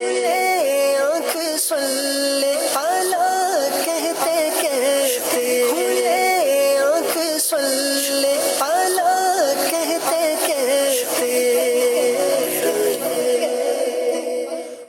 آنکھ سلے اعلیٰ کہتے کہتے آنکھ سلے اعلیٰ کہتے کہتے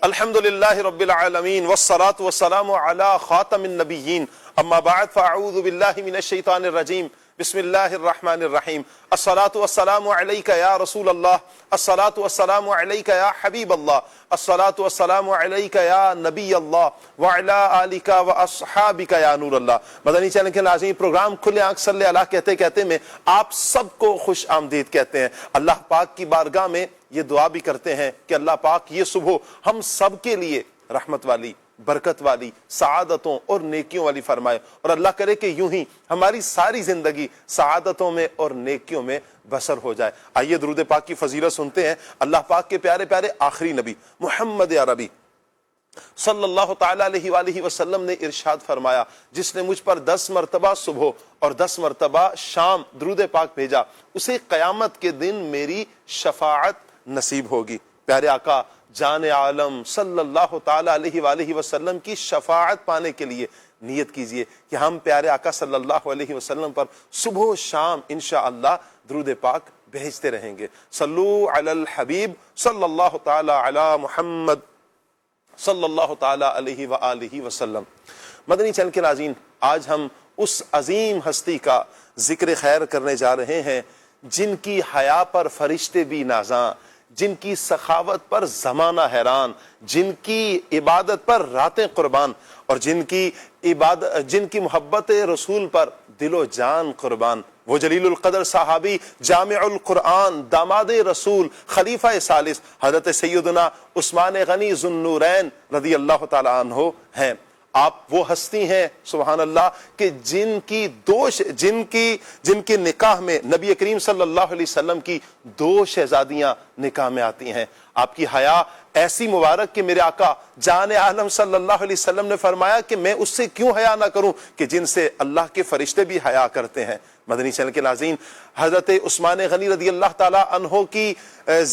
الحمدللہ رب العالمین والصلاة والسلام علی خاتم النبیین اما بعد فاعوذ باللہ من الشیطان الرجیم بسم اللہ الرحمن الرحیم الصلاة والسلام علیکہ یا رسول اللہ الصلاة والسلام علیکہ یا حبیب اللہ الصلاة والسلام علیکہ یا نبی اللہ وعلا آلکہ واصحابکہ یا نور اللہ۔ مدنی چینل کے ناظرین، پروگرام کھلے آنکھ صلی اللہ کہتے کہتے میں آپ سب کو خوش آمدید کہتے ہیں۔ اللہ پاک کی بارگاہ میں یہ دعا بھی کرتے ہیں کہ اللہ پاک یہ صبح ہم سب کے لیے رحمت والی، برکت والی، سعادتوں اور نیکیوں والی فرمائے، اور اللہ کرے کہ یوں ہی ہماری ساری زندگی سعادتوں میں اور نیکیوں میں بسر ہو جائے۔ آئیے درود پاک کی فضیلت سنتے ہیں۔ اللہ پاک کے پیارے پیارے آخری نبی محمد عربی صلی اللہ تعالیٰ علیہ وآلہ وسلم نے ارشاد فرمایا، جس نے مجھ پر 10 مرتبہ صبح اور 10 مرتبہ شام درود پاک بھیجا، اسے قیامت کے دن میری شفاعت نصیب ہوگی۔ پیارے آقا جان عالم صلی اللہ تعالیٰ علیہ وآلہ وسلم کی شفاعت پانے کے لیے نیت کیجئے کہ ہم پیارے آقا صلی اللہ علیہ وسلم پر صبح و شام انشاءاللہ درود پاک بھیجتے رہیں گے۔ صلو علی الحبیب صلی اللہ تعالیٰ علی محمد صلی اللہ تعالیٰ علیہ وآلہ وسلم۔ مدنی چینل کے ناظرین، آج ہم اس عظیم ہستی کا ذکر خیر کرنے جا رہے ہیں جن کی حیا پر فرشتے بھی نازاں، جن کی سخاوت پر زمانہ حیران، جن کی عبادت پر راتیں قربان، اور جن کی محبت رسول پر دل و جان قربان۔ وہ جلیل القدر صحابی، جامع القرآن، داماد رسول، خلیفہ ثالث حضرت سیدنا عثمان غنی ذو النورین رضی اللہ تعالی عنہ ہیں۔ آپ وہ ہستی ہیں سبحان اللہ کہ جن کے نکاح میں نبی کریم صلی اللہ علیہ وسلم کی 2 شہزادیاں نکاح میں آتی ہیں۔ آپ کی حیا ایسی مبارک کہ میرے آقا جان عالم صلی اللہ علیہ وسلم نے فرمایا کہ میں اس سے کیوں حیا نہ کروں کہ جن سے اللہ کے فرشتے بھی حیا کرتے ہیں۔ مدنی چینل کے ناظرین، حضرت عثمان غنی رضی اللہ تعالی عنہ کی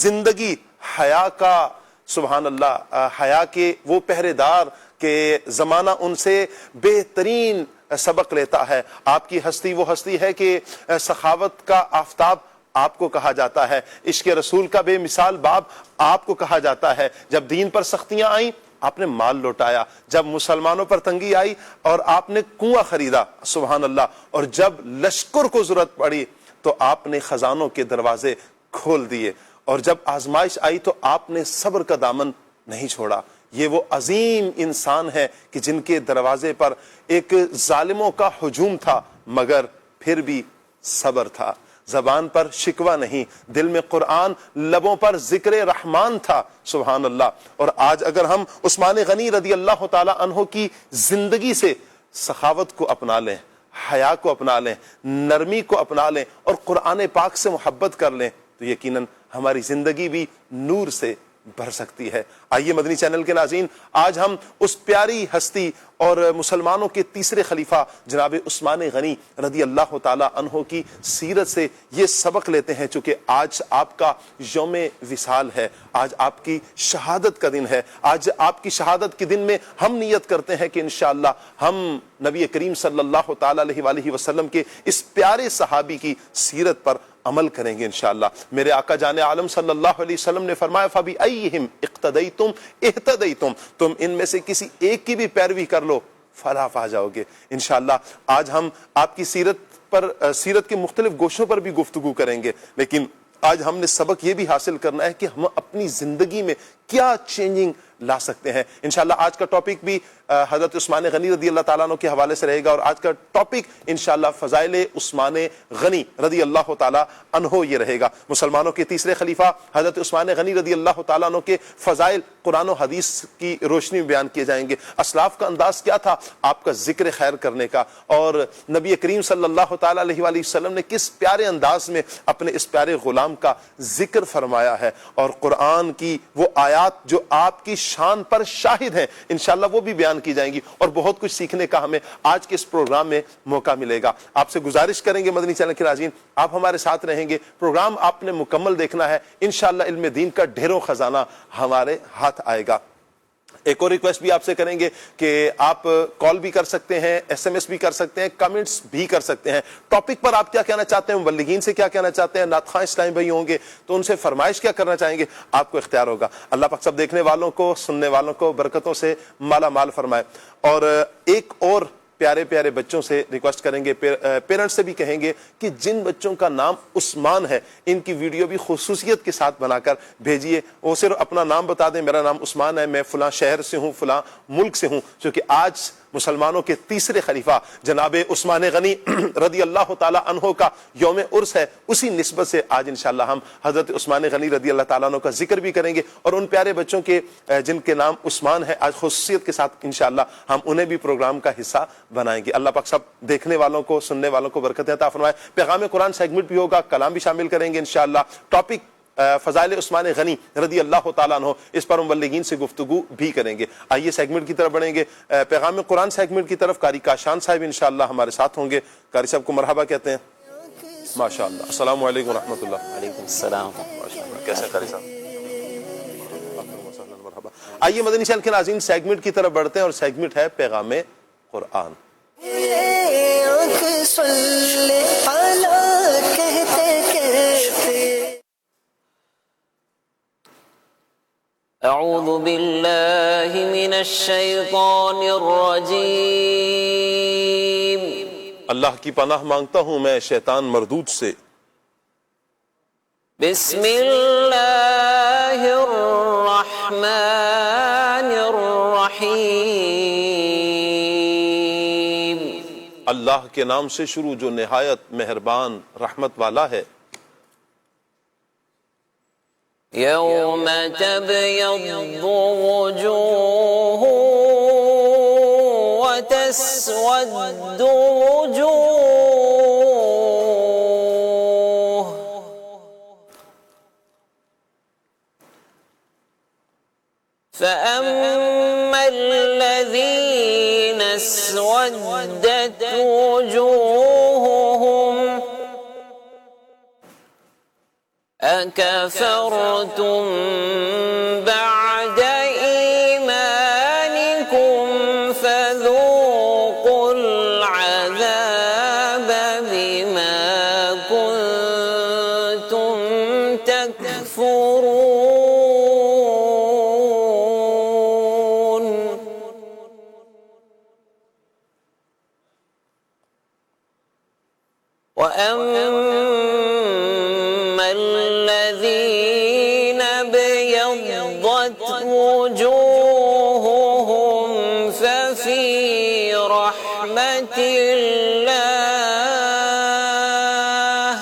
زندگی حیا کا سبحان اللہ، حیا کے وہ پہرے دار کہ زمانہ ان سے بہترین سبق لیتا ہے۔ آپ کی ہستی وہ ہستی ہے کہ سخاوت کا آفتاب آپ کو کہا جاتا ہے، عشق رسول کا بے مثال باب آپ کو کہا جاتا ہے۔ جب دین پر سختیاں آئیں آپ نے مال لوٹایا، جب مسلمانوں پر تنگی آئی اور آپ نے کنواں خریدا سبحان اللہ، اور جب لشکر کو ضرورت پڑی تو آپ نے خزانوں کے دروازے کھول دیے، اور جب آزمائش آئی تو آپ نے صبر کا دامن نہیں چھوڑا۔ یہ وہ عظیم انسان ہے کہ جن کے دروازے پر ایک ظالموں کا ہجوم تھا مگر پھر بھی صبر تھا، زبان پر شکوہ نہیں، دل میں قرآن، لبوں پر ذکر رحمان تھا سبحان اللہ۔ اور آج اگر ہم عثمان غنی رضی اللہ تعالی عنہ کی زندگی سے سخاوت کو اپنا لیں، حیا کو اپنا لیں، نرمی کو اپنا لیں اور قرآن پاک سے محبت کر لیں تو یقیناً ہماری زندگی بھی نور سے بھر سکتی ہے۔ آئیے مدنی چینل کے ناظرین، آج ہم اس پیاری ہستی اور مسلمانوں کے تیسرے خلیفہ جناب عثمان غنی رضی اللہ تعالی عنہ کی سیرت سے یہ سبق لیتے ہیں، چونکہ آج آپ کا یوم وصال ہے، آج آپ کی شہادت کا دن ہے۔ آج آپ کی شہادت کے دن میں ہم نیت کرتے ہیں کہ انشاءاللہ ہم نبی کریم صلی اللہ تعالی علیہ وآلہ وسلم کے اس پیارے صحابی کی سیرت پر عمل کریں گے انشاءاللہ۔ میرے آقا جان عالم صلی اللہ علیہ وسلم نے فرمایا فَبِأَيِّهِمْ اقْتَدَيْتُمْ اِهْتَدَيْتُمْ، تم ان میں سے کسی ایک کی بھی پیروی کر لو فلاح پا جاؤ گے انشاءاللہ۔ آج ہم آپ کی سیرت کے مختلف گوشوں پر بھی گفتگو کریں گے، لیکن آج ہم نے سبق یہ بھی حاصل کرنا ہے کہ ہم اپنی زندگی میں کیا چینجنگ لا سکتے ہیں انشاءاللہ۔ آج کا ٹاپک بھی حضرت عثمان غنی رضی اللہ تعالیٰ عنہ کے حوالے سے رہے گا، اور آج کا ٹاپک انشاءاللہ فضائل عثمان غنی رضی اللہ تعالیٰ عنہ یہ رہے گا۔ مسلمانوں کے تیسرے خلیفہ حضرت عثمان غنی رضی اللہ تعالیٰ عنہ کے فضائل قرآن و حدیث کی روشنی میں بیان کیے جائیں گے۔ اسلاف کا انداز کیا تھا آپ کا ذکر خیر کرنے کا، اور نبی کریم صلی اللہ تعالیٰ علیہ وآلہ وسلم نے کس پیارے انداز میں اپنے اس پیارے غلام کا ذکر فرمایا ہے، اور قرآن کی وہ آیات جو آپ کی شان پر شاہد ہیں انشاءاللہ وہ بھی بیان کی جائیں گی، اور بہت کچھ سیکھنے کا ہمیں آج کے اس پروگرام میں موقع ملے گا۔ آپ سے گزارش کریں گے مدنی چینل کے ناظرین، آپ ہمارے ساتھ رہیں گے، پروگرام آپ نے مکمل دیکھنا ہے، انشاءاللہ علم دین کا ڈھیروں خزانہ ہمارے ہاتھ آئے گا۔ ایک اور ریکویسٹ بھی آپ سے کریں گے کہ آپ کال بھی کر سکتے ہیں، SMS بھی کر سکتے ہیں، کمنٹس بھی کر سکتے ہیں. ٹاپک پر آپ کیا کہنا چاہتے ہیں، مبلغین سے کیا کہنا چاہتے ہیں، نعت خواں اسلامی بھائی ہوں گے تو ان سے فرمائش کیا کرنا چاہیں گے، آپ کو اختیار ہوگا. اللہ پاک سب دیکھنے والوں کو، سننے والوں کو برکتوں سے مالا مال فرمائے. اور ایک اور پیارے پیارے بچوں سے ریکویسٹ کریں گے، پیرنٹس سے بھی کہیں گے کہ جن بچوں کا نام عثمان ہے ان کی ویڈیو بھی خصوصیت کے ساتھ بنا کر بھیجیے. وہ صرف اپنا نام بتا دیں، میرا نام عثمان ہے، میں فلاں شہر سے ہوں، فلاں ملک سے ہوں، کیونکہ آج مسلمانوں کے تیسرے خلیفہ جناب عثمان غنی رضی اللہ تعالیٰ عنہ کا یوم عرس ہے. اسی نسبت سے آج انشاءاللہ ہم حضرت عثمان غنی رضی اللہ تعالیٰ عنہ کا ذکر بھی کریں گے، اور ان پیارے بچوں کے جن کے نام عثمان ہے آج خصوصیت کے ساتھ انشاءاللہ ہم انہیں بھی پروگرام کا حصہ بنائیں گے. اللہ پاک سب دیکھنے والوں کو، سننے والوں کو برکت عطا فرمائے. پیغام قرآن سیگمنٹ بھی ہوگا، کلام بھی شامل کریں گے انشاءاللہ. ٹاپک فضائل عثمان غنی رضی اللہ تعالیٰ عنہ، اس پر مبلغین سے گفتگو بھی کریں گے. آئیے سیگمنٹ کی طرف بڑھیں گے. پیغام قرآن سیگمنٹ کی طرف قاری کاشان صاحب انشاءاللہ ہمارے ساتھ ہوں گے. قاری صاحب کو مرحبا کہتے ہیں. ماشاءاللہ. السلام علیکم ورحمۃ اللہ. وعلیکم السلام. کیسے ہیں قاری صاحب؟ مرحبا. آئیے مدنی چینل کے ناظرین سیگمنٹ کی طرف بڑھتے ہیں، اور سیگمنٹ ہے پیغام قرآن. اعوذ باللہ من الشیطان الرجیم. اللہ کی پناہ مانگتا ہوں میں شیطان مردود سے. بسم اللہ الرحمن الرحیم. اللہ کے نام سے شروع جو نہایت مہربان رحمت والا ہے. یوم تبیض وجوہ وتسود وجوہ فأما الذین اسودت وجوہہم أكفرتم بعد إيمانكم فذوقوا العذاب بما كنتم تكفرون. وأما الذين ابيضت وجوههم ففي رحمة الله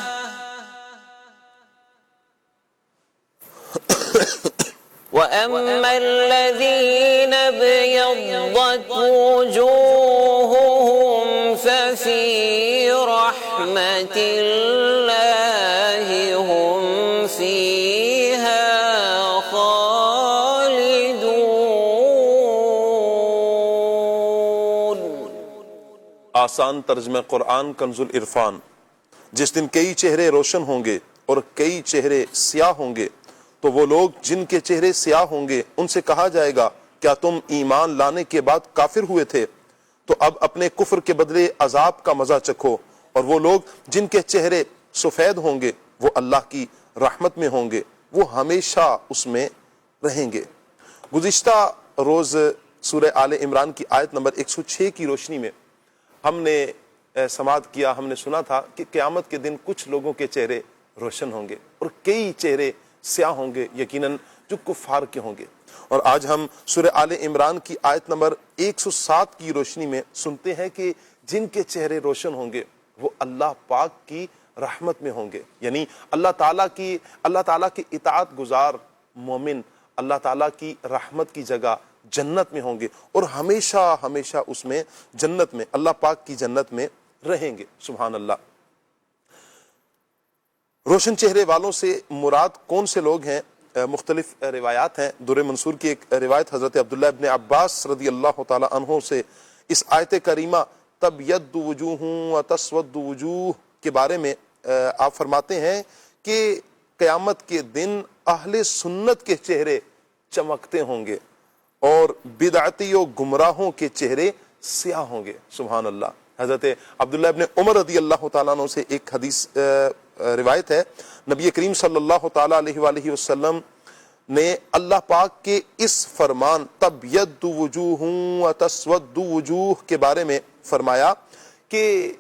وأما الذين ابيضت وجوههم ففي رحمة الله هم فيها خالدون. آسان ترجمہ قرآن کنز العرفان. جس دن کئی چہرے روشن ہوں گے اور کئی چہرے سیاہ ہوں گے تو وہ لوگ جن کے چہرے سیاہ ہوں گے ان سے کہا جائے گا کیا تم ایمان لانے کے بعد کافر ہوئے تھے؟ تو اب اپنے کفر کے بدلے عذاب کا مزہ چکھو. اور وہ لوگ جن کے چہرے سفید ہوں گے وہ اللہ کی رحمت میں ہوں گے، وہ ہمیشہ اس میں رہیں گے. گزشتہ روز سورہ آل عمران کی آیت نمبر 106 کی روشنی میں ہم نے سماعت کیا، ہم نے سنا تھا کہ قیامت کے دن کچھ لوگوں کے چہرے روشن ہوں گے اور کئی چہرے سیاہ ہوں گے، یقیناً جو کفار کے ہوں گے. اور آج ہم سورہ آل عمران کی آیت نمبر 107 کی روشنی میں سنتے ہیں کہ جن کے چہرے روشن ہوں گے وہ اللہ پاک کی رحمت میں ہوں گے. یعنی اللہ تعالیٰ کے اطاعت گزار مومن اللہ تعالیٰ کی رحمت کی جگہ جنت میں ہوں گے اور ہمیشہ ہمیشہ اس میں جنت میں اللہ پاک کی جنت میں رہیں گے. سبحان اللہ. روشن چہرے والوں سے مراد کون سے لوگ ہیں؟ مختلف روایات ہیں. در منصور کی ایک روایت حضرت عبداللہ ابن عباس رضی اللہ تعالی عنہ سے اس آیت کریمہ تبیض وجوہ و تسود وجوہ کے بارے میں آپ فرماتے ہیں کہ قیامت کے دن اہل سنت کے چہرے چمکتے ہوں گے اور بدعتیوں گمراہوں کے چہرے سیاہ ہوں گے. سبحان اللہ. حضرت عبداللہ ابن عمر رضی اللہ تعالیٰ عنہ سے ایک حدیث روایت ہے, نبی کریم صلی اللہ تعالیٰ علیہ وآلہ وسلم نے اللہ پاک کے اس فرمان تبیض وجوہ وتسود وجوہ کے بارے میں فرمایا کہ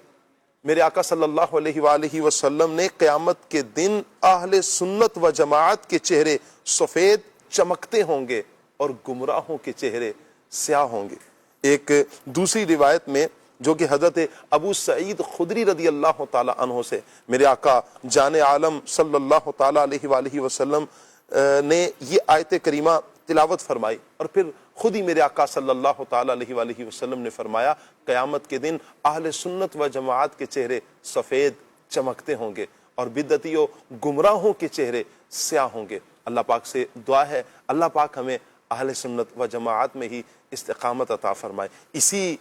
میرے آقا صلی اللہ علیہ وآلہ وسلم نے قیامت کے دن اہل سنت و جماعت کے چہرے سفید چمکتے ہوں گے اور گمراہوں کے چہرے سیاہ ہوں گے. ایک دوسری روایت میں جو کہ حضرت ابو سعید خدری رضی اللہ تعالی عنہ سے میرے آقا جان عالم صلی اللہ تعالی علیہ وآلہ وسلم نے یہ آیت کریمہ تلاوت فرمائی, اور پھر خود ہی میرے آقا صلی اللہ تعالی علیہ وآلہ وسلم نے فرمایا قیامت کے دن اہل سنت و جماعت کے چہرے سفید چمکتے ہوں گے اور بدعتیوں گمراہوں کے چہرے سیاہ ہوں گے. اللہ پاک سے دعا ہے اللہ پاک ہمیں اہل سنت و جماعت میں ہی استقامت عطا فرمائے, اسی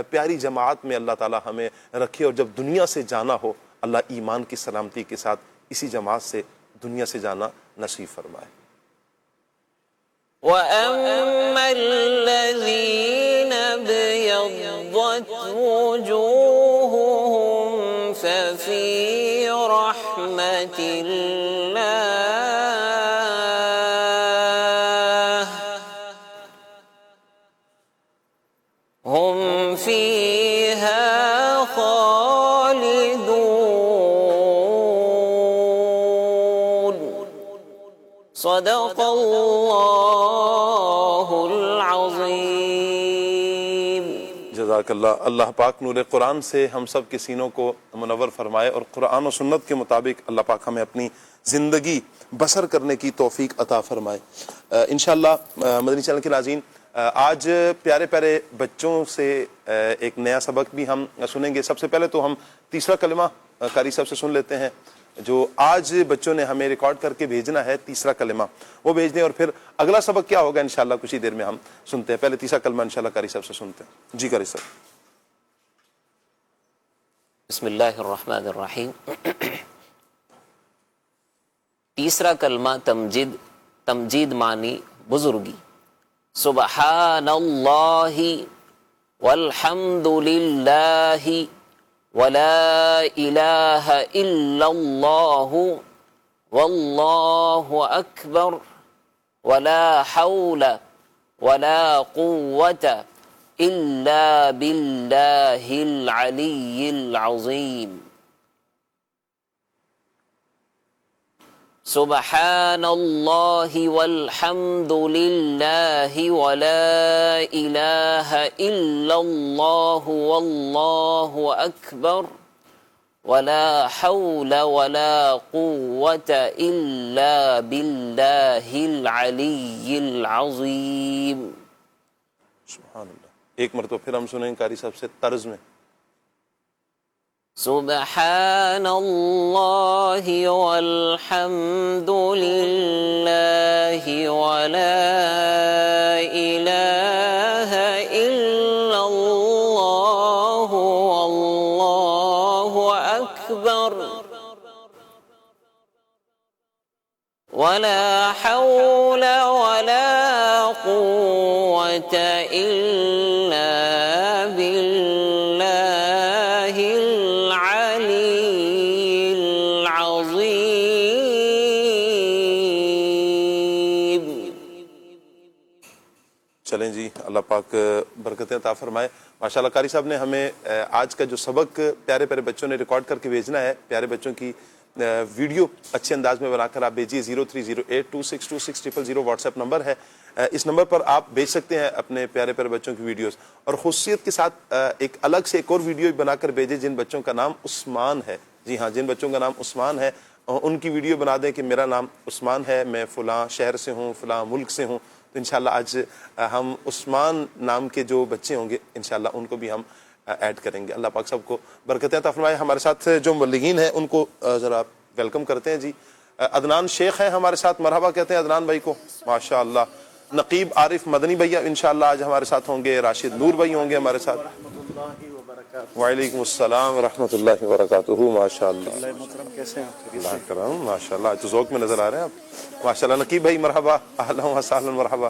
پیاری جماعت میں اللہ تعالی ہمیں رکھے, اور جب دنیا سے جانا ہو اللہ ایمان کی سلامتی کے ساتھ اسی جماعت سے دنیا سے جانا نصیب فرمائے. وَأَمَّا الَّذِينَ ابْيَضَّتْ وُجُوهُهُمْ فَفِي رَحْمَةِ اللَّهِ هُمْ فِيهَا خَالِدُونَ. صدق اللہ العظیم. جزاک اللہ. اللہ پاک نور قرآن سے ہم سب کے سینوں کو منور فرمائے اور قرآن و سنت کے مطابق اللہ پاک ہمیں اپنی زندگی بسر کرنے کی توفیق عطا فرمائے. انشاءاللہ مدنی چینل کے ناظرین, آج پیارے پیارے بچوں سے ایک نیا سبق بھی ہم سنیں گے. سب سے پہلے تو ہم تیسرا کلمہ قاری صاحب سے سن لیتے ہیں جو آج بچوں نے ہمیں ریکارڈ کر کے بھیجنا ہے. تیسرا کلمہ وہ بھیج دیں, اور پھر اگلا سبق کیا ہوگا انشاءاللہ کچھ ہی دیر میں ہم سنتے ہیں. پہلے تیسرا کلمہ انشاءاللہ قاری صاحب سے سنتے ہیں. جی قاری صاحب. بسم اللہ الرحمن الرحیم. تیسرا کلمہ تمجید معنی بزرگی. سبحان اللہ والحمد للہ ولا الہ الا اللہ واللہ اکبر ولا حول ولا قوة الا باللہ العلی العظیم. سبحان اللہ والحمد للہ ولا الہ الا اللہ واللہ اکبر ولا حول ولا قوة الا باللہ العلی العظیم. سبحان اللہ. ایک مرتبہ پھر ہم سنیں قاری صاحب سے طرز میں. سبحان اللہ والحمد للہ ولا الہ الا اللہ واللہ اکبر ولا حول ولا قوة الا باللہ العلی العظیم. چلیں جی, اللہ پاک برکتیں عطا فرمائے. ماشاءاللہ قاری صاحب نے ہمیں آج کا جو سبق پیارے پیارے بچوں نے ریکارڈ کر کے بھیجنا ہے, پیارے بچوں کی ویڈیو اچھے انداز میں بنا کر آپ بھیجیے. 0308262600 واٹس ایپ نمبر ہے, اس نمبر پر آپ بھیج سکتے ہیں اپنے پیارے پیارے بچوں کی ویڈیوز, اور خصوصیت کے ساتھ ایک الگ سے ایک اور ویڈیو بنا کر بھیجیں جن بچوں کا نام عثمان ہے. جی ہاں, جن بچوں کا نام عثمان ہے ان کی ویڈیو بنا دیں کہ میرا نام عثمان ہے, میں فلاں شہر سے ہوں, فلاں ملک سے ہوں. تو انشاءاللہ آج ہم عثمان نام کے جو بچے ہوں گے انشاءاللہ ان کو بھی ہم ایڈ کریں گے. اللہ پاک سب کو برکتیں عطا فرمائے. ہمارے ساتھ جو مبلغین ہیں ان کو ذرا ویلکم کرتے ہیں. جی عدنان شیخ ہیں ہمارے ساتھ, مرحبا کہتے ہیں عدنان بھائی کو. ماشاءاللہ. نقیب عارف مدنی بھیا انشاءاللہ آج ہمارے ساتھ ہوں گے. راشد نور بھائی ہوں گے ہمارے ساتھ. وعلیکم السلام ورحمۃ اللہ وبرکاتہ. ماشاءاللہ. کیسے ہیں اللہ کرم. ماشاءاللہ آج تو ذوق میں نظر آ رہے ہیں آپ. ماشاءاللہ. نقیب بھائی مرحبا, اہلا و سہلا, مرحبا.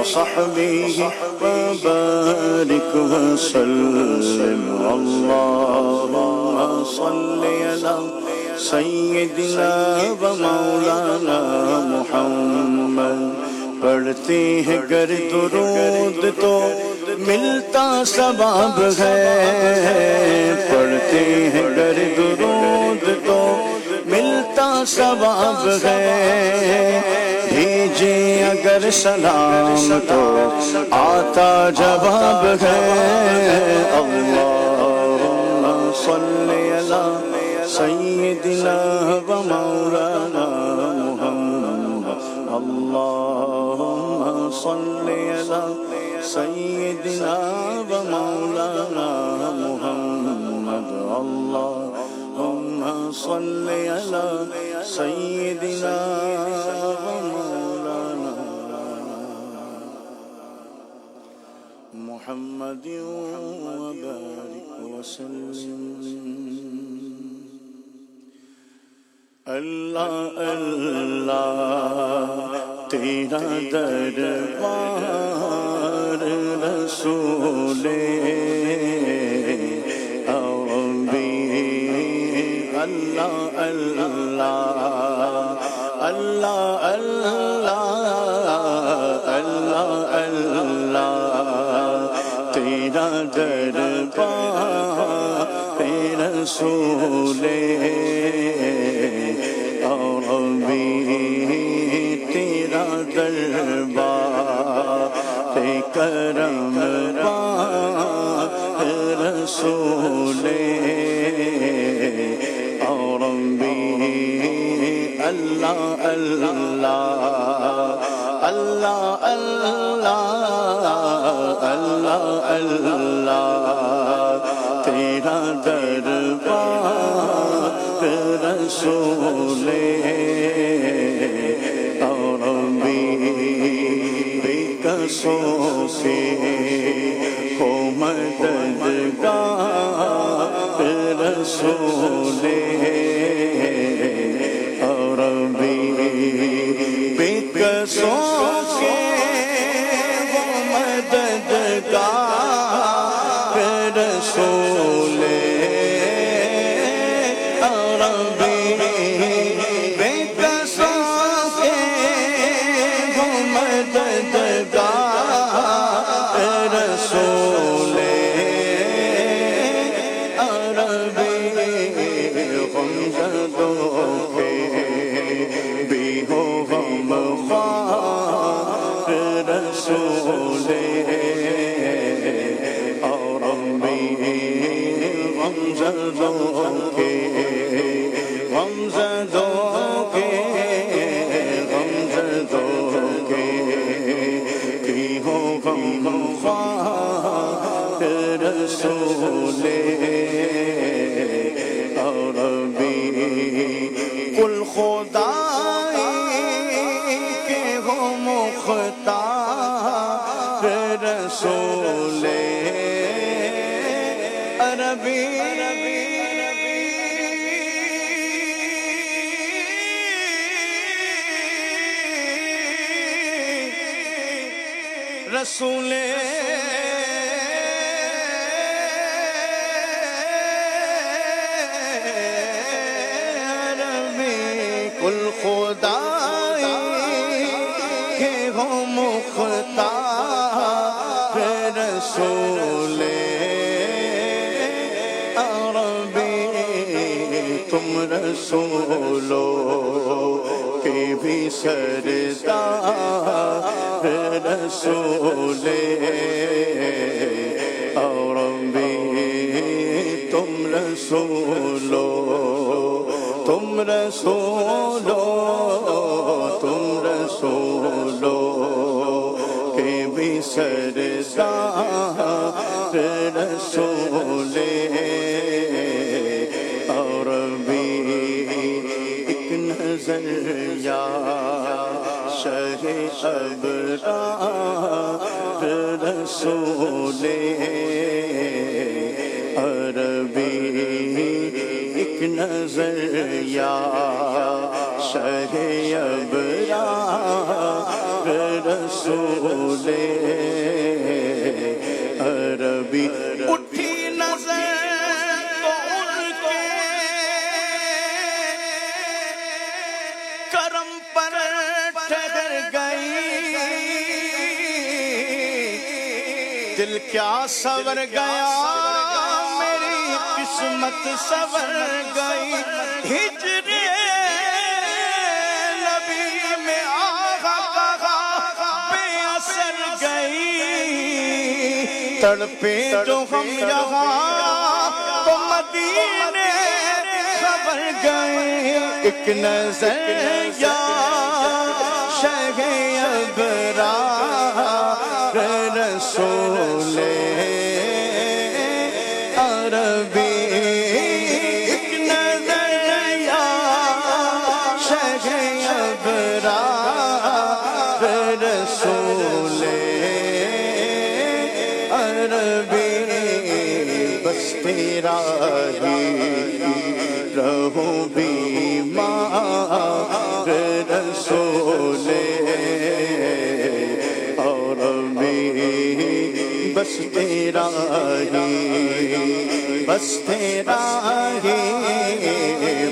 وصحبه وبارك وسلم। اللهم صل على سيدنا ومولانا محمد۔ پڑھتے ہیں گر درود تو ملتا ثواب ہے، پڑھتے ہیں گر درود تو ملتا ثواب ہے، بھیجے اگر سلام تو آتا جواب ہے۔ اللہم صلی علی سیدنا و مولانا محمد۔ اللہم صلی علی سیدنا و مولانا محمد۔ اللہم صلی علی سیدنا محمد وبارك وسلم۔ اللہ اللہ تیرا دربار رسول انبی۔ اللہ اللہ اللہ اللہ اللہ اللہ تیرا دربار رسول عربی، تیرا دربار کرم رسول عربی۔ اللہ اللہ اللہ اللہ اللہ اللہ تیرا دربار رسول عربی۔ کسوں سے ہو مددگار رسول عربی بے کسوں کے ہو مددگار رسول عربی بے کسوں کے ہو مددگار رسول عربی غمزدوں کے بھی ہو غم خوار رسول عربی غمزدوں کے بھی ہو غم خوار رسول عربی کل خدائی کے ہو مختار رسول عربی رسول عربی کل خدائی کے ہو مختار رسول عربی تم رسولوں کے بھی سردار رسول عربی تم رسولوں کے بھی سردار رسول عربی ایک نظر یا شہ ابرار رسول عربی ایک نظر یا شہ ابرار رسول عربی اٹھی نظر تو ان کے کرم پر ٹھہر گئی دل کیا سور گیا میری قسمت سور گئی ہجر نبی میں آغا بے اثر گئی تڑپے جو ہم یہاں تو مدینے خبر گئے ایک نظر یا شہ ابرار رسول عربی ایک نظر یا شہ ابرار رسول عربی بس تیرا ہی رہوں بیمار رسول عربی بس تیرا ہی بس تیرا ہی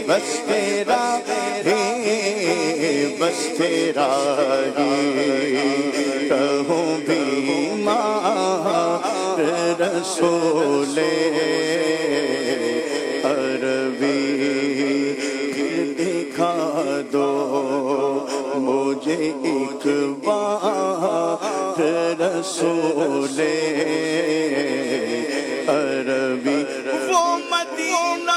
بس تیرا ہی بس تیرا ہی رہوں بیمار رسول عربی پھر دکھا دو مجھے ایک بار رسول عربی وہ مدینہ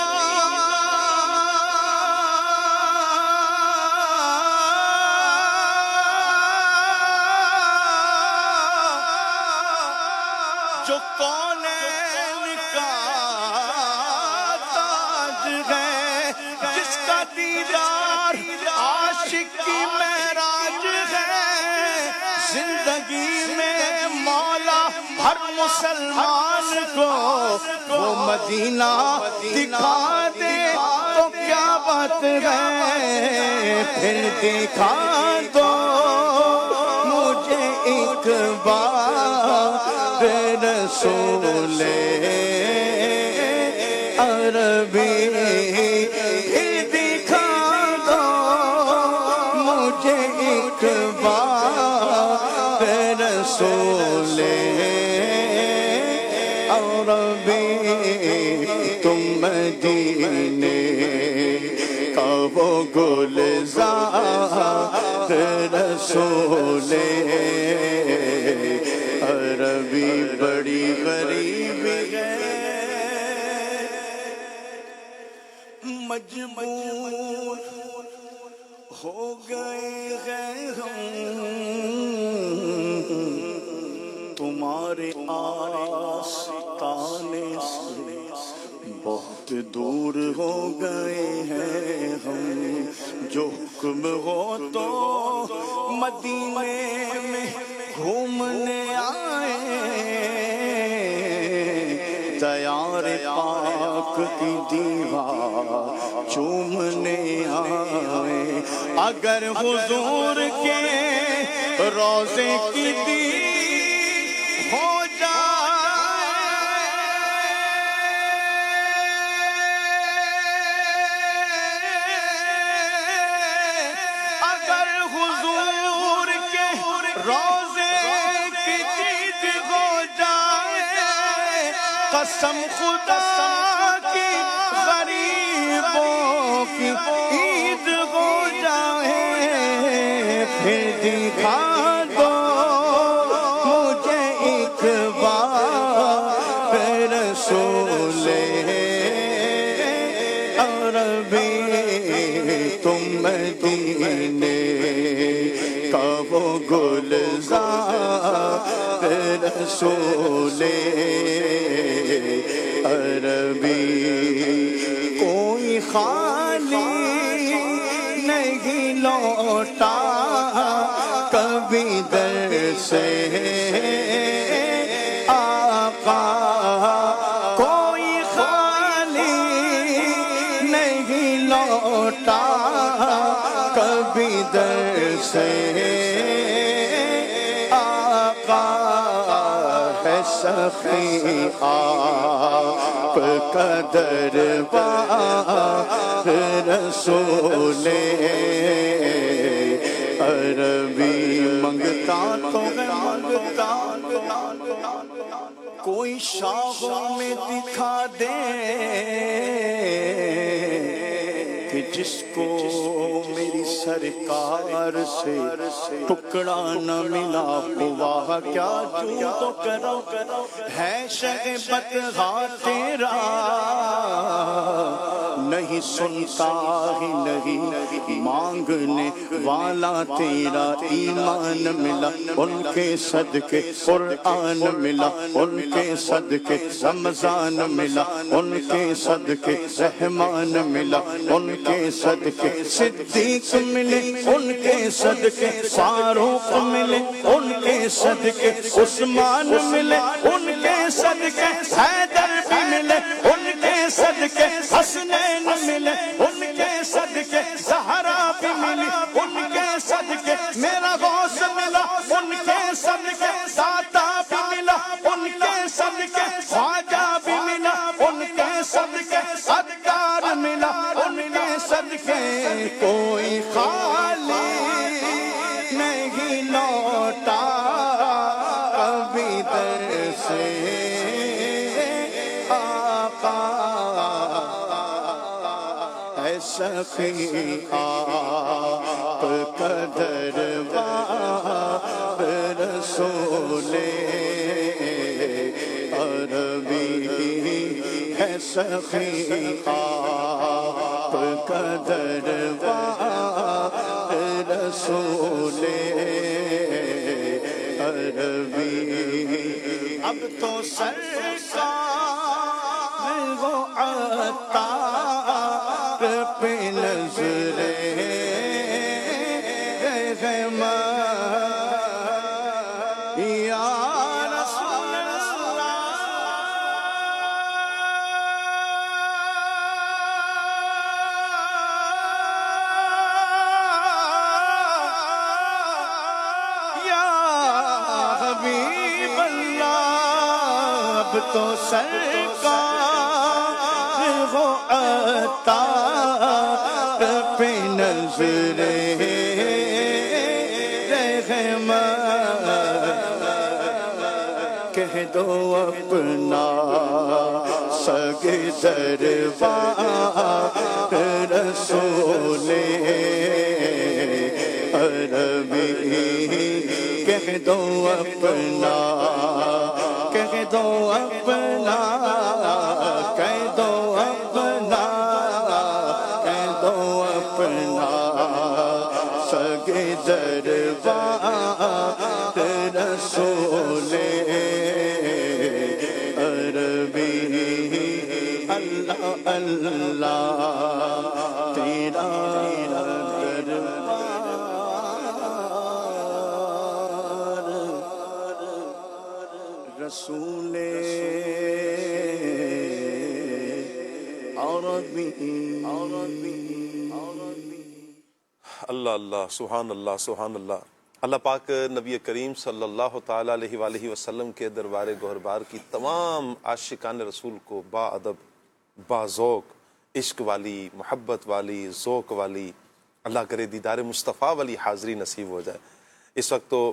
جو کونین کا تاج ہے جس کا دیدار عاشق کی معراج ہے زندگی میں مولا ہر مسلمان کو وہ مدینہ دکھا دے تو کیا بات ہے، پھر دکھا دو مجھے ایک بار رسول عربی، پھر دکھا دو مجھے ایک بار رسول عربی، تم مدینے کا وہ گلزار رسول عربی، بڑی غریبی ہے مجبور ہو گئے ہیں ہم تمہارے آستانے سے، بہت دور ہو گئے ہیں ہم، جو حکم ہو تو مدینے میں گھومنے آئے، تیار پاک کی دیوار چومنے آئے، اگر حضور کے روضے کی دید ہو جائے، اگر حضور کے روضے کی دید ہو جائے، قسم خدا کی غریبوں کی عید ہو جائے، پھر دکھا دو مجھے ایک بار رسول عربی، تم مدینے کا وہ گلزار رسول عربی، کوئی خالی نہیں لوٹا کبھی در سے آقا، کوئی خالی نہیں لوٹا کبھی در سے آقا، ہے سخی آپ کا دربار رسول عربی، منگتا تو ہے منگتا، کوئی شاہوں میں دکھا دے کہ جس کو میری سرکار سے ٹکڑا نہ ملا ہوا، کیا جو تو کرو ہے شہبت ہاں تیرا، نہیں سنتا ہی نہیں مانگنے والا تیرا، ایمان ملا ان کے صدقے، قرآن ملا ان کے صدقے، رمضان ملا ان کے صدقے، رحمان ملا ان کے صدقے، صدیق ملے ان کے صدقے، فاروق ملے ان کے صدقے، عثمان ملے ان کے صدقے، حیدر بھی ملے ان کے صدقے، حسنین ملے ان کے صدقے، زہرا بھی ملی ان کے صدقے، میرا غوث ملا ان کے صدقے، داتا بھی ملا ان کے صدقے، خواجہ بھی ملا ان کے صدقے، ستار ملا ان کے صدقے، کوئی خالی نہیں لوٹا کبھی در سے آقا، اے سخی آپ کا دربار رسول عربی، ہے سخی آپ کا دربار رسول عربی، اب تو سرکار وہ عطار پہ نظریں یا رسول حبیب اللہ اب تو سرکار ہو عطار پہ نظر رحمت کہہ دو اپنا سگ دربار رسول عربی کہہ دو اپنا کہہ دو اپنا کہہ دو اپنا کہہ دو اپنا سگ دربار رسول عربی اللہ اللہ تیرا رسول عربی اللہ اللہ سبحان اللہ سبحان اللہ۔ اللہ پاک نبی کریم صلی اللہ تعالیٰ علیہ وآلہ وسلم کے دربار گہربار کی تمام عاشقان رسول کو با ادب، با ذوق، عشق والی، محبت والی، ذوق والی، اللہ کرے دیدار مصطفیٰ والی حاضری نصیب ہو جائے۔ اس وقت تو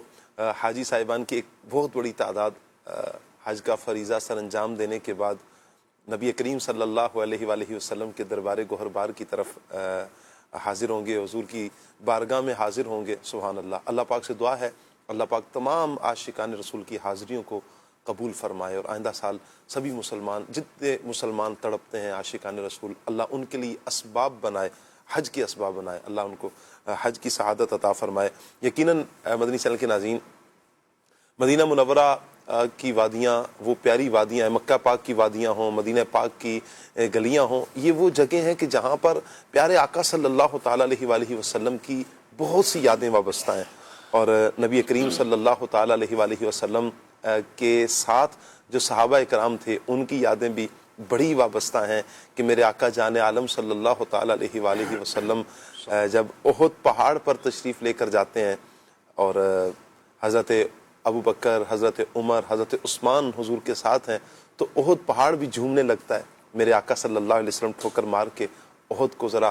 حاجی صاحبان کی ایک بہت بڑی تعداد حج کا فریضہ سر انجام دینے کے بعد نبی کریم صلی اللہ علیہ وآلہ وسلم کے دربار گہربار کی طرف حاضر ہوں گے، حضور کی بارگاہ میں حاضر ہوں گے۔ سبحان اللہ۔ اللہ پاک سے دعا ہے اللہ پاک تمام عاشقان رسول کی حاضریوں کو قبول فرمائے، اور آئندہ سال سبھی مسلمان، جتنے مسلمان تڑپتے ہیں عاشقان رسول، اللہ ان کے لیے اسباب بنائے، حج کے اسباب بنائے، اللہ ان کو حج کی سعادت عطا فرمائے۔ یقیناً مدنی چینل کے ناظرین، مدینہ منورہ کی وادیاں وہ پیاری وادیاں ہیں، مکہ پاک کی وادیاں ہوں، مدینہ پاک کی گلیاں ہوں، یہ وہ جگہ ہیں کہ جہاں پر پیارے آقا صلی اللہ تعالیٰ علیہ وآلہ وسلم کی بہت سی یادیں وابستہ ہیں، اور نبی کریم صلی اللہ تعالیٰ علیہ وآلہ وسلم کے ساتھ جو صحابہ کرام تھے ان کی یادیں بھی بڑی وابستہ ہیں کہ میرے آقا جان عالم صلی اللہ تعالیٰ علیہ وآلہ وسلم جب احد پہاڑ پر تشریف لے کر جاتے ہیں اور حضرت ابو بکر، حضرت عمر، حضرت عثمان حضور کے ساتھ ہیں، تو احد پہاڑ بھی جھومنے لگتا ہے۔ میرے آقا صلی اللہ علیہ وسلم ٹھوکر مار کے احد کو ذرا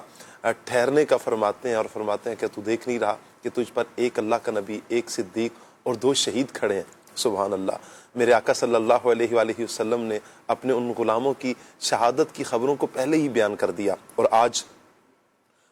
ٹھہرنے کا فرماتے ہیں، اور فرماتے ہیں کہ تو دیکھ نہیں رہا کہ تجھ پر ایک اللہ کا نبی، ایک صدیق اور 2 شہید کھڑے ہیں۔ سبحان اللہ۔ میرے آقا صلی اللہ علیہ وآلہ وسلم نے اپنے ان غلاموں کی شہادت کی خبروں کو پہلے ہی بیان کر دیا، اور آج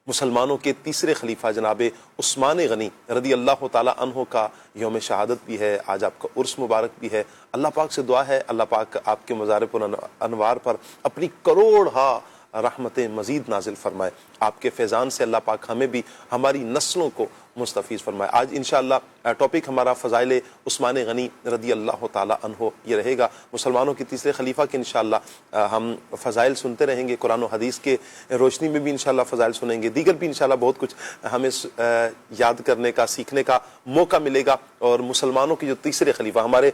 مسلمانوں کے تیسرے خلیفہ جناب عثمان غنی رضی اللہ تعالیٰ عنہ کا یوم شہادت بھی ہے، آج آپ کا عرس مبارک بھی ہے۔ اللہ پاک سے دعا ہے اللہ پاک آپ کے مزار پر انوار پر اپنی کروڑہا رحمتیں مزید نازل فرمائے، آپ کے فیضان سے اللہ پاک ہمیں بھی ہماری نسلوں کو مستفیض فرمائے۔ آج انشاءاللہ ٹاپک ہمارا فضائل عثمان غنی رضی اللہ تعالیٰ عنہ یہ رہے گا۔ مسلمانوں کے تیسرے خلیفہ کے انشاءاللہ ہم فضائل سنتے رہیں گے، قرآن و حدیث کے روشنی میں بھی انشاءاللہ فضائل سنیں گے، دیگر بھی انشاءاللہ بہت کچھ ہمیں یاد کرنے کا، سیکھنے کا موقع ملے گا۔ اور مسلمانوں کے جو تیسرے خلیفہ ہمارے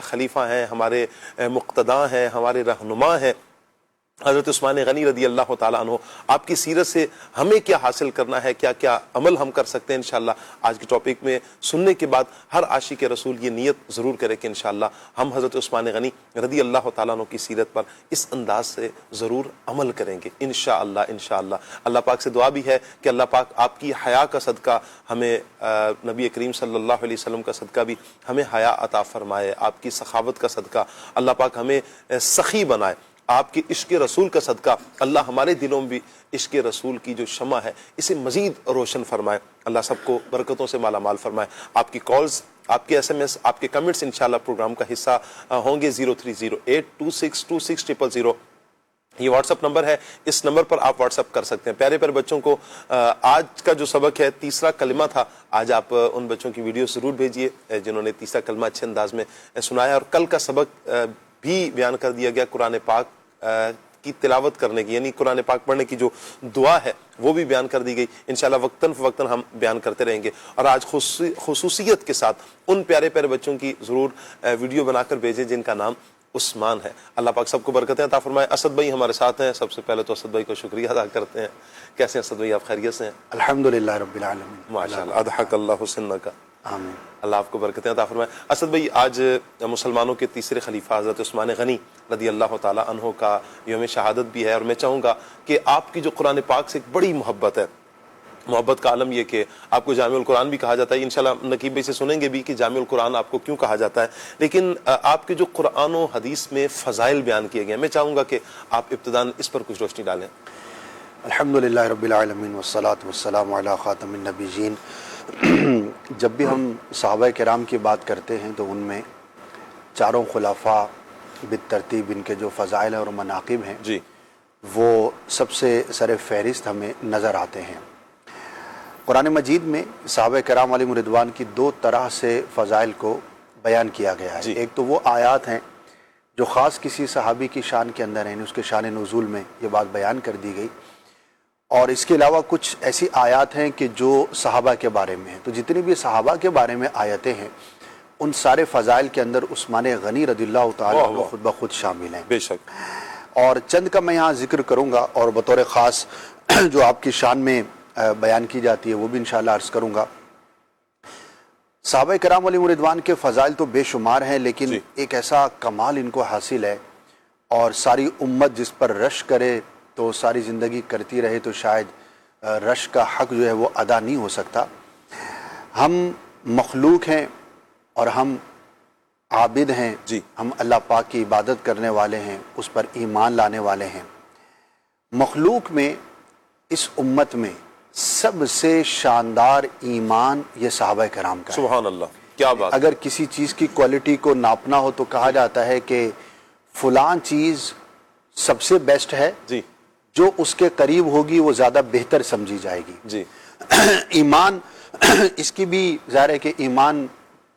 خلیفہ ہیں، ہمارے مقتداء ہیں، ہمارے رہنما ہیں حضرت عثمان غنی رضی اللہ تعالیٰ عنہ، آپ کی سیرت سے ہمیں کیا حاصل کرنا ہے، کیا کیا عمل ہم کر سکتے ہیں، انشاءاللہ آج کے ٹاپک میں سننے کے بعد ہر عاشق رسول یہ نیت ضرور کرے کہ انشاءاللہ ہم حضرت عثمان غنی رضی اللہ تعالیٰ عنہ کی سیرت پر اس انداز سے ضرور عمل کریں گے انشاءاللہ۔ انشاءاللہ اللہ پاک سے دعا بھی ہے کہ اللہ پاک آپ کی حیا کا صدقہ ہمیں، نبی کریم صلی اللہ علیہ وسلم کا صدقہ بھی ہمیں حیا عطا فرمائے، آپ کی سخاوت کا صدقہ اللہ پاک ہمیں سخی بنائے، آپ کے عشق رسول کا صدقہ اللہ ہمارے دلوں میں بھی عشق رسول کی جو شمع ہے اسے مزید روشن فرمائے، اللہ سب کو برکتوں سے مالا مال فرمائے۔ آپ کی کالز، آپ کے SMS، آپ کے کمنٹس انشاءاللہ پروگرام کا حصہ ہوں گے۔ 0308262600 یہ واٹس اپ نمبر ہے، اس نمبر پر آپ واٹس اپ کر سکتے ہیں۔ پیارے پیارے بچوں کو آج کا جو سبق ہے تیسرا کلمہ تھا، آج آپ ان بچوں کی ویڈیو ضرور بھیجیے جنہوں نے تیسرا کلمہ اچھے انداز میں سنایا، اور کل کا سبق بھی بیان کر دیا گیا قرآن پاک کی تلاوت کرنے کی یعنی قرآن پاک پڑھنے کی جو دعا ہے وہ بھی بیان کر دی گئی. انشاءاللہ وقتاً فوقتاً ہم بیان کرتے رہیں گے. اور آج خصوصیت کے ساتھ ان پیارے پیارے بچوں کی ضرور ویڈیو بنا کر بھیجیں جن کا نام عثمان ہے. اللہ پاک سب کو برکتیں عطا فرمائے. اسد بھائی ہمارے ساتھ ہیں. سب سے پہلے تو اسد بھائی کو شکریہ ادا کرتے ہیں. کیسے ہیں اسد بھائی؟ آپ خیریت سے ہیں؟ الحمدللہ رب العالمین. ماشاءاللہ. اضحک اللہ حسن کا. آمین. اللہ آپ کو برکتیں عطا فرمائے. اسد بھائی آج مسلمانوں کے تیسرے خلیفہ حضرت عثمان غنی رضی اللہ تعالی عنہ کا یوم شہادت بھی ہے اور میں چاہوں گا کہ آپ کی جو قرآن پاک سے ایک بڑی محبت ہے، محبت کا عالم یہ کہ آپ کو جامع القرآن بھی کہا جاتا ہے. انشاءاللہ نقیب بھائی سے سنیں گے بھی کہ جامع القرآن آپ کو کیوں کہا جاتا ہے. لیکن آپ کے جو قرآن و حدیث میں فضائل بیان کیے گئے ہیں، میں چاہوں گا کہ آپ ابتداً اس پر کچھ روشنی ڈالیں. الحمدللہ رب العالمین والصلاة والسلام علی خاتم النبیین. جب بھی ہم صحابہ کرام کی بات کرتے ہیں تو ان میں چاروں خلفاء بالترتیب ان کے جو فضائل اور مناقب ہیں جی وہ سب سے سر فہرست ہمیں نظر آتے ہیں. قرآن مجید میں صحابہ کرام علیہم رضوان کی دو طرح سے فضائل کو بیان کیا گیا ہے. ایک تو وہ آیات ہیں جو خاص کسی صحابی کی شان کے اندر ہیں، اس کے شان نزول میں یہ بات بیان کر دی گئی، اور اس کے علاوہ کچھ ایسی آیات ہیں کہ جو صحابہ کے بارے میں ہیں. تو جتنی بھی صحابہ کے بارے میں آیتیں ہیں ان سارے فضائل کے اندر عثمان غنی رضی اللہ تعالیٰ عنہ خود بخود شامل ہیں. بے شک. اور چند کا میں یہاں ذکر کروں گا اور بطور خاص جو آپ کی شان میں بیان کی جاتی ہے وہ بھی انشاءاللہ عرض کروں گا. صحابہ کرام علیہم رضوان کے فضائل تو بے شمار ہیں، لیکن ایک ایسا کمال ان کو حاصل ہے اور ساری امت جس پر رش کرے تو ساری زندگی کرتی رہے تو شاید رش کا حق جو ہے وہ ادا نہیں ہو سکتا. ہم مخلوق ہیں اور ہم عابد ہیں. ہم اللہ پاک کی عبادت کرنے والے ہیں، اس پر ایمان لانے والے ہیں. مخلوق میں اس امت میں سب سے شاندار ایمان یہ صحابہ کرام کا ہے. سبحان اللہ. کیا بات. اگر کسی چیز کی کوالٹی کو ناپنا ہو تو کہا جاتا ہے کہ فلان چیز سب سے بیسٹ ہے، جی جو اس کے قریب ہوگی وہ زیادہ بہتر سمجھی جائے گی. جی ایمان اس کی بھی ظاہر ہے کہ ایمان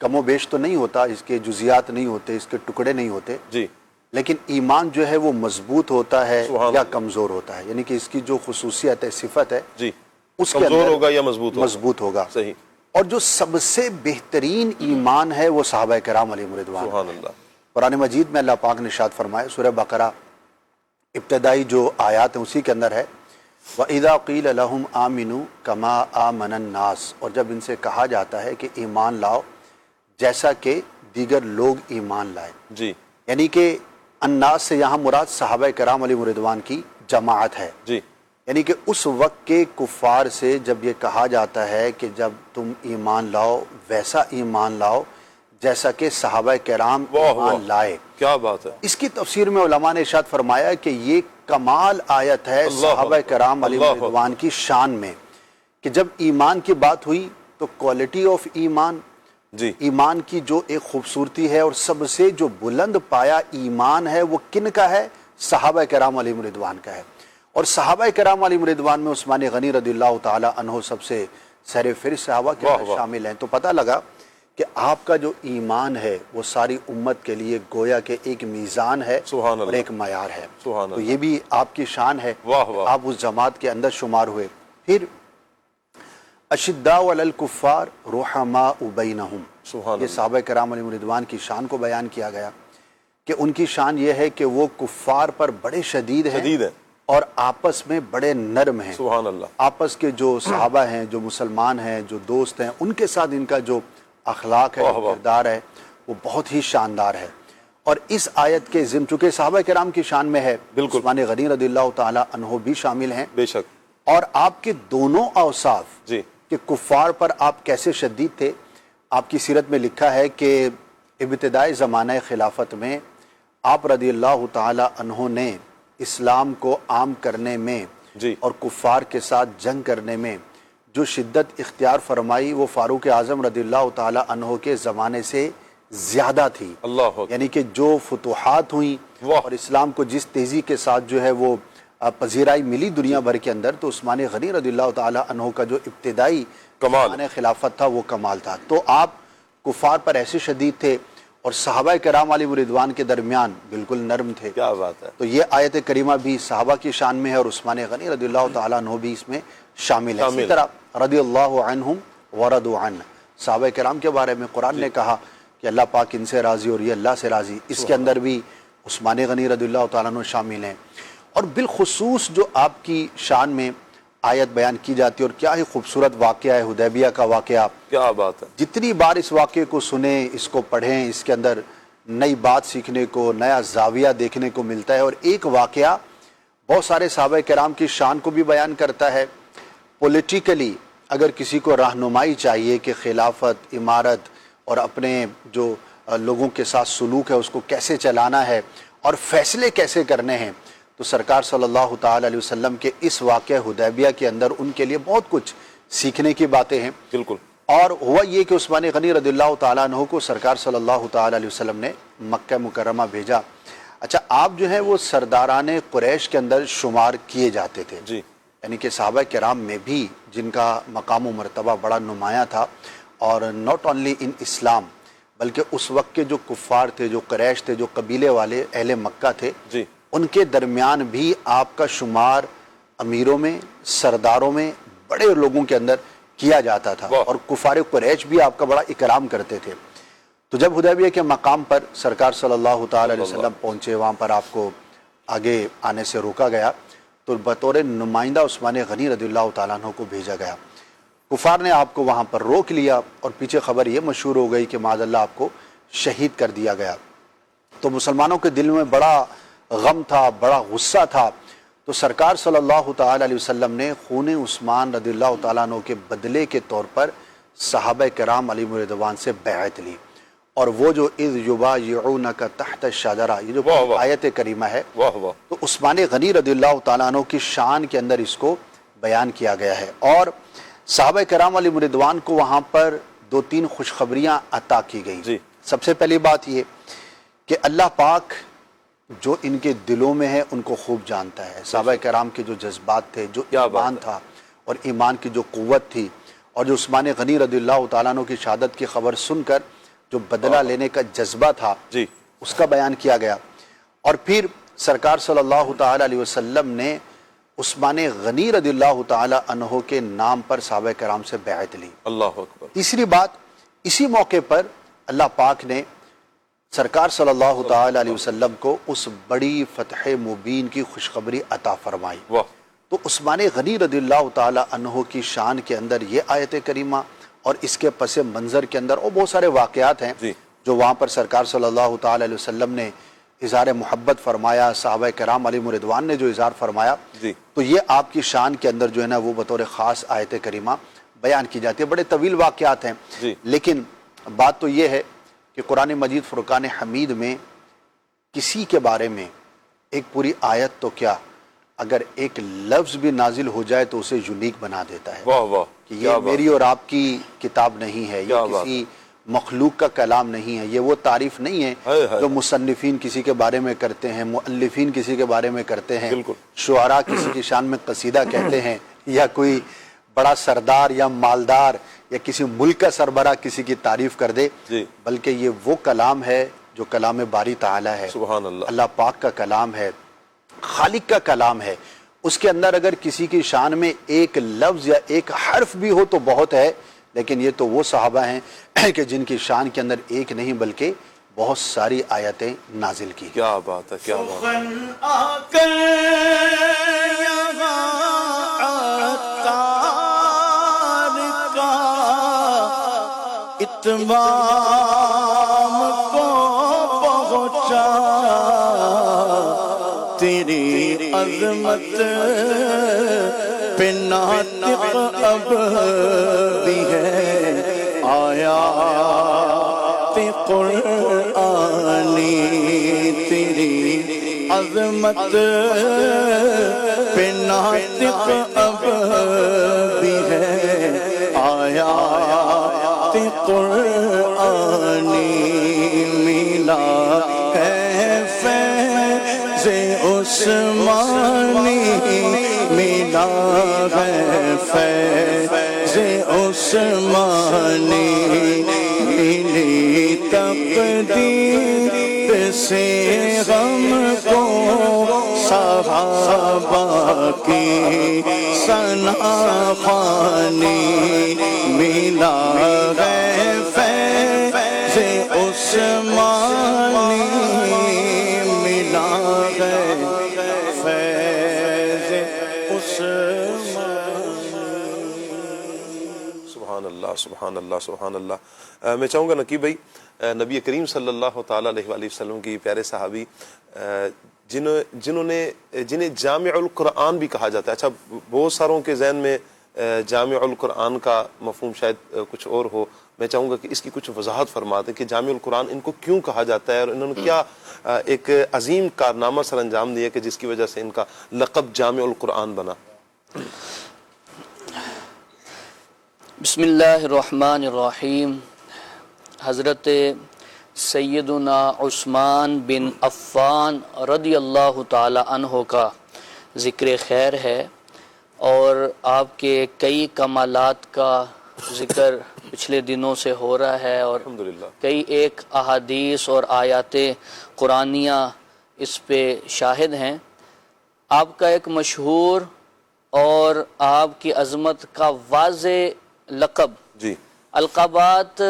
کم و بیش تو نہیں ہوتا، اس کے جزیات نہیں ہوتے، اس کے ٹکڑے نہیں ہوتے، جی لیکن ایمان جو ہے وہ مضبوط ہوتا ہے سبحان یا اللہ. کمزور ہوتا ہے. یعنی کہ اس کی جو خصوصیت ہے، صفت ہے، جی اس کے کمزور اندر ہوگا یا مضبوط ہوگا. مضبوط ہوگا. صحیح. اور جو سب سے بہترین ایمان ہے وہ صحابہ کرام علیہم رضوان. سبحان اللہ. قرآن مجید میں اللہ پاک نے ارشاد فرمائے، سورہ بقرہ ابتدائی جو آیات ہیں اسی کے اندر ہے، وَإِذَا قِيلَ لَهُمْ آمِنُوا كَمَا آمَنَ النَّاسِ. اور جب ان سے کہا جاتا ہے کہ ایمان لاؤ جیسا کہ دیگر لوگ ایمان لائے. جی یعنی کہ الناس سے یہاں مراد صحابہ کرام علیہم رضوان کی جماعت ہے. جی یعنی کہ اس وقت کے کفار سے جب یہ کہا جاتا ہے کہ جب تم ایمان لاؤ ویسا ایمان لاؤ جیسا کہ صحابہ کرام ایمان لائے. کیا بات ہے. اس کی تفسیر میں علماء نے ارشاد فرمایا کہ یہ کمال آیت ہے صحابہ کرام علیہ رضوان کی شان میں کہ جب ایمان کی بات ہوئی تو کوالٹی آف ایمان، جی ایمان کی جو ایک خوبصورتی ہے اور سب سے جو بلند پایا ایمان ہے وہ کن کا ہے؟ صحابہ کرام علیہ رضوان کا ہے. اور صحابہ کرام علیہ رضوان میں عثمان غنی رضی اللہ تعالی عنہ سب سے سر فہرست صحابہ کے اندر شامل ہیں. تو پتہ لگا کہ آپ کا جو ایمان ہے وہ ساری امت کے لیے گویا کہ ایک میزان ہے اور ایک معیار ہے. تو یہ بھی آپ کی شان ہے، آپ اس جماعت کے اندر شمار ہوئے. پھر اشداء علی الکفار رحماء بینہم، یہ صحابہ کرام علیہ رضوان کی شان کو بیان کیا گیا کہ ان کی شان یہ ہے کہ وہ کفار پر بڑے شدید ہیں اور آپس میں بڑے نرم ہیں. سبحان اللہ. آپس کے جو صحابہ ہیں، جو مسلمان ہیں، جو دوست ہیں، ان کے ساتھ ان کا جو اخلاق ہے، کردار ہے، وہ بہت ہی شاندار ہے. اور اس آیت کے ضمن چونکہ صحابہ کرام کی شان میں ہے، عثمان غنی رضی اللہ تعالی عنہ بھی شامل ہیں. بے شک. اور آپ کے دونوں اوصاف جی کہ کفار پر آپ کیسے شدید تھے، آپ کی سیرت میں لکھا ہے کہ ابتدائی زمانہ خلافت میں آپ رضی اللہ تعالی عنہ نے اسلام کو عام کرنے میں اور کفار کے ساتھ جنگ کرنے میں جو شدت اختیار فرمائی وہ فاروق اعظم رضی اللہ تعالی عنہ کے زمانے سے زیادہ تھی. یعنی کہ جو فتوحات ہوئیں اور اسلام کو جس تیزی کے ساتھ جو ہے وہ پذیرائی ملی دنیا بھر کے اندر، تو عثمان غنی رضی اللہ تعالی عنہ کا جو ابتدائی زمانہ خلافت تھا وہ کمال تھا. تو آپ کفار پر ایسے شدید تھے اور صحابہ کرام علیہ رضوان کے درمیان بالکل نرم تھے. کیا بات ہے. تو یہ آیت کریمہ بھی صحابہ کی شان میں ہے اور عثمان غنی رضی اللہ تعالیٰ عنہ بھی اس میں شامل ہے. اسی طرح رضی اللہ عنہم ورضوا عنہ، صحابہ کرام کے بارے میں قرآن نے کہا کہ اللہ پاک ان سے راضی اور یہ اللہ سے راضی. اس کے اندر بھی عثمان غنی رضی اللہ تعالیٰ عنہ شامل ہیں. اور بالخصوص جو آپ کی شان میں آیت بیان کی جاتی ہے، اور کیا ہی خوبصورت واقعہ ہے حدیبیہ کا واقعہ. کیا بات ہے. جتنی بار اس واقعے کو سنیں، اس کو پڑھیں، اس کے اندر نئی بات سیکھنے کو، نیا زاویہ دیکھنے کو ملتا ہے. اور ایک واقعہ بہت سارے صحابہ کرام کی شان کو بھی بیان کرتا ہے. پولیٹیکلی اگر کسی کو رہنمائی چاہیے کہ خلافت، امارت اور اپنے جو لوگوں کے ساتھ سلوک ہے اس کو کیسے چلانا ہے اور فیصلے کیسے کرنے ہیں، تو سرکار صلی اللہ تعالی علیہ وسلم کے اس واقعہ حدیبیہ کے اندر ان کے لیے بہت کچھ سیکھنے کی باتیں ہیں. بالکل. اور ہوا یہ کہ عثمان غنی رضی اللہ تعالیٰ عنہ کو سرکار صلی اللہ تعالی علیہ وسلم نے مکہ مکرمہ بھیجا. اچھا، آپ جو ہیں وہ سرداران قریش کے اندر شمار کیے جاتے تھے. جی. یعنی کہ صحابہ کرام میں بھی جن کا مقام و مرتبہ بڑا نمایاں تھا، اور ناٹ اونلی ان اسلام بلکہ اس وقت کے جو کفار تھے، جو قریش تھے، جو قبیلے والے اہل مکہ تھے، جی، ان کے درمیان بھی آپ کا شمار امیروں میں، سرداروں میں، بڑے لوگوں کے اندر کیا جاتا تھا. اور کفار قریش بھی آپ کا بڑا اکرام کرتے تھے. تو جب حدیبیہ کے مقام پر سرکار صلی اللہ تعالی علیہ وسلم پہنچے، وہاں پر آپ کو آگے آنے سے روکا گیا، تو بطور نمائندہ عثمان غنی رضی اللہ تعالیٰ عنہ کو بھیجا گیا. کفار نے آپ کو وہاں پر روک لیا اور پیچھے خبر یہ مشہور ہو گئی کہ معاذ اللہ آپ کو شہید کر دیا گیا. تو مسلمانوں کے دل میں بڑا غم تھا، بڑا غصہ تھا. تو سرکار صلی اللہ تعالی علیہ وسلم نے خون عثمان رضی اللہ تعالیٰ عنہ کے بدلے کے طور پر صحابہ کرام علیہم رضوان سے بیعت لی. اور وہ جو اذ یبایعونک تحت الشجرہ، یہ جو آیت کریمہ ہے، تو عثمان غنی رضی اللہ تعالیٰ عنہ کی شان کے اندر اس کو بیان کیا گیا ہے. اور صحابہ کرام علیہم رضوان کو وہاں پر 2-3 خوشخبریاں عطا کی گئی. جی. سب سے پہلی بات یہ کہ اللہ پاک جو ان کے دلوں میں ہے ان کو خوب جانتا ہے. صحابہ کرام کے جو جذبات تھے، جو ایمان تھا اور ایمان کی جو قوت تھی، اور جو عثمان غنی رضی اللہ تعالیٰ عنہ کی شہادت کی خبر سن کر جو بدلہ لینے کا جذبہ تھا، جی، اس کا بیان کیا گیا. اور پھر سرکار صلی اللہ تعالی علیہ وسلم نے عثمان غنی رضی اللہ تعالی عنہ کے نام پر صحابہ کرام سے بیعت لی. اللہ اکبر. تیسری بات، اسی موقع پر اللہ پاک نے سرکار صلی اللہ تعالی علیہ وسلم کو اس بڑی فتح مبین کی خوشخبری عطا فرمائی. تو عثمان غنی رضی اللہ تعالی عنہ کی شان کے اندر یہ آیت کریمہ اور اس کے پس منظر کے اندر اور بہت سارے واقعات ہیں جو وہاں پر سرکار صلی اللہ تعالی علیہ وسلم نے اظہار محبت فرمایا، صحابہ کرام علیہم رضوان نے جو اظہار فرمایا، تو یہ آپ کی شان کے اندر جو ہے نا وہ بطور خاص آیت کریمہ بیان کی جاتی ہے. بڑے طویل واقعات ہیں، لیکن بات تو یہ ہے کہ قرآن مجید فرقان حمید میں کسی کے بارے میں ایک پوری آیت تو کیا، اگر ایک لفظ بھی نازل ہو جائے تو اسے یونیک بنا دیتا ہے. کہ یہ میری اور آپ کی کتاب نہیں ہے، یہ کسی مخلوق کا کلام نہیں ہے، یہ وہ تعریف نہیں ہے جو مصنفین کسی کے بارے میں کرتے ہیں، مؤلفین کسی کے بارے میں کرتے ہیں، شعراء کسی کی شان میں قصیدہ کہتے ہیں، یا کوئی بڑا سردار یا مالدار یا کسی ملک کا سربراہ کسی کی تعریف کر دے. بلکہ یہ وہ کلام ہے جو کلام باری تعالی ہے، سبحان اللہ، اللہ پاک کا کلام ہے، خالق کا کلام ہے. اس کے اندر اگر کسی کی شان میں ایک لفظ یا ایک حرف بھی ہو تو بہت ہے، لیکن یہ تو وہ صحابہ ہیں کہ جن کی شان کے اندر ایک نہیں بلکہ بہت ساری آیتیں نازل کی. کیا بات ہے، کیا بات ہے. اتمام کو پہنچا تیری عظمت پہ ناطق اب بھی ہے. آیات قرآنی تیری عظمت پہ ناطق اب بھی ہے. آیات قرآنی ملا ہے فیض عثمانی، ملا ہے فیض عثمانی، ملی تب تقدیر سے غم کو صحابہ کی ثنا خوانی ملا ہے فیض عثمانی ملا ہے فیض سبحان اللہ سبحان اللہ سبحان اللہ. میں چاہوں گا نقیب بھائی، نبی کریم صلی اللہ تعالیٰ علیہ وآلہ وسلم کی پیارے صحابی جنہیں جامع القرآن بھی کہا جاتا ہے. اچھا، بہت ساروں کے ذہن میں جامع القرآن کا مفہوم شاید کچھ اور ہو. میں چاہوں گا کہ اس کی کچھ وضاحت فرما دیں کہ جامع القرآن ان کو کیوں کہا جاتا ہے، اور انہوں نے کیا ایک عظیم کارنامہ سر انجام دیا کہ جس کی وجہ سے ان کا لقب جامع القرآن بنا. بسم اللہ الرحمن الرحیم. حضرت سیدنا عثمان بن عفان رضی اللہ تعالی عنہ کا ذکر خیر ہے، اور آپ کے کئی کمالات کا ذکر پچھلے دنوں سے ہو رہا ہے، اور کئی ایک احادیث اور آیات قرآنیہ اس پہ شاہد ہیں. آپ کا ایک مشہور اور آپ کی عظمت کا واضح لقب، جی، القابات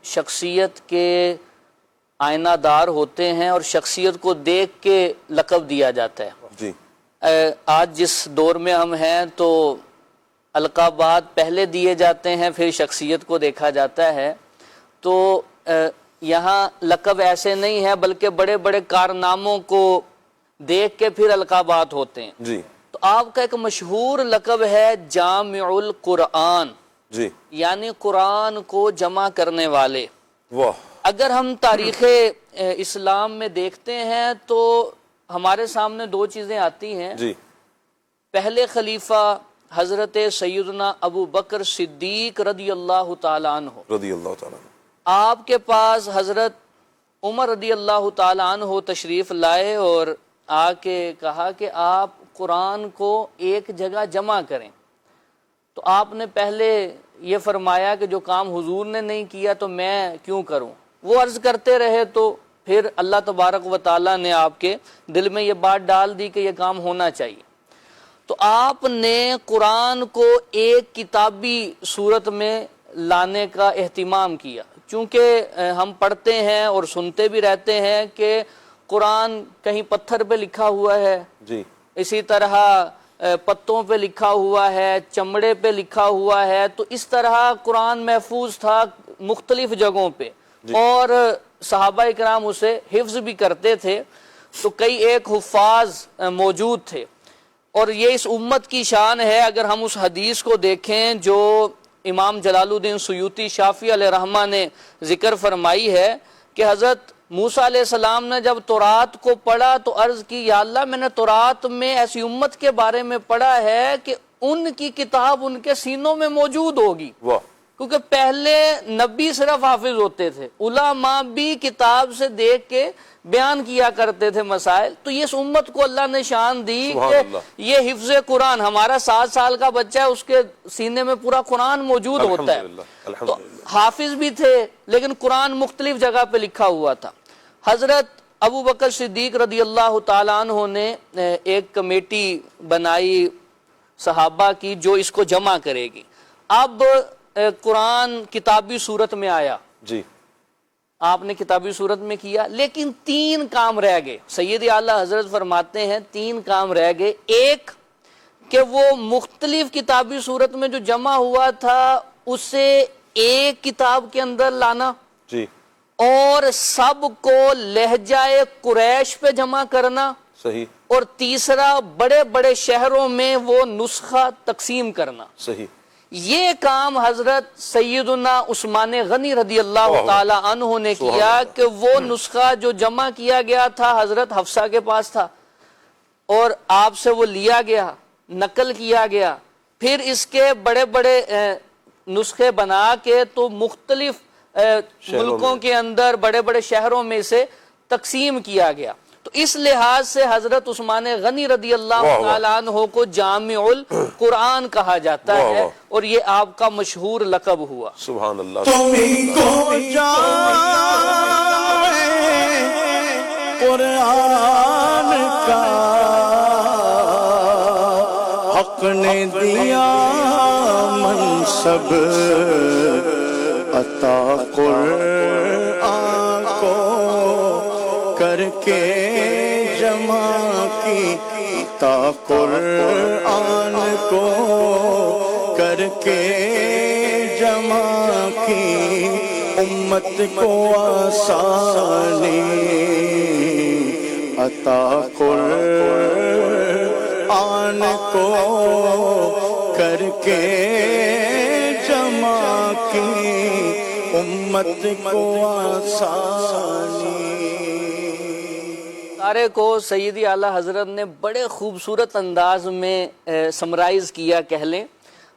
شخصیت کے آئینہ دار ہوتے ہیں اور شخصیت کو دیکھ کے لقب دیا جاتا ہے. جی، آج جس دور میں ہم ہیں تو القابات پہلے دیے جاتے ہیں، پھر شخصیت کو دیکھا جاتا ہے. تو یہاں لقب ایسے نہیں ہے، بلکہ بڑے بڑے کارناموں کو دیکھ کے پھر القابات ہوتے ہیں. جی. تو آپ کا ایک مشہور لقب ہے جامع القرآن، جی، یعنی قرآن کو جمع کرنے والے. واہ. اگر ہم تاریخ اسلام میں دیکھتے ہیں تو ہمارے سامنے دو چیزیں آتی ہیں. جی. پہلے خلیفہ حضرت سیدنا ابو بکر صدیق رضی اللہ تعالیٰ عنہ، رضی اللہ تعالیٰ عنہ. آپ کے پاس حضرت عمر رضی اللہ تعالیٰ عنہ تشریف لائے اور آ کے کہا کہ آپ قرآن کو ایک جگہ جمع کریں. تو آپ نے پہلے یہ فرمایا کہ جو کام حضور نے نہیں کیا تو میں کیوں کروں. وہ عرض کرتے رہے تو پھر اللہ تبارک و تعالیٰ نے آپ کے دل میں یہ بات ڈال دی کہ یہ کام ہونا چاہیے. تو آپ نے قرآن کو ایک کتابی صورت میں لانے کا اہتمام کیا. چونکہ ہم پڑھتے ہیں اور سنتے بھی رہتے ہیں کہ قرآن کہیں پتھر پہ لکھا ہوا ہے، جی، اسی طرح پتوں پہ لکھا ہوا ہے، چمڑے پہ لکھا ہوا ہے. تو اس طرح قرآن محفوظ تھا مختلف جگہوں پہ، اور صحابہ اکرام اسے حفظ بھی کرتے تھے. تو کئی ایک حفاظ موجود تھے، اور یہ اس امت کی شان ہے. اگر ہم اس حدیث کو دیکھیں جو امام جلال الدین سیوطی شافعی علیہ رحمہ نے ذکر فرمائی ہے کہ حضرت موسیٰ علیہ السلام نے جب تورات کو پڑھا تو عرض کی، یا اللہ میں نے تورات میں ایسی امت کے بارے میں پڑھا ہے کہ ان کی کتاب ان کے سینوں میں موجود ہوگی. واہ. کیونکہ پہلے نبی صرف حافظ ہوتے تھے، علماء بھی کتاب سے دیکھ کے بیان کیا کرتے تھے مسائل. تو یہ اس امت کو اللہ نے شان دی کہ یہ حفظ قرآن، ہمارا 7 سال کا بچہ ہے اس کے سینے میں پورا قرآن موجود ہوتا ہے. تو حافظ بھی تھے لیکن قرآن مختلف جگہ پہ لکھا ہوا تھا. حضرت ابو بکر صدیق رضی اللہ تعالیٰ عنہ نے ایک کمیٹی بنائی صحابہ کی جو اس کو جمع کرے گی. اب قرآن کتابی صورت میں آیا، جی، آپ نے کتابی صورت میں کیا، لیکن 3 کام رہ گئے. سید اعلیٰ حضرت فرماتے ہیں 3 کام رہ گئے. ایک کہ وہ مختلف کتابی صورت میں جو جمع ہوا تھا اسے ایک کتاب کے اندر لانا، جی، اور سب کو لہجہ قریش پہ جمع کرنا، صحیح. اور تیسرا بڑے بڑے شہروں میں وہ نسخہ تقسیم کرنا. صحیح. یہ کام حضرت سیدنا عثمان غنی رضی اللہ تعالی عنہ نے کیا کہ وہ نسخہ جو جمع کیا گیا تھا حضرت حفصہ کے پاس تھا اور آپ سے وہ لیا گیا، نقل کیا گیا، پھر اس کے بڑے بڑے نسخے بنا کے تو مختلف ملکوں کے اندر بڑے بڑے شہروں میں اسے تقسیم کیا گیا. تو اس لحاظ سے حضرت عثمان غنی رضی اللہ واہ واہ۔ تعالیٰ عنہ کو جامع القرآن کہا جاتا واہ ہے واہ۔ اور یہ آپ کا مشہور لقب ہوا۔ سبحان اللہ۔ تمہیں کو جائے قرآن کا حق نے دیا منصب عطا قرآن کو کر کے جمع کی عطا قرآن کو کر کے جمع کی امت کو آسانی عطا قرآن کو کر کے جمع کی امت کو آسانی۔ سارے کو سیدی اعلیٰ حضرت نے بڑے خوبصورت انداز میں سمرائز کیا کہہ لیں۔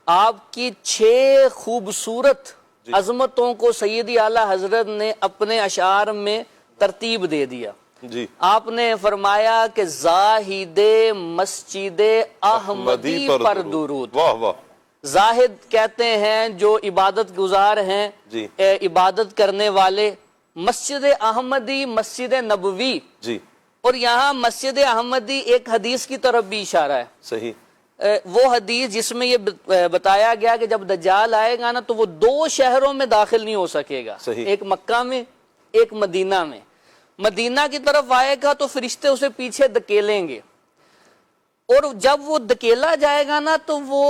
آپ کی 6 خوبصورت عظمتوں کو سیدی اعلیٰ حضرت نے اپنے اشعار میں ترتیب دے دیا۔ جی آپ نے فرمایا کہ زاہد مسجد احمدی پر درود۔ واہ واہ۔ زاہد کہتے ہیں جو عبادت گزار ہیں، جی عبادت کرنے والے۔ مسجد احمدی مسجد نبوی، جی اور یہاں مسجد احمدی ایک حدیث کی طرف بھی اشارہ ہے۔ صحیح۔ وہ حدیث جس میں یہ بتایا گیا کہ جب دجال آئے گا نا تو وہ 2 شہروں میں داخل نہیں ہو سکے گا، صحیح۔ ایک مکہ میں ایک مدینہ میں۔ مدینہ کی طرف آئے گا تو فرشتے اسے پیچھے دھکیلیں گے، اور جب وہ دھکیلا جائے گا نا تو وہ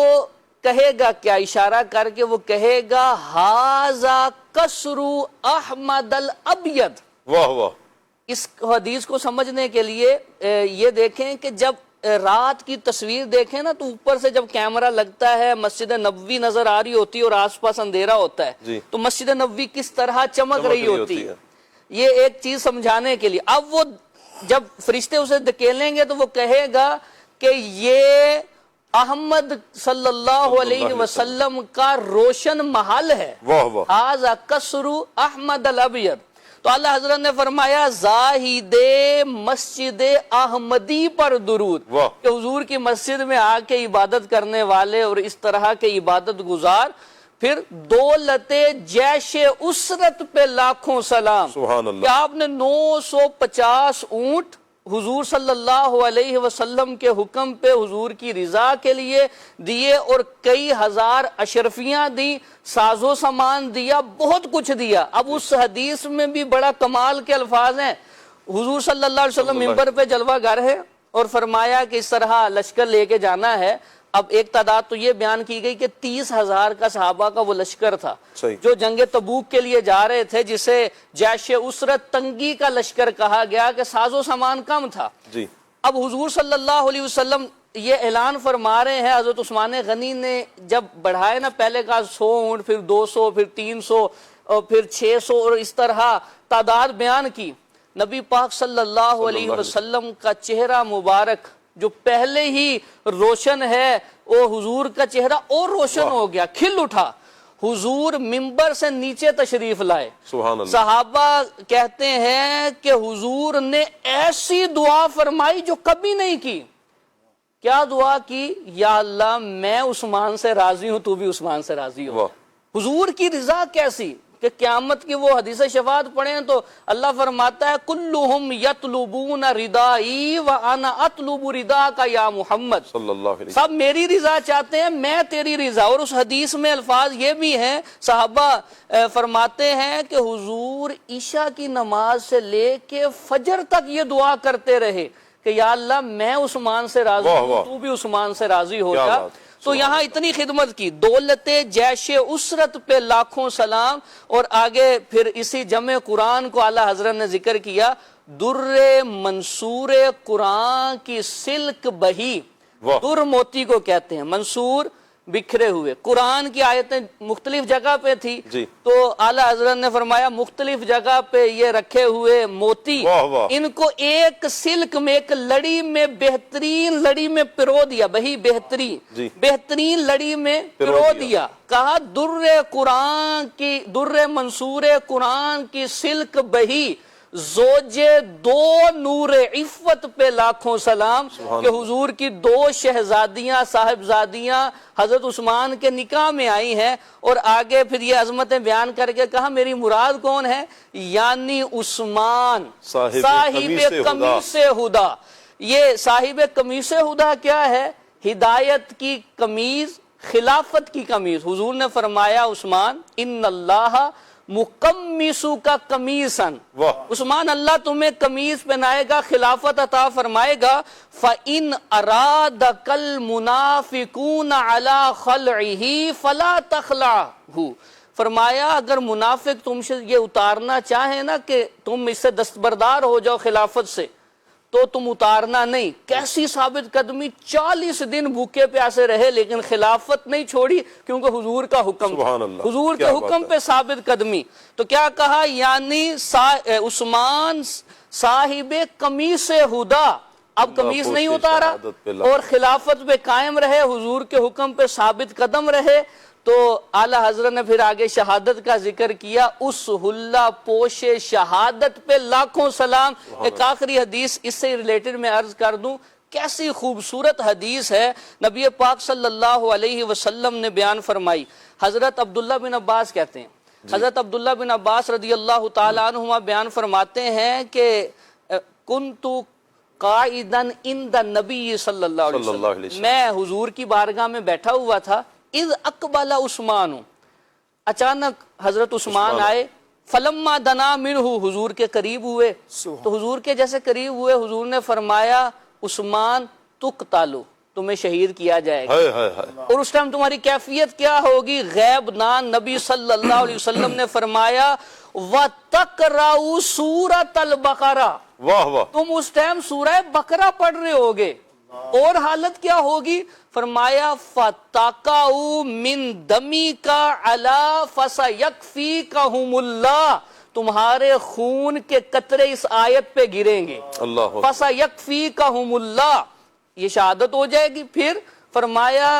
کہے گا کیا، اشارہ کر کے وہ کہے گا ھذا قصر احمد الابید۔ واہ واہ۔ اس حدیث کو سمجھنے کے لیے یہ دیکھیں کہ جب رات کی تصویر دیکھیں نا تو اوپر سے جب کیمرہ لگتا ہے مسجد نبوی نظر آ رہی ہوتی ہے اور آس پاس اندھیرا ہوتا ہے، جی تو مسجد نبوی کس طرح چمک رہی ہوتی ہے، یہ ایک چیز سمجھانے کے لیے۔ اب وہ جب فرشتے اسے دھکیلیں گے تو وہ کہے گا کہ یہ احمد صلی اللہ علیہ وسلم کا روشن محل ہے۔ واہ واہ۔ ھذا قصر احمد الابید۔ تو اللہ حضرت نے فرمایا زاہد مسجد احمدی پر درود، واہ۔ کہ حضور کی مسجد میں آ کے عبادت کرنے والے اور اس طرح کے عبادت گزار، پھر دولت جیش اسرت پہ لاکھوں سلام۔ سبحان اللہ۔ کہ آپ نے 950 اونٹ حضور صلی اللہ علیہ وسلم کے حکم پہ حضور کی رضا کے لیے دیے، اور کئی ہزار اشرفیاں دی، ساز و سامان دیا، بہت کچھ دیا۔ اب اس حدیث میں بھی بڑا کمال کے الفاظ ہیں۔ حضور صلی اللہ علیہ وسلم منبر پہ جلوہ گر ہے اور فرمایا کہ اس طرح لشکر لے کے جانا ہے۔ اب ایک تعداد تو یہ بیان کی گئی کہ 30,000 کا صحابہ کا وہ لشکر تھا جو جنگ تبوک کے لیے جا رہے تھے، جسے جیش اسرت تنگی کا لشکر کہا گیا کہ ساز و سامان کم تھا۔ جی اب حضور صلی اللہ علیہ وسلم یہ اعلان فرما رہے ہیں، حضرت عثمان غنی نے جب بڑھائے نا، پہلے کا 100 اونٹ، پھر 200، پھر 300، اور پھر 600، اور اس طرح تعداد بیان کی۔ نبی پاک صلی اللہ علیہ وسلم کا چہرہ مبارک جو پہلے ہی روشن ہے، وہ حضور کا چہرہ اور روشن ہو گیا، کھل اٹھا۔ حضور منبر سے نیچے تشریف لائے۔ سبحان اللہ۔ صحابہ کہتے ہیں کہ حضور نے ایسی دعا فرمائی جو کبھی نہیں کی۔ کیا دعا کی؟ یا اللہ میں عثمان سے راضی ہوں، تو بھی عثمان سے راضی ہو۔ حضور کی رضا کیسی کہ قیامت کی وہ حدیث شفاعت پڑھیں تو اللہ فرماتا ہے کلہم یطلبون ردائی وانا اطلب رضاک یا محمد، صلی اللہ علیہ وسلم، سب میری رضا چاہتے ہیں، میں تیری رضا۔ اور اس حدیث میں الفاظ یہ بھی ہیں، صحابہ فرماتے ہیں کہ حضور عشاء کی نماز سے لے کے فجر تک یہ دعا کرتے رہے کہ یا اللہ میں عثمان سے راضی ہوں، تو بھی عثمان سے راضی ہو جا۔ تو یہاں اتنی خدمت کی، دولت جیش اسرت پہ لاکھوں سلام۔ اور آگے پھر اسی جمع قرآن کو اعلیٰ حضرت نے ذکر کیا، در منصور قرآن کی سلک بہی۔ در موتی کو کہتے ہیں، منصور بکھرے ہوئے۔ قرآن کی آیتیں مختلف جگہ پہ تھی تو اعلیٰ حضرت نے فرمایا مختلف جگہ پہ یہ رکھے ہوئے موتی، ان کو ایک سلک میں، ایک لڑی میں، بہترین لڑی میں پرو دیا، بہی بہترین لڑی میں پرو دیا۔ کہا در قرآن کی، در منصور قرآن کی سلک بہی، زوجے دو نور عفت پہ لاکھوں سلام کہ حضور کی دو شہزادیاں صاحبزادیاں حضرت عثمان کے نکاح میں آئی ہیں، اور آگے پھر یہ عظمتیں بیان کر کے کہا میری مراد کون ہے؟ یعنی عثمان صاحب قمیص ہدا۔ یہ صاحب قمیص ہدا کیا ہے؟ ہدایت کی قمیض، خلافت کی قمیض۔ حضور نے فرمایا عثمان ان اللہ مقمصو کا قمیصاً، عثمان اللہ تمہیں قمیض پہنائے گا، خلافت عطا فرمائے گا۔ فَإِنْ أَرَادَكَ الْمُنَافِقُونَ عَلَى خَلْعِهِ فَلَا تَخْلَعْهُ، فرمایا اگر منافق تم سے یہ اتارنا چاہیں نا کہ تم اس سے دستبردار ہو جاؤ خلافت سے، تو تم اتارنا نہیں۔ کیسی ثابت قدمی، 40 دن بھوکے پیاسے رہے لیکن خلافت نہیں چھوڑی، کیونکہ حضور کا حکم تھا، حضور کے حکم پہ ثابت قدمی۔ تو کیا کہا؟ یعنی عثمان صاحب قمیص ہدا، اب قمیص نہیں اتارا اور خلافت پہ قائم رہے، حضور کے حکم پہ ثابت قدم رہے۔ تو اعلیٰ حضرت نے پھر آگے شہادت کا ذکر کیا، اس حلہ پوش شہادت پہ لاکھوں سلام۔ ایک آخری حدیث اس سے ریلیٹڈ میں عرض کر دوں، کیسی خوبصورت حدیث ہے، نبی پاک صلی اللہ علیہ وسلم نے بیان فرمائی۔ حضرت عبداللہ بن عباس کہتے ہیں، حضرت عبداللہ بن عباس رضی اللہ تعالیٰ عنہما بیان فرماتے ہیں کہ کنتو قائدن عند النبی صلی اللہ علیہ وسلم، میں حضور کی بارگاہ میں بیٹھا ہوا تھا، اذ اقبل عثمان، اچانک حضرت عثمان آئے، فلما دنا منہ، حضور کے قریب ہوئے، تو حضور کے جیسے قریب ہوئے حضور نے فرمایا عثمان تقتلو، تمہیں شہید کیا جائے گا۔ اور اس ٹائم تمہاری کیفیت کیا ہوگی؟ غیب دان نبی صلی اللہ علیہ وسلم نے فرمایا وَتَقْرَأُ سُورَةَ الْبَقَرَةِ، تم اس ٹائم سورہ بقرہ پڑھ رہے ہوگے، اور حالت کیا ہوگی؟ فرمایا فَتَقَعُ مِن دَمِكَ عَلَى فَسَيَكْفِيكَهُمُ اللَّهُ، تمہارے خون کے قطرے اس آیت پہ گریں گے، فَسَيَكْفِيكَهُمُ اللَّهُ، یہ شہادت ہو جائے گی۔ پھر فرمایا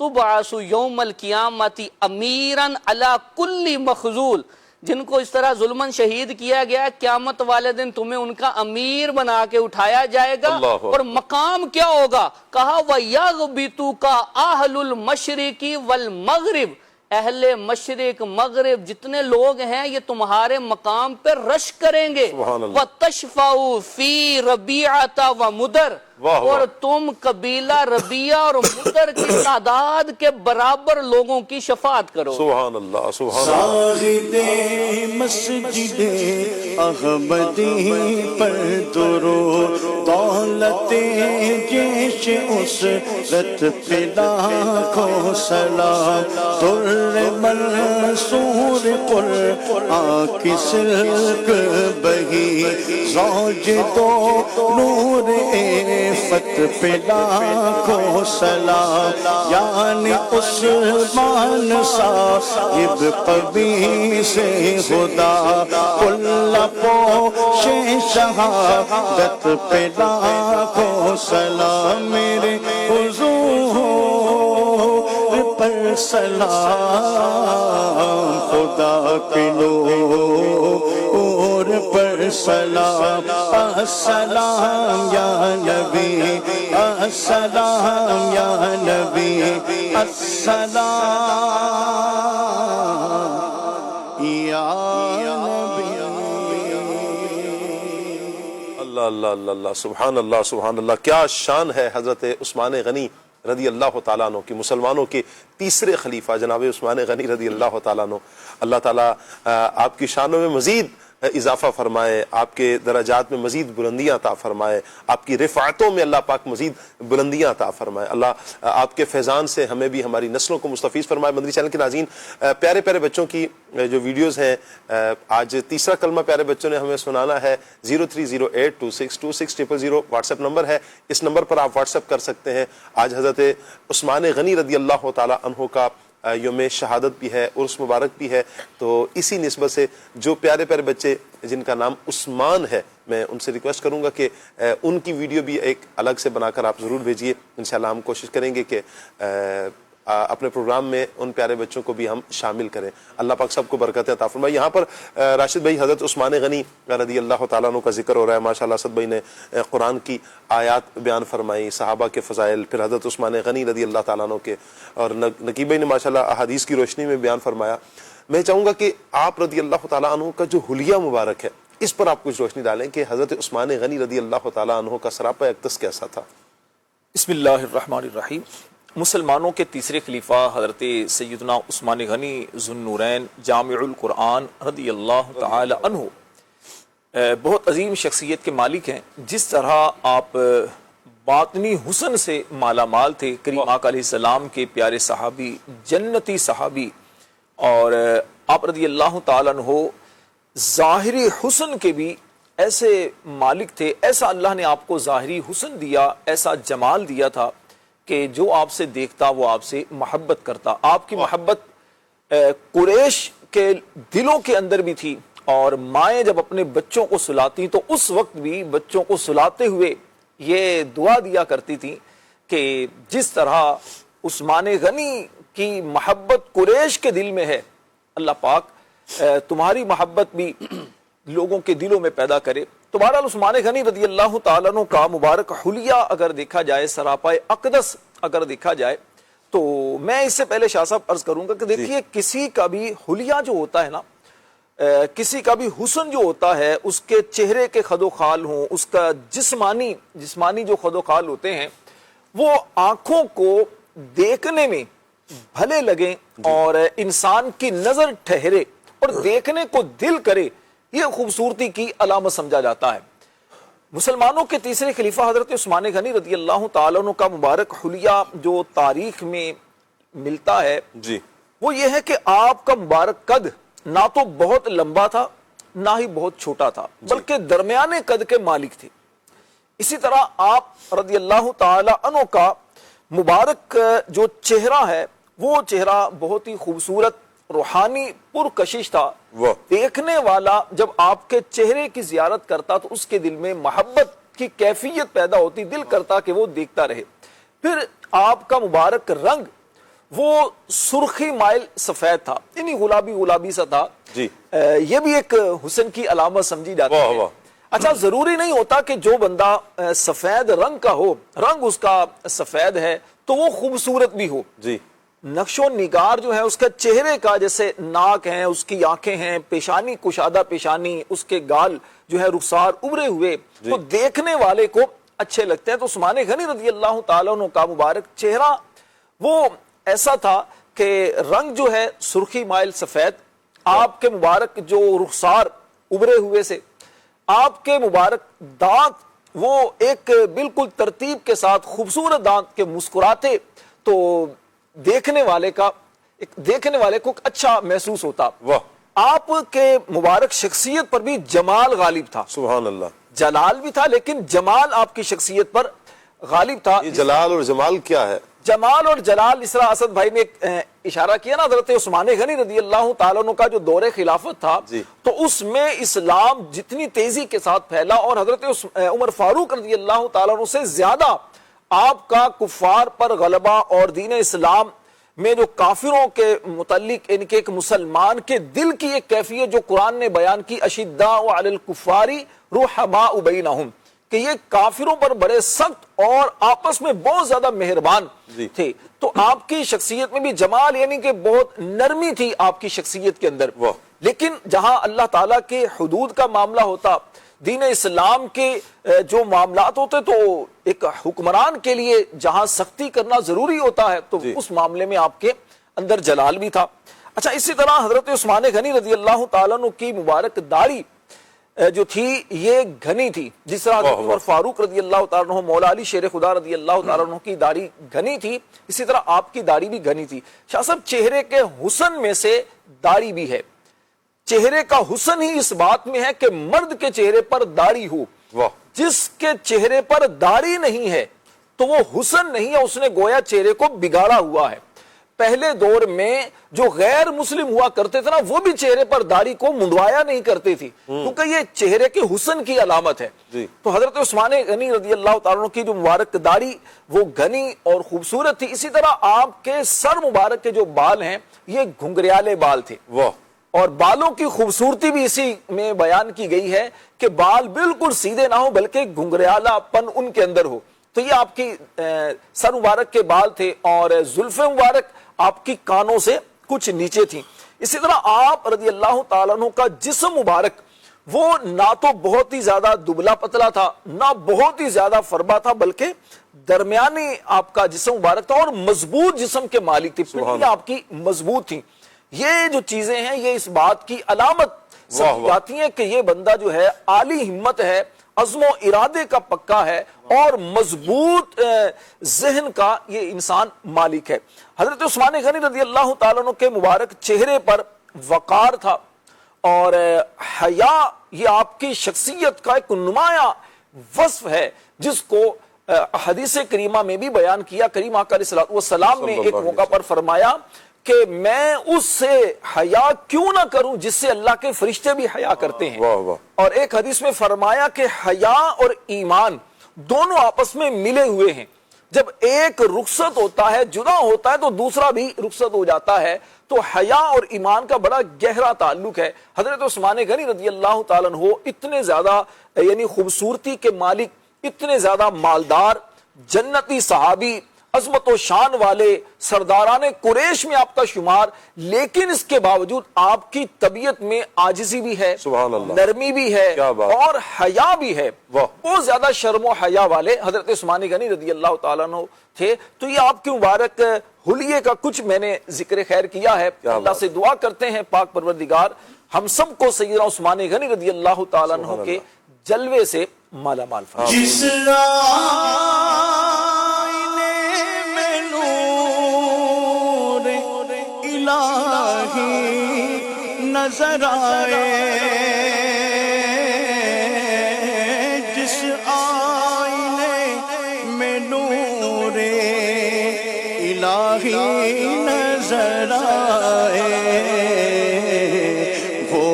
تُبْعَثُ يَوْمَ الْقِيَامَةِ أَمِيرًا عَلَى كُلِّ مَخْذُولٍ، جن کو اس طرح ظلماً شہید کیا گیا، قیامت والے دن تمہیں ان کا امیر بنا کے اٹھایا جائے گا۔ اور مقام کیا ہوگا؟ کہا وَيَغْبِطُكَ أَهْلُ الْمَشْرِقِ وَالْمَغْرِبِ، اہل مشرق مغرب جتنے لوگ ہیں یہ تمہارے مقام پر رش کریں گے۔ وَتَشْفَعُ فِي رَبِيعَةَ وَمُدَرَ، اور تم قبیلہ ربیہ اور مدر کی تعداد کے برابر لوگوں کی شفاعت کرو۔ سبحان اللہ، سبحان اللہ۔ شاہد مسجد احمدی پر درود، دولت جیش اسرت پہ لاکھوں سلام، در منصور قرآن کی سلک بہی، زوج دو نور عفت پہ لاکھوں سلام، یعنی عثمان صاحب قمیص ہدا، کل پوش شہادت پہ لاکھوں سلام، میرے حضور پر سلام، خدا کے نور پر سلام، السلام یا نبی، السلام یا نبی، السلام یا نبی۔ اللہ اللہ اللہ اللہ، سبحان اللہ سبحان اللہ۔ کیا شان ہے حضرت عثمان غنی رضی اللہ تعالیٰ عنہ کی، مسلمانوں کے تیسرے خلیفہ جناب عثمان غنی رضی اللہ تعالیٰ عنہ۔ اللہ تعالیٰ آپ کی شانوں میں مزید اضافہ فرمائے، آپ کے درجات میں مزید بلندیاں عطا فرمائے، آپ کی رفعتوں میں اللہ پاک مزید بلندیاں عطا فرمائے۔ اللہ آپ کے فیضان سے ہمیں بھی ہماری نسلوں کو مستفیض فرمائے۔ مدنی چینل کے ناظرین، پیارے پیارے بچوں کی جو ویڈیوز ہیں، آج تیسرا کلمہ پیارے بچوں نے ہمیں سنانا ہے۔ 0308262600 واٹس ایپ نمبر ہے، اس نمبر پر آپ واٹس ایپ کر سکتے ہیں۔ آج حضرت عثمان غنی رضی اللہ تعالیٰ عنہ کا یوم شہادت بھی ہے، عرس مبارک بھی ہے، تو اسی نسبت سے جو پیارے پیارے بچے جن کا نام عثمان ہے، میں ان سے ریکویسٹ کروں گا کہ ان کی ویڈیو بھی ایک الگ سے بنا کر آپ ضرور بھیجیے۔ انشاءاللہ ہم کوشش کریں گے کہ اپنے پروگرام میں ان پیارے بچوں کو بھی ہم شامل کریں. اللہ پاک سب کو برکت عطا فرمائے. یہاں پر راشد بھائی حضرت عثمان غنی رضی اللہ تعالیٰ عنہ کا ذکر ہو رہا ہے. ماشاءاللہ اسد بھائی نے قرآن کی آیات بیان فرمائی, صحابہ کے فضائل, پھر حضرت عثمان غنی رضی اللہ تعالیٰ عنہ کے, اور نقیب بھائی نے ماشاءاللہ احادیث کی روشنی میں بیان فرمایا. میں چاہوں گا کہ آپ رضی اللہ تعالیٰ عنہ کا جو حلیہ مبارک ہے اس پر آپ کچھ روشنی ڈالیں کہ حضرت عثمان غنی رضی اللہ تعالیٰ عنہ کا سراپا اقدس کیسا تھا. بسم اللہ الرحمن الرحیم. مسلمانوں کے تیسرے خلیفہ حضرت سیدنا عثمان غنی ذو النورین جامع القرآن رضی اللہ تعالی عنہ بہت عظیم شخصیت کے مالک ہیں. جس طرح آپ باطنی حسن سے مالا مال تھے, کریم آقا علیہ السلام کے پیارے صحابی, جنتی صحابی, اور آپ رضی اللہ تعالیٰ عنہ ظاہری حسن کے بھی ایسے مالک تھے. ایسا اللہ نے آپ کو ظاہری حسن دیا, ایسا جمال دیا تھا کہ جو آپ سے دیکھتا وہ آپ سے محبت کرتا. آپ کی محبت قریش کے دلوں کے اندر بھی تھی, اور مائیں جب اپنے بچوں کو سلاتی تو اس وقت بھی بچوں کو سلاتے ہوئے یہ دعا دیا کرتی تھی کہ جس طرح عثمان غنی کی محبت قریش کے دل میں ہے, اللہ پاک تمہاری محبت بھی لوگوں کے دلوں میں پیدا کرے. تو بہرحال عثمان غنی رضی اللہ تعالیٰ عنہ کا مبارک حلیہ اگر دیکھا جائے, سراپائے اقدس اگر دیکھا جائے, تو میں اس سے پہلے شاہ صاحب عرض کروں گا کہ دیکھیے کسی کا بھی حلیہ جو ہوتا ہے نا, کسی کا بھی حسن جو ہوتا ہے, اس کے چہرے کے خد و خال ہوں, اس کا جسمانی جو خد و خال ہوتے ہیں وہ آنکھوں کو دیکھنے میں بھلے لگیں اور انسان کی نظر ٹھہرے اور دیکھنے کو دل کرے, یہ خوبصورتی کی علامت سمجھا جاتا ہے. مسلمانوں کے تیسرے خلیفہ حضرت عثمان غنی رضی اللہ تعالیٰ عنہ کا مبارک حلیہ جو تاریخ میں ملتا ہے وہ یہ ہے کہ آپ کا مبارک قد نہ تو بہت لمبا تھا نہ ہی بہت چھوٹا تھا, بلکہ درمیانے قد کے مالک تھے. اسی طرح آپ رضی اللہ تعالیٰ عنہ کا مبارک جو چہرہ ہے وہ چہرہ بہت ہی خوبصورت, روحانی, پرکشش تھا. دیکھنے والا جب آپ کے چہرے کی زیارت کرتا تو اس کے دل میں محبت کی کیفیت پیدا ہوتی, دل کرتا کہ وہ دیکھتا رہے. پھر آپ کا مبارک رنگ وہ سرخی مائل سفید تھا, یعنی گلابی سا تھا. یہ بھی ایک حسن کی علامت سمجھی جاتی ہے. اچھا, ضروری نہیں ہوتا کہ جو بندہ سفید رنگ کا ہو, رنگ اس کا سفید ہے تو وہ خوبصورت بھی ہو. نقش و نگار جو ہے اس کا چہرے کا, جیسے ناک ہے, اس کی آنکھیں ہیں, پیشانی کشادہ پیشانی, اس کے گال جو ہے رخسار ابھرے ہوئے, تو دیکھنے والے کو اچھے لگتے ہیں. تو عثمان غنی رضی اللہ تعالیٰ عنہ کا مبارک چہرہ وہ ایسا تھا کہ رنگ جو ہے سرخی مائل سفید, آپ کے مبارک جو رخسار ابھرے ہوئے سے, آپ کے مبارک دانت وہ ایک بالکل ترتیب کے ساتھ خوبصورت دانت کے مسکراتے تو دیکھنے والے کو اچھا محسوس ہوتا. آپ کے مبارک شخصیت پر بھی جمال غالب تھا. سبحان اللہ. جلال بھی تھا لیکن جمال آپ کی شخصیت پر غالب تھا. یہ جلال اور جمال کیا ہے؟ جمال اور جلال, اس طرح اسد بھائی نے اشارہ کیا نا, حضرت عثمان غنی رضی اللہ تعالیٰ عنہ کا جو دور خلافت تھا تو اس میں اسلام جتنی تیزی کے ساتھ پھیلا, اور حضرت عمر فاروق رضی اللہ تعالیٰ عنہ سے زیادہ آپ کا کفار پر غلبہ, اور دین اسلام میں جو کافروں کے متعلق ان کے ایک مسلمان کے دل کی ایک کیفیت جو قرآن نے بیان کی, اشداء علی الکفار رحماء بینہم, کہ یہ کافروں پر بڑے سخت اور آپس میں بہت زیادہ مہربان تھے. تو آپ کی شخصیت میں بھی جمال, یعنی کہ بہت نرمی تھی آپ کی شخصیت کے اندر. لیکن جہاں اللہ تعالیٰ کے حدود کا معاملہ ہوتا, دین اسلام کے جو معاملات ہوتے, تو ایک حکمران کے لیے جہاں سختی کرنا ضروری ہوتا ہے تو اس معاملے میں آپ کے اندر جلال بھی تھا. اچھا, اسی طرح حضرت عثمان غنی رضی اللہ تعالیٰ عنہ کی مبارک داڑھی جو تھی یہ گھنی تھی, جس طرح عمر فاروق رضی اللہ تعالیٰ عنہ, مولا علی شیر خدا رضی اللہ تعالیٰ عنہ کی داڑھی گھنی تھی, اسی طرح آپ کی داڑھی بھی گھنی تھی. شاہ صاحب, چہرے کے حسن میں سے داڑھی بھی ہے. چہرے کا حسن ہی اس بات میں ہے کہ مرد کے چہرے پر داڑھی ہو. جس کے چہرے پر داڑھی نہیں ہے تو وہ حسن نہیں ہے, اس نے گویا چہرے کو بگاڑا ہوا ہے. پہلے دور میں جو غیر مسلم ہوا کرتے تھے نا وہ بھی چہرے پر داڑھی کو منڈوایا نہیں کرتے تھی، کیونکہ یہ چہرے کے حسن کی علامت ہے. تو حضرت عثمان غنی رضی اللہ تعالیٰ عنہ کی جو مبارک داڑھی وہ گھنی اور خوبصورت تھی. اسی طرح آپ کے سر مبارک کے جو بال ہیں یہ گھنگریالے بال تھے. اور بالوں کی خوبصورتی بھی اسی میں بیان کی گئی ہے کہ بال بالکل سیدھے نہ ہو بلکہ گھنگریالہ پن ان کے اندر ہو. تو یہ آپ کی سر مبارک کے بال تھے اور زلفیں مبارک آپ کی کانوں سے کچھ نیچے تھیں. اسی طرح آپ رضی اللہ تعالیٰ عنہ کا جسم مبارک وہ نہ تو بہت ہی زیادہ دبلا پتلا تھا نہ بہت ہی زیادہ فربا تھا، بلکہ درمیانی آپ کا جسم مبارک تھا اور مضبوط جسم کے مالک تھے. پنڈلیاں آپ کی مضبوط تھیں. یہ جو چیزیں ہیں یہ اس بات کی علامت جاتی ہیں کہ یہ بندہ جو ہے عالی ہمت ہے، عزم و ارادے کا پکا ہے اور مضبوط ذہن کا یہ انسان مالک ہے. حضرت عثمان غنی رضی اللہ تعالیٰ عنہ کے مبارک چہرے پر وقار تھا اور حیا یہ آپ کی شخصیت کا ایک نمایاں وصف ہے جس کو حدیث کریمہ میں بھی بیان کیا. کریم آقا علیہ السلام نے ایک موقع پر فرمایا کہ میں اس سے حیا کیوں نہ کروں جس سے اللہ کے فرشتے بھی حیا کرتے ہیں. اور ایک حدیث میں فرمایا کہ حیا اور ایمان دونوں آپس میں ملے ہوئے ہیں. جب ایک رخصت ہوتا ہے جدا ہوتا ہے تو دوسرا بھی رخصت ہو جاتا ہے. تو حیا اور ایمان کا بڑا گہرا تعلق ہے. حضرت عثمان غنی رضی اللہ تعالیٰ عنہ اتنے زیادہ یعنی خوبصورتی کے مالک، اتنے زیادہ مالدار، جنتی صحابی، عظمت و شان والے، سرداران قریش میں آپ کا شمار، لیکن اس کے باوجود آپ کی طبیعت میں عاجزی بھی ہے، نرمی بھی ہے اور حیا بھی ہے. بہت زیادہ شرم و حیا والے حضرت عثمان غنی رضی اللہ تعالیٰ عنہ تھے. تو یہ آپ کی مبارک حلیے کا کچھ میں نے ذکر خیر کیا ہے. اللہ سے دعا کرتے ہیں پاک پروردگار ہم سب کو سیدنا عثمان غنی رضی اللہ تعالیٰ عنہ کے جلوے سے مالا مال فرمائے. نظر آئے جس آئینے میں نور الہی نظر آئے وہ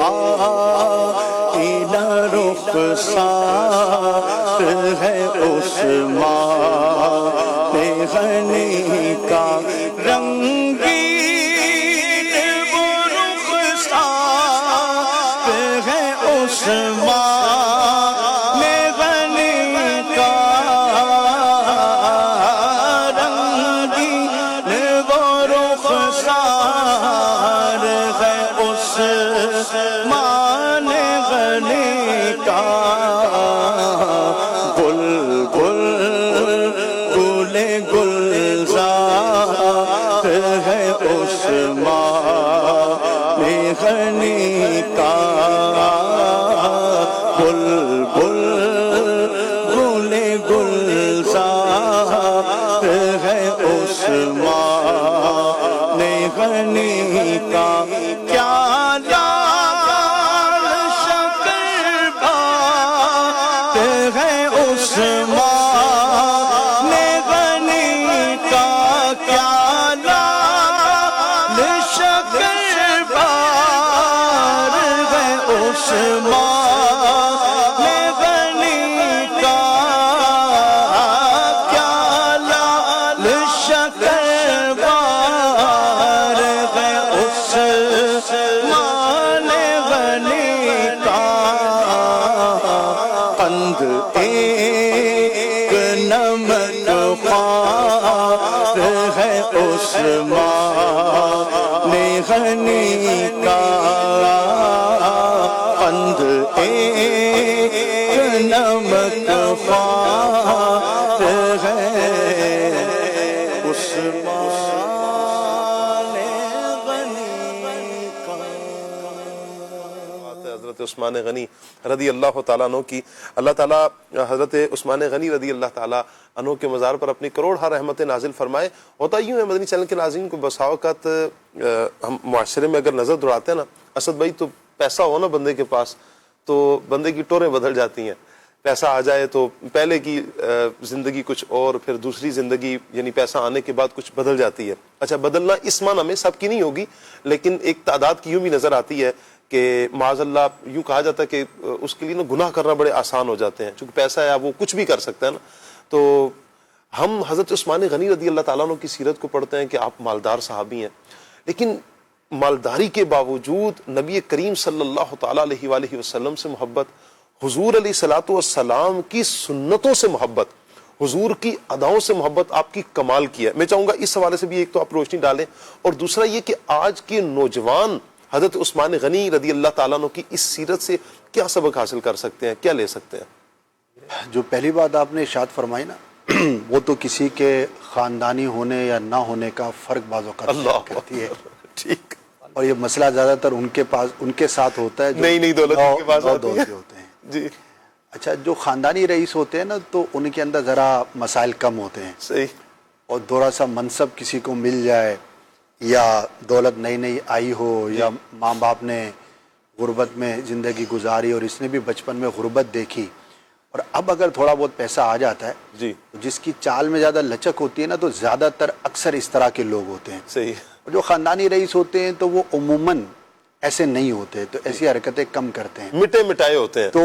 آئینہ رخسار ہے عثمان غنی کا رنگی عثمان غنی کا رنگین وہ رخسار ہے عثمان غنی کا بلبل گل گلزار ہے عثمان غنی کا غنی کا کیا لال شکر بات ہے عثمان غنی کا کیا لال شکر بات ہے عثمان غنی کا کیا لال شکر عثمان غنی کا قند ایک نمک خوار ہے عثمان غنی کا قند ایک نمک خوار ہے عثمان حضرت عثمان غنی رضی اللہ تعالیٰ عنہ کی. اللہ تعالیٰ حضرت عثمان غنی رضی اللہ تعالیٰ عنہ کے مزار پر اپنی کروڑ ہا رحمتیں نازل فرمائے. ہوتا یوں ہے مدنی چینل کے ناظرین کو بسا اوقات ہم معاشرے میں اگر نظر دوڑاتے ہیں نا اسد بھائی تو پیسہ ہو نا بندے کے پاس تو بندے کی ٹوریں بدل جاتی ہیں. پیسہ آ جائے تو پہلے کی زندگی کچھ اور، پھر دوسری زندگی یعنی پیسہ آنے کے بعد کچھ بدل جاتی ہے. اچھا بدلنا اس معنی میں سب کی نہیں ہوگی، لیکن ایک تعداد کی یوں بھی نظر آتی ہے کہ معاذ اللہ یوں کہا جاتا ہے کہ اس کے لیے نا گناہ کرنا بڑے آسان ہو جاتے ہیں، چونکہ پیسہ ہے وہ کچھ بھی کر سکتا ہے نا. تو ہم حضرت عثمان غنی رضی اللہ تعالیٰ عنہ کی سیرت کو پڑھتے ہیں کہ آپ مالدار صحابی ہیں، لیکن مالداری کے باوجود نبی کریم صلی اللہ تعالیٰ علیہ وآلہ وسلم سے محبت، حضور علیہ الصلوۃ والسلام کی سنتوں سے محبت، حضور کی اداؤں سے محبت آپ کی کمال کی ہے. میں چاہوں گا اس حوالے سے بھی ایک تو آپ روشنی ڈالیں، اور دوسرا یہ کہ آج کے نوجوان حضرت عثمان غنی رضی اللہ تعالیٰ عنہ کی اس سیرت سے کیا سبق حاصل کر سکتے ہیں، کیا لے سکتے ہیں؟ جو پہلی بات آپ نے ارشاد فرمائی نا وہ تو کسی کے خاندانی ہونے یا نہ ہونے کا فرق بعض اوقات اللہ کرتی ہے. ٹھیک. اور یہ مسئلہ زیادہ تر ان کے ساتھ ہوتا ہے جو نہیں دولت کے پاس ہوتے ہیں. جی اچھا جو خاندانی رئیس ہوتے ہیں نا تو ان کے اندر ذرا مسائل کم ہوتے ہیں. صحیح. اور تھوڑا سا منصب کسی کو مل جائے یا دولت نئی نئی آئی ہو یا ماں باپ نے غربت میں زندگی گزاری اور اس نے بھی بچپن میں غربت دیکھی، اور اب اگر تھوڑا بہت پیسہ آ جاتا ہے جی تو جس کی چال میں زیادہ لچک ہوتی ہے نا تو زیادہ تر اکثر اس طرح کے لوگ ہوتے ہیں. صحیح. اور جو خاندانی رئیس ہوتے ہیں تو وہ عموماً ایسے نہیں ہوتے، تو ایسی حرکتیں کم کرتے ہیں، مٹے مٹائے ہوتے ہیں. تو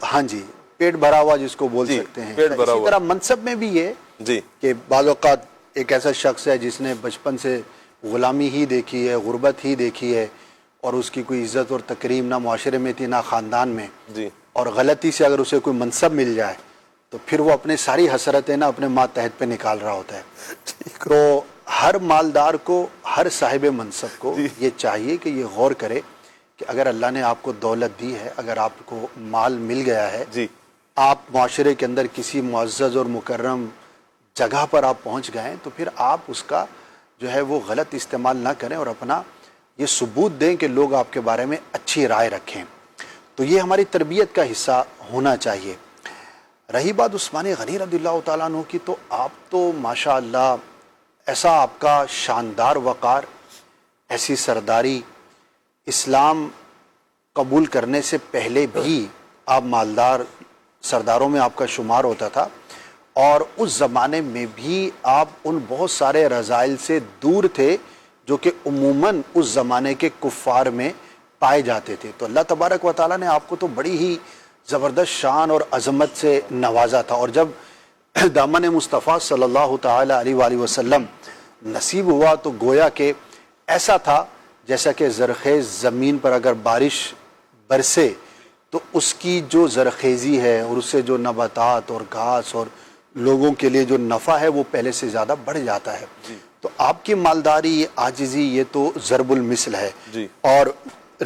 ہاں جی پیٹ بھرا ہوا جس کو بول سکتے ہیں. پیٹ بھرا اسی ہوا. طرح منصب میں بھی یہ جی کہ بعض اوقات ایک ایسا شخص ہے جس نے بچپن سے غلامی ہی دیکھی ہے، غربت ہی دیکھی ہے، اور اس کی کوئی عزت اور تکریم نہ معاشرے میں تھی نہ خاندان میں، جی اور غلطی سے اگر اسے کوئی منصب مل جائے تو پھر وہ اپنے ساری حسرتیں نا اپنے ماتحت پہ نکال رہا ہوتا ہے. تو ہر مالدار کو، ہر صاحب منصب کو یہ چاہیے کہ یہ غور کرے کہ اگر اللہ نے آپ کو دولت دی ہے، اگر آپ کو مال مل گیا ہے، جی آپ معاشرے کے اندر کسی معزز اور مکرم جگہ پر آپ پہنچ گئے تو پھر آپ اس کا جو ہے وہ غلط استعمال نہ کریں اور اپنا یہ ثبوت دیں کہ لوگ آپ کے بارے میں اچھی رائے رکھیں. تو یہ ہماری تربیت کا حصہ ہونا چاہیے. رہی بات عثمان غنی رضی اللہ تعالیٰ عنہ کی، تو آپ تو ماشاء اللہ ایسا آپ کا شاندار وقار، ایسی سرداری، اسلام قبول کرنے سے پہلے بھی آپ مالدار سرداروں میں آپ کا شمار ہوتا تھا، اور اس زمانے میں بھی آپ ان بہت سارے رذائل سے دور تھے جو کہ عموماً اس زمانے کے کفار میں پائے جاتے تھے. تو اللہ تبارک و تعالیٰ نے آپ کو تو بڑی ہی زبردست شان اور عظمت سے نوازا تھا، اور جب دامن مصطفیٰ صلی اللہ تعالی علیہ وآلہ وسلم نصیب ہوا تو گویا کہ ایسا تھا جیسا کہ زرخیز زمین پر اگر بارش برسے تو اس کی جو زرخیزی ہے اور اس سے جو نباتات اور گھاس اور لوگوں کے لیے جو نفع ہے وہ پہلے سے زیادہ بڑھ جاتا ہے. تو آپ کی مالداری، عاجزی، یہ تو ضرب المثل ہے. اور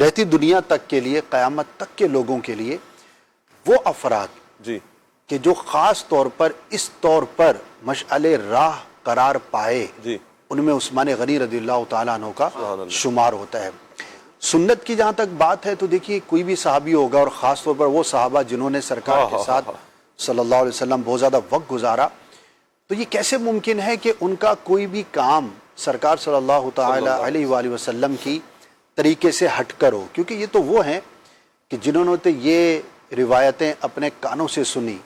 رہتی دنیا تک کے لیے، قیامت تک کے لوگوں کے لیے وہ افراد کہ جو خاص طور پر اس طور پر مشعل راہ قرار پائے، ان میں عثمان غنی رضی اللہ تعالیٰ عنہ کا شمار ہوتا ہے. سنت کی جہاں تک بات ہے تو دیکھیے کوئی بھی صحابی ہوگا، اور خاص طور پر وہ صحابہ جنہوں نے سرکار کے ساتھ صلی اللہ علیہ وسلم بہت زیادہ وقت گزارا، تو یہ کیسے ممکن ہے کہ ان کا کوئی بھی کام سرکار صلی اللہ تعالی علیہ وآلہ وسلم کی طریقے سے ہٹ کر ہو؟ کیونکہ یہ تو وہ ہیں کہ جنہوں نے یہ روایتیں اپنے کانوں سے سنی،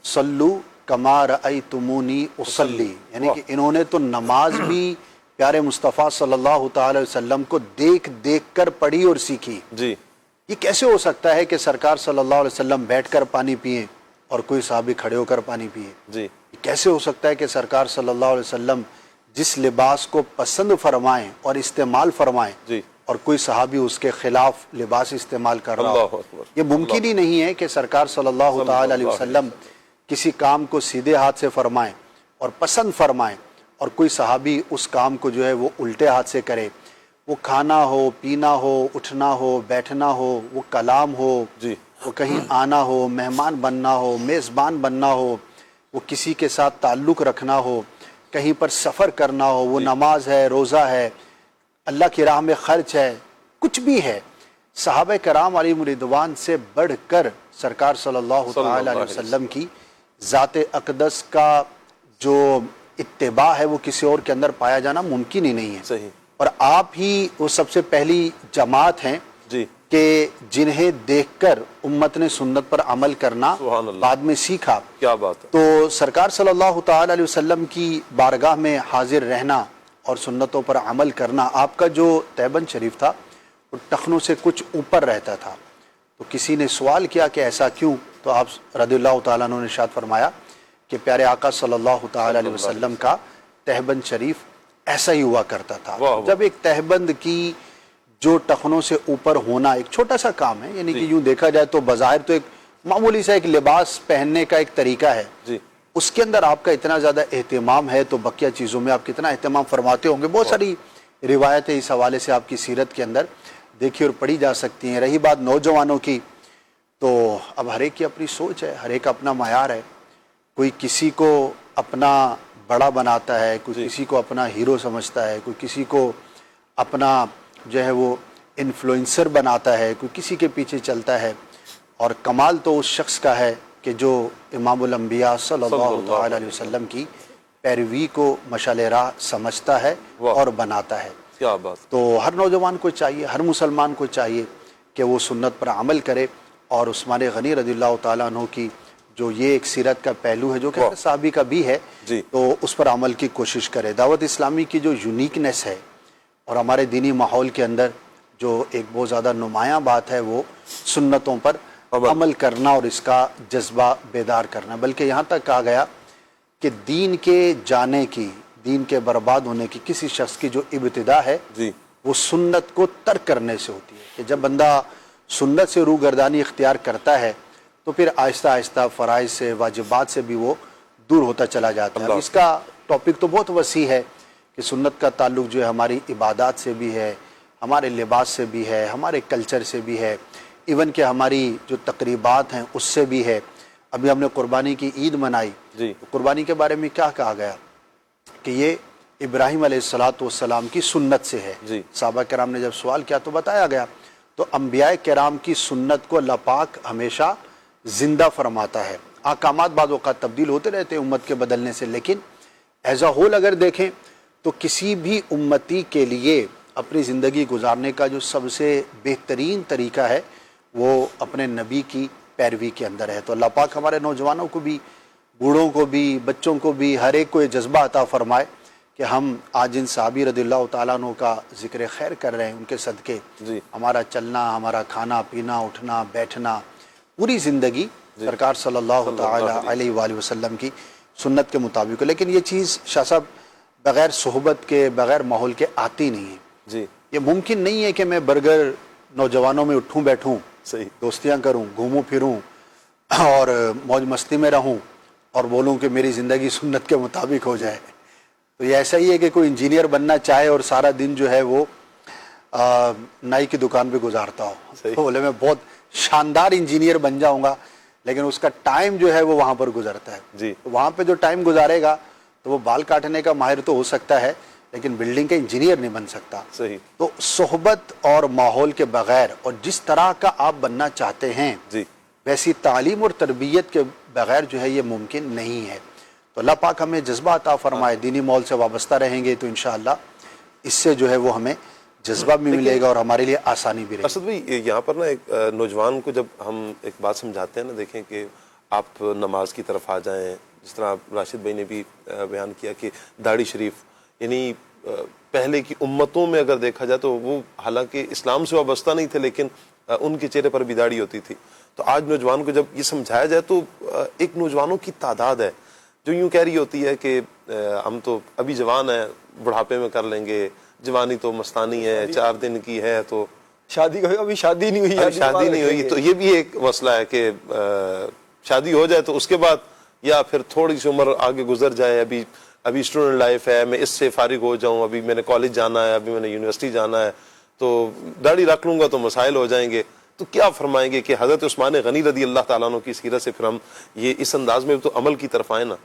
صلو کما رأیتمونی اصلی، یعنی کہ انہوں نے تو نماز بھی پیارے مصطفیٰ صلی اللہ تعالی وسلم کو دیکھ دیکھ کر پڑھی اور سیکھی. یہ کیسے ہو سکتا ہے کہ سرکار صلی اللہ علیہ وسلم بیٹھ کر پانی پیئیں اور کوئی صحابی کھڑے ہو کر پانی پیئے؟ یہ کیسے ہو سکتا ہے کہ سرکار صلی اللہ علیہ وسلم جس لباس کو پسند فرمائیں اور استعمال فرمائیں اور کوئی صحابی اس کے خلاف لباس استعمال کر رہا ہو؟ یہ ممکن ہی نہیں ہے کہ سرکار صلی اللہ تعالی علیہ وسلم کسی کام کو سیدھے ہاتھ سے فرمائیں اور پسند فرمائیں اور کوئی صحابی اس کام کو جو ہے وہ الٹے ہاتھ سے کرے. وہ کھانا ہو، پینا ہو، اٹھنا ہو، بیٹھنا ہو، وہ کلام ہو، وہ کہیں آنا ہو، مہمان بننا ہو، میزبان بننا ہو، وہ کسی کے ساتھ تعلق رکھنا ہو، کہیں پر سفر کرنا ہو، وہ نماز ہے، روزہ ہے، اللہ کی راہ میں خرچ ہے، کچھ بھی ہے، صحابہ کرام علیہم رضوان سے بڑھ کر سرکار صلی اللہ تعالی علیہ وسلم کی ذات اقدس کا جو اتباع ہے وہ کسی اور کے اندر پایا جانا ممکن ہی نہیں ہے. اور آپ ہی وہ سب سے پہلی جماعت ہیں کہ جنہیں دیکھ کر امت نے سنت پر عمل کرنا سبحان اللہ، بعد میں سیکھا. کیا بات ہے. تو سرکار صلی اللہ تعالی علیہ وسلم کی بارگاہ میں حاضر رہنا اور سنتوں پر عمل کرنا. آپ کا جو تہبند شریف تھا وہ ٹخنوں سے کچھ اوپر رہتا تھا. تو کسی نے سوال کیا کہ ایسا کیوں؟ تو آپ رضی اللہ تعالیٰ عنہ نے ارشاد فرمایا کہ پیارے آقا صلی اللہ تعالی علیہ وسلم کا تہبند شریف ایسا ہی ہوا کرتا تھا. جب ایک تہبند کی جو ٹخنوں سے اوپر ہونا ایک چھوٹا سا کام ہے، یعنی کہ یوں دیکھا جائے تو بظاہر تو ایک معمولی سا ایک لباس پہننے کا ایک طریقہ ہے، اس کے اندر آپ کا اتنا زیادہ اہتمام ہے تو بقیہ چیزوں میں آپ کتنا اہتمام فرماتے ہوں گے. بہت ساری روایتیں اس حوالے سے آپ کی سیرت کے اندر دیکھی اور پڑھی جا سکتی ہیں. رہی بات نوجوانوں کی، تو اب ہر ایک کی اپنی سوچ ہے، ہر ایک اپنا معیار ہے. کوئی کسی کو اپنا بڑا بناتا ہے، کوئی کسی کو اپنا ہیرو سمجھتا ہے، کوئی کسی کو اپنا جو ہے وہ انفلوئنسر بناتا ہے، کوئی کسی کے پیچھے چلتا ہے. اور کمال تو اس شخص کا ہے کہ جو امام الانبیاء صلی اللہ تعالی علیہ وسلم کی پیروی کو مشعل راہ سمجھتا ہے اور بناتا ہے. کیا بات. تو ہر نوجوان کو چاہیے، ہر مسلمان کو چاہیے کہ وہ سنت پر عمل کرے اور عثمان غنی رضی اللہ تعالیٰ عنہ کی جو یہ ایک سیرت کا پہلو ہے جو کہ ہر صحابی کا بھی ہے، تو اس پر عمل کی کوشش کرے. دعوت اسلامی کی جو یونیکنیس ہے اور ہمارے دینی ماحول کے اندر جو ایک بہت زیادہ نمایاں بات ہے وہ سنتوں پر عمل کرنا اور اس کا جذبہ بیدار کرنا. بلکہ یہاں تک کہا گیا کہ دین کے جانے کی، دین کے برباد ہونے کی کسی شخص کی جو ابتدا ہے وہ سنت کو ترک کرنے سے ہوتی ہے. کہ جب بندہ سنت سے روگردانی اختیار کرتا ہے تو پھر آہستہ آہستہ فرائض سے، واجبات سے بھی وہ دور ہوتا چلا جاتا ہے. اس کا ٹاپک تو بہت وسیع ہے کہ سنت کا تعلق جو ہے ہماری عبادات سے بھی ہے، ہمارے لباس سے بھی ہے، ہمارے کلچر سے بھی ہے، ایون کہ ہماری جو تقریبات ہیں اس سے بھی ہے. ابھی ہم نے قربانی کی عید منائی، قربانی کے بارے میں کیا کہا گیا کہ یہ ابراہیم علیہ السلام کی سنت سے ہے. صحابہ کرام نے جب سوال کیا تو بتایا گیا. تو انبیاء کرام کی سنت کو اللہ پاک ہمیشہ زندہ فرماتا ہے. احکامات بعض اوقات تبدیل ہوتے رہتے ہیں امت کے بدلنے سے، لیکن ایز اے ہول اگر دیکھیں تو کسی بھی امتی کے لیے اپنی زندگی گزارنے کا جو سب سے بہترین طریقہ ہے وہ اپنے نبی کی پیروی کے اندر ہے. تو اللہ پاک ہمارے نوجوانوں کو بھی، بوڑھوں کو بھی، بچوں کو بھی، ہر ایک کو یہ جذبہ عطا فرمائے کہ ہم آج جن صحابی رضی اللہ تعالیٰ عنہ کا ذکر خیر کر رہے ہیں ان کے صدقے ہمارا چلنا، ہمارا کھانا پینا، اٹھنا بیٹھنا، پوری زندگی سرکار صلی اللہ تعالیٰ علیہ وآلہ وسلم کی سنت کے مطابق. لیکن یہ چیز شاہ صاحب بغیر صحبت کے، بغیر ماحول کے آتی نہیں ہے. یہ ممکن نہیں ہے کہ میں برگر نوجوانوں میں اٹھوں بیٹھوں، دوستیاں کروں، گھوموں پھروں اور موج مستی میں رہوں اور بولوں کہ میری زندگی سنت کے مطابق ہو جائے. تو یہ ایسا ہی ہے کہ کوئی انجینئر بننا چاہے اور سارا دن جو ہے وہ نائی کی دکان پہ گزارتا ہو، تو بولے میں بہت شاندار انجینئر بن جاؤں گا، لیکن اس کا ٹائم جو ہے وہ وہاں پر گزرتا ہے. وہاں پہ جو ٹائم گزارے گا تو وہ بال کاٹنے کا ماہر تو ہو سکتا ہے لیکن بلڈنگ کا انجینئر نہیں بن سکتا. تو صحبت اور ماحول کے بغیر اور جس طرح کا آپ بننا چاہتے ہیں ویسی تعلیم اور تربیت کے بغیر جو ہے یہ ممکن نہیں ہے. تو اللہ پاک ہمیں جذبہ عطا فرمائے. دینی ماحول سے وابستہ رہیں گے تو انشاءاللہ اس سے جو ہے وہ ہمیں جذبہ بھی ملے گا اور ہمارے لیے آسانی بھی رہے گی. اسد بھائی یہاں پر نا ایک نوجوان کو جب ہم ایک بات سمجھاتے ہیں نا، دیکھیں کہ آپ نماز کی طرف آ جائیں، جس طرح راشد بھائی نے بھی بیان کیا کہ داڑھی شریف، یعنی پہلے کی امتوں میں اگر دیکھا جائے تو وہ حالانکہ اسلام سے وابستہ نہیں تھے لیکن ان کے چہرے پر بھی داڑھی ہوتی تھی. تو آج نوجوان کو جب یہ سمجھایا جائے تو ایک نوجوانوں کی تعداد ہے جو یوں کہہ رہی ہوتی ہے کہ ہم تو ابھی جوان ہیں، بڑھاپے میں کر لیں گے، جوانی تو مستانی ہے، 4 دن کی ہے، تو شادی کا ابھی شادی نہیں ہوئی، شادی نہیں ہوئی. تو یہ بھی ایک مسئلہ ہے کہ شادی ہو جائے تو اس کے بعد یا پھر تھوڑی سی عمر آگے گزر جائے، ابھی اسٹوڈنٹ لائف ہے، میں اس سے فارغ ہو جاؤں، ابھی میں نے کالج جانا ہے، ابھی میں نے یونیورسٹی جانا ہے، تو داڑھی رکھ لوں گا تو مسائل ہو جائیں گے. تو کیا فرمائیں گے کہ حضرت عثمان غنی رضی اللہ تعالیٰ عنہ کی سیرت سے پھر ہم یہ اس انداز میں تو عمل کی طرف آئیں نا؟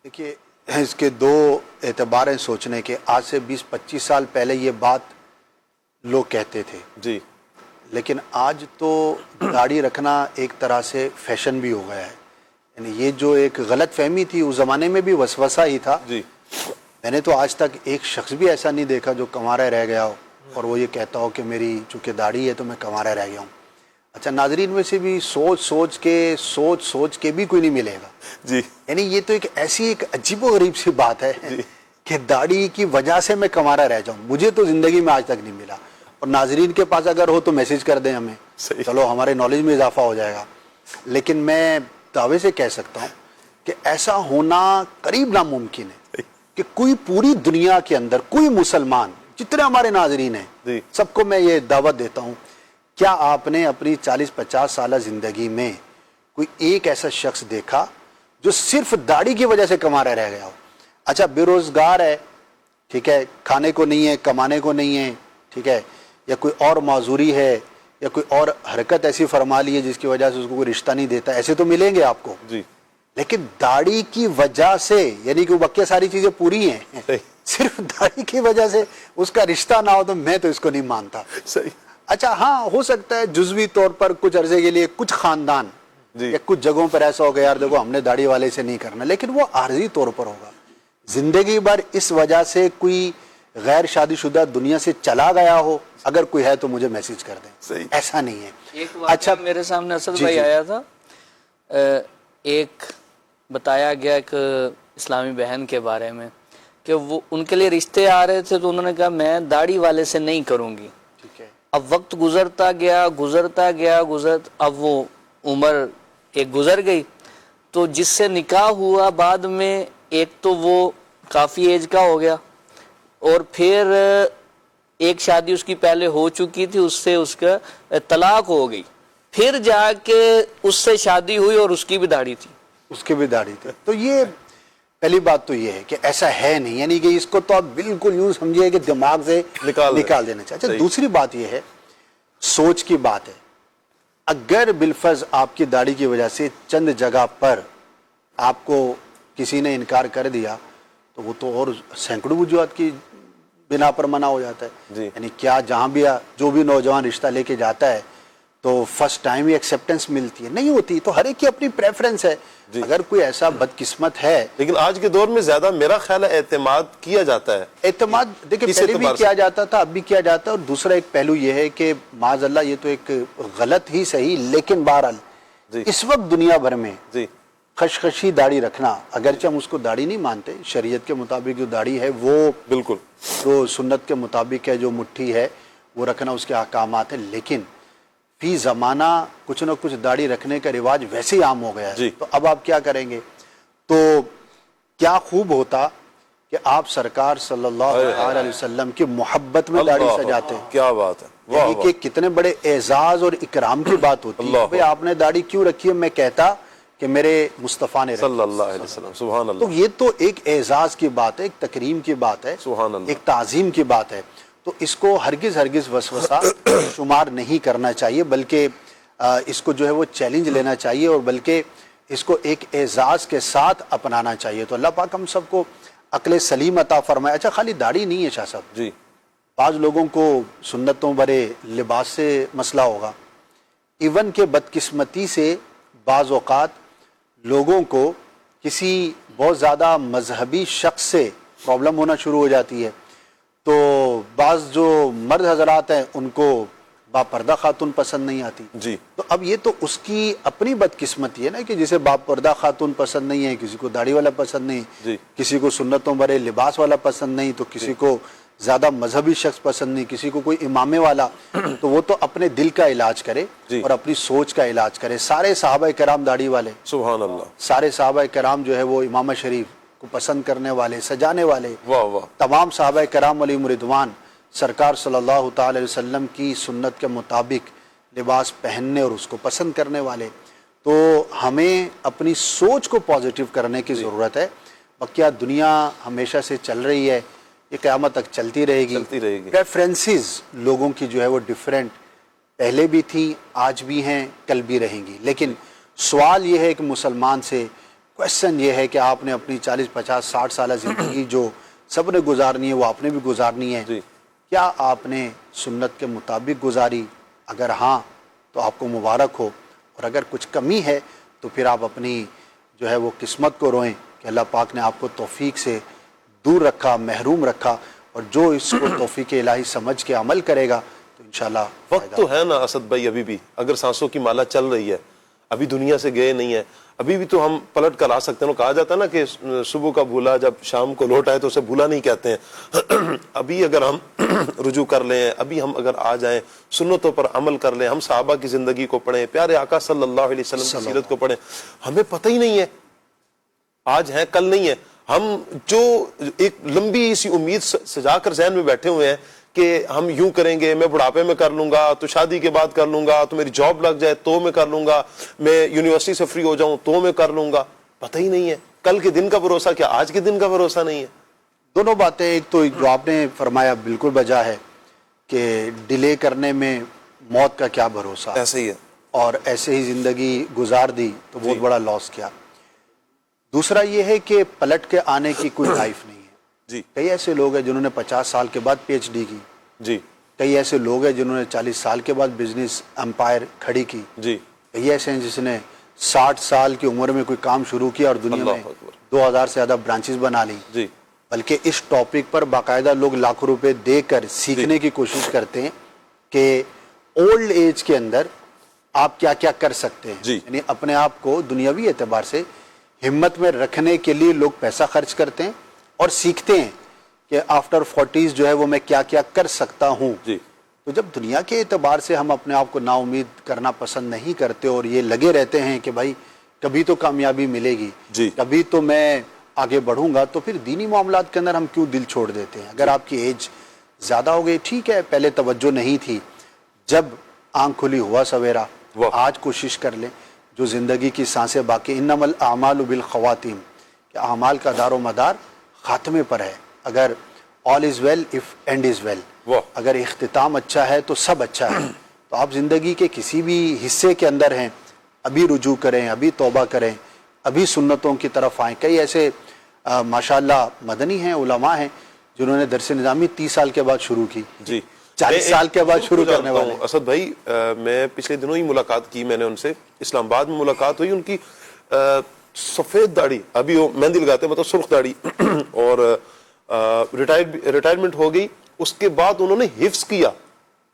دیکھیے اس کے 2 اعتبار ہیں سوچنے کے. آج سے 20-25 سال پہلے یہ بات لوگ کہتے تھے لیکن آج تو داڑھی رکھنا ایک طرح سے فیشن بھی ہو گیا ہے. یعنی یہ جو ایک غلط فہمی تھی اس زمانے میں بھی وسوسہ ہی تھا. میں نے تو آج تک ایک شخص بھی ایسا نہیں دیکھا جو کنوارا رہ گیا ہو اور وہ یہ کہتا ہو کہ میری چونکہ داڑھی ہے تو میں کنوارا رہ گیا ہوں. اچھا ناظرین میں سے بھی سوچ سوچ کے بھی کوئی نہیں ملے گا جی. یعنی یہ تو ایک عجیب و غریب سی بات ہے کہ داڑھی کی وجہ سے میں کنوارا رہ جاؤں. مجھے تو زندگی میں آج تک نہیں ملا, اور ناظرین کے پاس اگر ہو تو میسج کر دیں ہمیں, چلو ہمارے نالج میں اضافہ ہو جائے گا. لیکن میں دعوے سے کہہ سکتا ہوں کہ ایسا ہونا قریب ناممکن ہے کہ کوئی پوری دنیا کے اندر کوئی مسلمان, جتنے ہمارے ناظرین ہیں سب کو میں یہ دعوت دیتا ہوں, کیا آپ نے اپنی 40-50 سالہ زندگی میں کوئی ایک ایسا شخص دیکھا جو صرف داڑھی کی وجہ سے کنوارا رہ گیا ہو؟ اچھا بے روزگار ہے, ٹھیک ہے, کھانے کو نہیں ہے, کمانے کو نہیں ہے, ٹھیک ہے, یا کوئی اور معذوری ہے, یا کوئی اور حرکت ایسی فرما لی ہے جس کی وجہ سے اس کو کوئی رشتہ نہیں دیتا, ایسے تو ملیں گے آپ کو جی. لیکن داڑھی کی وجہ سے, یعنی کہ باقی ساری چیزیں پوری ہیں, صرف داڑھی کی وجہ سے اس کا رشتہ نہ ہو تو میں تو اس کو نہیں مانتا. صحیح. اچھا ہاں ہو سکتا ہے جزوی طور پر کچھ عرصے کے لیے کچھ خاندان یا کچھ جگہوں پر ایسا ہوگا یار دیکھو ہم نے داڑھی والے سے نہیں کرنا, لیکن وہ عارضی طور پر ہوگا. زندگی بھر اس وجہ سے کوئی غیر شادی شدہ دنیا سے چلا گیا ہو, اگر کوئی ہے تو مجھے میسج کر دیں. ایسا نہیں ہے. اچھا میرے سامنے اسد بھائی آیا تھا, ایک بتایا گیا ایک اسلامی بہن کے بارے میں کہ وہ ان کے لیے رشتے آ رہے تھے تو انہوں نے کہا میں داڑھی والے سے نہیں کروں گی. اب وقت گزرتا گیا, اب وہ عمر ایک گزر گئی, تو جس سے نکاح ہوا بعد میں ایک تو وہ کافی ایج کا ہو گیا, اور پھر ایک شادی اس کی پہلے ہو چکی تھی, اس سے اس کا طلاق ہو گئی, پھر جا کے اس سے شادی ہوئی اور اس کی بھی داڑھی تھی. تو یہ پہلی بات تو یہ ہے کہ ایسا ہے نہیں, یعنی کہ اس کو تو آپ بالکل یوں سمجھیے کہ دماغ سے نکال دینا چاہیے. اچھا دوسری بات یہ ہے, سوچ کی بات ہے. اگر بالفرض آپ کی داڑھی کی وجہ سے چند جگہ پر آپ کو کسی نے انکار کر دیا تو وہ تو اور سینکڑوں وجوہات کی بنا پر منع ہو جاتا ہے. یعنی کیا جہاں بھی جو بھی نوجوان رشتہ لے کے جاتا ہے تو فرسٹ ٹائم ہی ایکسیپٹنس ملتی ہے, نہیں ہوتی. تو ہر ایک کی اپنی پریفرنس ہے. اگر کوئی ایسا بدقسمت ہے, لیکن آج کے دور میں زیادہ میرا خیال ہے اعتماد کیا جاتا ہے. اعتماد دیکھیں پہلے بھی کیا جاتا تھا, اب بھی کیا جاتا ہے. اور دوسرا ایک پہلو یہ ہے کہ معاذ اللہ یہ تو ایک غلط ہی صحیح, لیکن بہرحال اس وقت دنیا بھر میں خشخشی داڑھی رکھنا, اگرچہ ہم اس کو داڑھی نہیں مانتے, شریعت کے مطابق جو داڑھی ہے وہ بالکل جو سنت کے مطابق ہے, جو مٹھی ہے وہ رکھنا اس کے احکامات ہیں. لیکن فی زمانہ کچھ نہ کچھ داڑھی رکھنے کا رواج ویسے ہی عام ہو گیا ہے. تو اب آپ کیا کریں گے؟ تو کیا خوب ہوتا کہ آپ سرکار صلی اللہ علیہ وسلم کی محبت میں داڑھی سجاتے ہیں. کیا بات ہے, یعنی کہ کتنے بڑے اعزاز اور اکرام کی بات ہوتی ہے. بھئی آپ نے داڑھی کیوں رکھی ہے؟ میں کہتا کہ میرے مصطفیٰ نے صلی اللہ علیہ وسلم. سبحان اللہ. تو یہ تو ایک اعزاز کی بات ہے, ایک تکریم کی بات ہے, سبحان اللہ, ایک تعظیم کی بات ہے. تو اس کو ہرگز وسوسہ شمار نہیں کرنا چاہیے, بلکہ اس کو جو ہے وہ چیلنج لینا چاہیے, اور بلکہ اس کو ایک اعزاز کے ساتھ اپنانا چاہیے. تو اللہ پاک ہم سب کو عقل سلیم عطا فرمائے. اچھا خالی داڑھی نہیں ہے شاہ صاحب, بعض لوگوں کو سنتوں برے لباس سے مسئلہ ہوگا. ایون کہ بدقسمتی سے بعض اوقات لوگوں کو کسی بہت زیادہ مذہبی شخص سے پرابلم ہونا شروع ہو جاتی ہے. تو بعض جو مرد حضرات ہیں ان کو باپردہ خاتون پسند نہیں آتی. تو اب یہ تو اس کی اپنی بدقسمتی ہے نا کہ جسے باپردہ خاتون پسند نہیں ہے, کسی کو داڑھی والا پسند نہیں, کسی کو سنتوں برے لباس والا پسند نہیں, تو کسی کو زیادہ مذہبی شخص پسند نہیں, کسی کو کوئی امامے والا. تو وہ تو اپنے دل کا علاج کرے اور اپنی سوچ کا علاج کرے. سارے صحابہ کرام داڑھی والے, سبحان اللہ, سارے صحابہ کرام جو ہے وہ امامہ شریف کو پسند کرنے والے, سجانے والے. تمام صحابہ کرام علیہم رضوان سرکار صلی اللہ تعالی علیہ وسلم کی سنت کے مطابق لباس پہننے اور اس کو پسند کرنے والے. تو ہمیں اپنی سوچ کو پازیٹیو کرنے کی ضرورت ہے. بقیہ دنیا ہمیشہ سے چل رہی ہے, یہ قیامت تک چلتی رہے گی. پریفرنسز لوگوں کی جو ہے وہ ڈیفرنٹ پہلے بھی تھیں, آج بھی ہیں, کل بھی رہیں گی. لیکن سوال یہ ہے کہ مسلمان سے کوشچن یہ ہے کہ آپ نے اپنی 40 50 60 سالہ زندگی جو سب نے گزارنی ہے وہ آپ نے بھی گزارنی ہے. کیا آپ نے سنت کے مطابق گزاری؟ اگر ہاں تو آپ کو مبارک ہو, اور اگر کچھ کمی ہے تو پھر آپ اپنی جو ہے وہ قسمت کو روئیں کہ اللہ پاک نے آپ کو توفیق سے دور رکھا, محروم رکھا, اور جو اس کو توفیق الہی سمجھ کے عمل کرے گا تو انشاءاللہ وقت تو ہے نا اسد بھائی، ابھی بھی اگر سانسوں کی مالا چل رہی ہے، ابھی دنیا سے گئے نہیں ہے، ابھی بھی تو ہم پلٹ کر آ سکتے ہیں. کہا جاتا ہے نا کہ صبح کا بھولا جب شام کو لوٹ آئے تو اسے بھولا نہیں کہتے ہیں. ابھی اگر ہم رجوع کر لیں، ابھی ہم اگر آ جائیں، سنتوں پر عمل کر لیں، ہم صحابہ کی زندگی کو پڑھیں، پیارے آقا صلی اللہ علیہ وسلم کی سیرت کو پڑھیں، ہمیں پتہ ہی نہیں ہے آج ہے کل نہیں ہے. ہم جو ایک لمبی سی امید سجا کر ذہن میں بیٹھے ہوئے ہیں کہ ہم یوں کریں گے، میں بڑھاپے میں کر لوں گا، تو شادی کے بعد کر لوں گا، تو میری جاب لگ جائے تو میں کر لوں گا، میں یونیورسٹی سے فری ہو جاؤں تو میں کر لوں گا. پتہ ہی نہیں ہے کل کے دن کا بھروسہ کیا، آج کے دن کا بھروسہ نہیں ہے. دونوں باتیں، ایک تو جو آپ نے فرمایا بالکل بجا ہے کہ ڈیلے کرنے میں موت کا کیا بھروسہ، ایسے ہی ہے، اور ایسے ہی زندگی گزار دی تو بہت بڑا لاس کیا. دوسرا یہ ہے کہ پلٹ کے آنے کی کوئی لائف نہیں ہے. جی کئی ایسے لوگ ہیں جنہوں نے 50 سال کے بعد پی ایچ ڈی کی، جی کئی ایسے لوگ ہیں جنہوں نے 40 سال کے بعد بزنس امپائر کھڑی کی، جی کئی ایسے ہیں جس نے 60 سال کی عمر میں کوئی کام شروع کیا اور دنیا میں 2000 سے زیادہ برانچز بنا لی. جی بلکہ اس ٹاپک پر باقاعدہ لوگ لاکھوں روپے دے کر سیکھنے کی کوشش کرتے ہیں کہ اولڈ ایج کے اندر آپ کیا کیا کر سکتے ہیں. جی. یعنی اپنے آپ کو دنیاوی اعتبار سے ہمت میں رکھنے کے لیے لوگ پیسہ خرچ کرتے ہیں اور سیکھتے ہیں کہ آفٹر 40s جو ہے وہ میں کیا کیا کر سکتا ہوں. جی. تو جب دنیا کے اعتبار سے ہم اپنے آپ کو نا امید کرنا پسند نہیں کرتے اور یہ لگے رہتے ہیں کہ بھائی کبھی تو کامیابی ملے گی، جی. کبھی تو میں آگے بڑھوں گا، تو پھر دینی معاملات کے اندر ہم کیوں دل چھوڑ دیتے ہیں؟ اگر آپ کی ایج زیادہ ہو گئی ٹھیک ہے، پہلے توجہ نہیں تھی، جب آنکھ کھلی ہوا سویرا، آج کوشش کر لیں جو زندگی کی سانسیں باقی، انما الاعمال بالخواتیم، کہ اعمال کا دار و مدار خاتمے پر ہے. اگر all is well if end is well، اگر اختتام اچھا ہے تو سب اچھا ہے. تو آپ زندگی کے کسی بھی حصے کے اندر ہیں، ابھی رجوع کریں، ابھی توبہ کریں، ابھی سنتوں کی طرف آئیں. کئی ایسے ماشاءاللہ مدنی ہیں، علماء ہیں جنہوں نے درس نظامی 30 سال کے بعد شروع کی، جی 40 سال کے بعد شروع کرنے والے. اسد بھائی میں پچھلے دنوں ہی ملاقات کی، میں نے ان سے اسلام آباد میں ملاقات ہوئی. ان کی سفید داڑھی، ابھی وہ مہندی لگاتے ہیں، مطلب سرخ داڑھی، اور ریٹائرمنٹ ہو گئی. اس کے بعد انہوں نے حفظ کیا،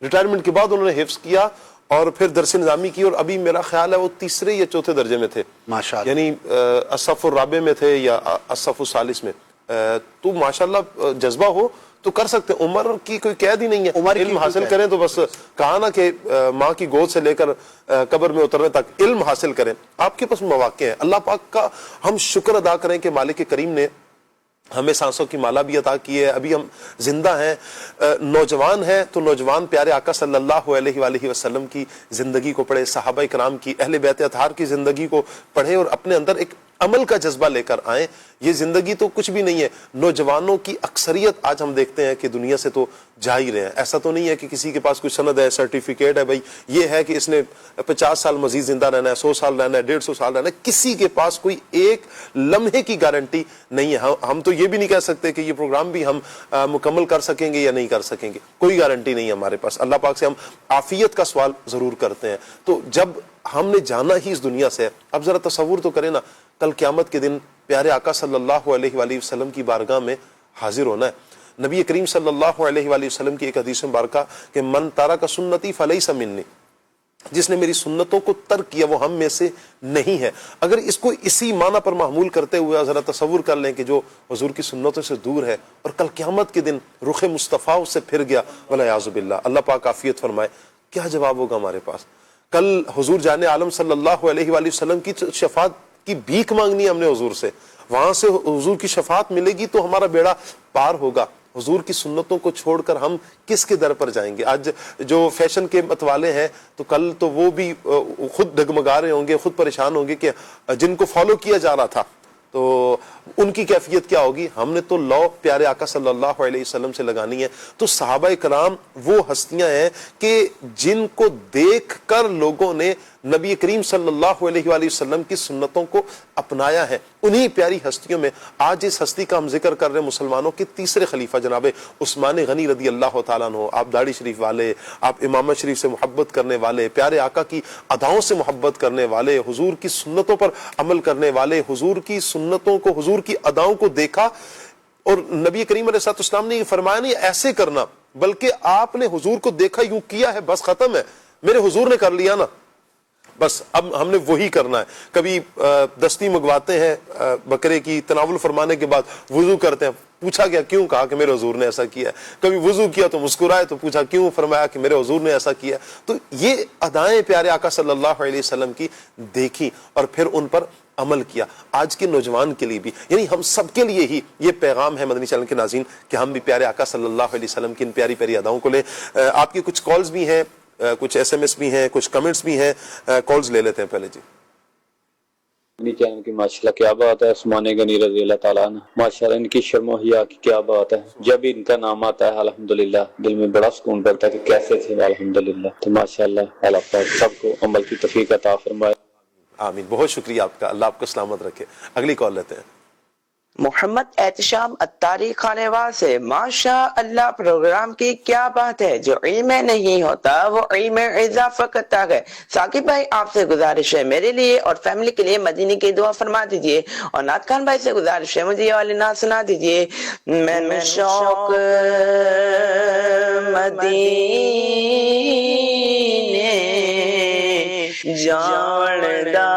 ریٹائرمنٹ کے بعد انہوں نے حفظ کیا اور پھر درس نظامی کی، اور ابھی میرا خیال ہے وہ 3 یا 4 درجے میں تھے، ماشاءاللہ، یعنی الصف الرابع میں تھے یا الصف الثالث میں. تو ماشاءاللہ جذبہ ہو تو کر سکتے ہیں، عمر کی کوئی قید ہی نہیں ہے. علم حاصل کریں تو بس کہا نا کہ ماں کی گود سے لے کر قبر میں اترنے تک علم حاصل کریں. آپ کے پاس مواقع ہیں، اللہ پاک کا ہم شکر ادا کریں کہ مالک کریم نے ہمیں سانسوں کی مالا بھی عطا کی ہے، ابھی ہم زندہ ہیں. نوجوان ہیں تو نوجوان پیارے آقا صلی اللہ علیہ وآلہ وسلم کی زندگی کو پڑھے، صحابہ کرام کی، اہل بیت اطہار کی زندگی کو پڑھے اور اپنے اندر ایک عمل کا جذبہ لے کر آئیں. یہ زندگی تو کچھ بھی نہیں ہے. نوجوانوں کی اکثریت آج ہم دیکھتے ہیں کہ دنیا سے تو جا ہی رہے ہیں. ایسا تو نہیں ہے کہ کسی کے پاس کوئی سند ہے، سرٹیفکیٹ ہے، بھائی یہ ہے کہ اس نے 50 سال مزید زندہ رہنا ہے، 100 سال رہنا ہے، 150 سال رہنا ہے. کسی کے پاس کوئی ایک لمحے کی گارنٹی نہیں ہے. ہم تو یہ بھی نہیں کہہ سکتے کہ یہ پروگرام بھی ہم مکمل کر سکیں گے یا نہیں کر سکیں گے، کوئی گارنٹی نہیں ہے ہمارے پاس. اللہ پاک سے ہم عافیت کا سوال ضرور کرتے ہیں. تو جب ہم نے جانا ہی اس دنیا سے ہے، اب ذرا تصور تو کریں نا، کل قیامت کے دن پیارے آقا صلی اللہ علیہ وآلہ وسلم کی بارگاہ میں حاضر ہونا ہے. نبی کریم صلی اللہ علیہ وآلہ وسلم کی ایک حدیث مبارکہ کہ من ترک سنتی فلیس منی، جس نے میری سنتوں کو ترک کیا وہ ہم میں سے نہیں ہے. اگر اس کو اسی معنی پر محمول کرتے ہوئے ذرا تصور کر لیں کہ جو حضور کی سنتوں سے دور ہے اور کل قیامت کے دن رخ مصطفیٰ اس سے پھر گیا، والعیاذ باللہ، اللہ پاک عافیت فرمائے، کیا جواب ہوگا ہمارے پاس؟ کل حضور جان عالم صلی اللہ علیہ وآلہ وسلم کی شفاعت کی بھیک مانگنی ہے ہم نے حضور سے، وہاں سے حضور کی شفاعت ملے گی تو ہمارا بیڑا پار ہوگا. حضور کی سنتوں کو چھوڑ کر ہم کس کے در پر جائیں گے؟ آج جو فیشن کے متوالے ہیں تو کل تو وہ بھی خود ڈگمگا رہے ہوں گے، خود پریشان ہوں گے کہ جن کو فالو کیا جا رہا تھا تو ان کی کیفیت کیا ہوگی. ہم نے تو لو پیارے آقا صلی اللہ علیہ وسلم سے لگانی ہے. تو صحابہ کرام وہ ہستیاں ہیں کہ جن کو دیکھ کر لوگوں نے نبی کریم صلی اللہ علیہ وآلہ وسلم کی سنتوں کو اپنایا ہے. انہی پیاری ہستیوں میں آج اس ہستی کا ہم ذکر کر رہے ہیں، مسلمانوں کے تیسرے خلیفہ جناب عثمان غنی رضی اللہ تعالیٰ عنہ. آپ داڑھی شریف والے، آپ امامت شریف سے محبت کرنے والے، پیارے آقا کی اداؤں سے محبت کرنے والے، حضور کی سنتوں پر عمل کرنے والے، حضور کی سنتوں کو، حضور کی اداؤں کو دیکھا اور نبی کریم علیہ السلام نے یہ فرمایا نہیں ایسے کرنا، بلکہ آپ نے حضور کو دیکھا یوں کیا ہے، بس ختم ہے، میرے حضور نے کر لیا نا، بس اب ہم نے وہی کرنا ہے. کبھی دستی منگواتے ہیں بکرے کی، تناول فرمانے کے بعد وضو کرتے ہیں، پوچھا گیا کیوں، کہا کہ میرے حضور نے ایسا کیا ہے. کبھی وضو کیا تو مسکرائے تو پوچھا کیوں، فرمایا کہ میرے حضور نے ایسا کیا. تو یہ ادائیں پیارے آقا صلی اللہ علیہ وسلم کی دیکھی اور پھر ان پر عمل کیا. آج کے نوجوان کے لیے بھی، یعنی ہم سب کے لیے ہی یہ پیغام ہے مدنی چینل کے ناظرین کہ ہم بھی پیارے آقا صلی اللہ علیہ وسلم کی ان پیاری پیاری اداؤں کو لیں. آپ کی کچھ کالز بھی ہیں، کچھ ایس ایم ایس بھی ہیں، کچھ کمنٹس بھی ہیں، کالز لے لیتے ہیں پہلے. جی مدنی چینل کی ماشاءاللہ کیا بات ہے، عثمان غنی رضی اللہ تعالیٰ عنہ، ماشاءاللہ ان کی شرم و حیا کی کیا بات ہے. جب ان کا نام آتا ہے الحمدللہ دل میں بڑا سکون پڑتا ہے کہ کیسے تھے الحمدللہ. تو ماشاءاللہ اللہ پاک سب کو عمل کی توفیق عطا فرمائے. آمین. بہت شکریہ آپ کا، اللہ آپ کو سلامت رکھے. اگلی کال لیتے ہیں. محمد احتشام اتاری خانیوال سے، ماشاء اللہ پروگرام کی کیا بات ہے، جو علم نہیں ہوتا وہ علم اضافہ کرتا ہے. ثاقب بھائی آپ سے گزارش ہے میرے لیے اور فیملی کے لیے مدینے کی دعا فرما دیجئے، اور نعت خان بھائی سے گزارش ہے مجھے یہ والی نعت سنا دیجئے. میں شوق مدینے جاندا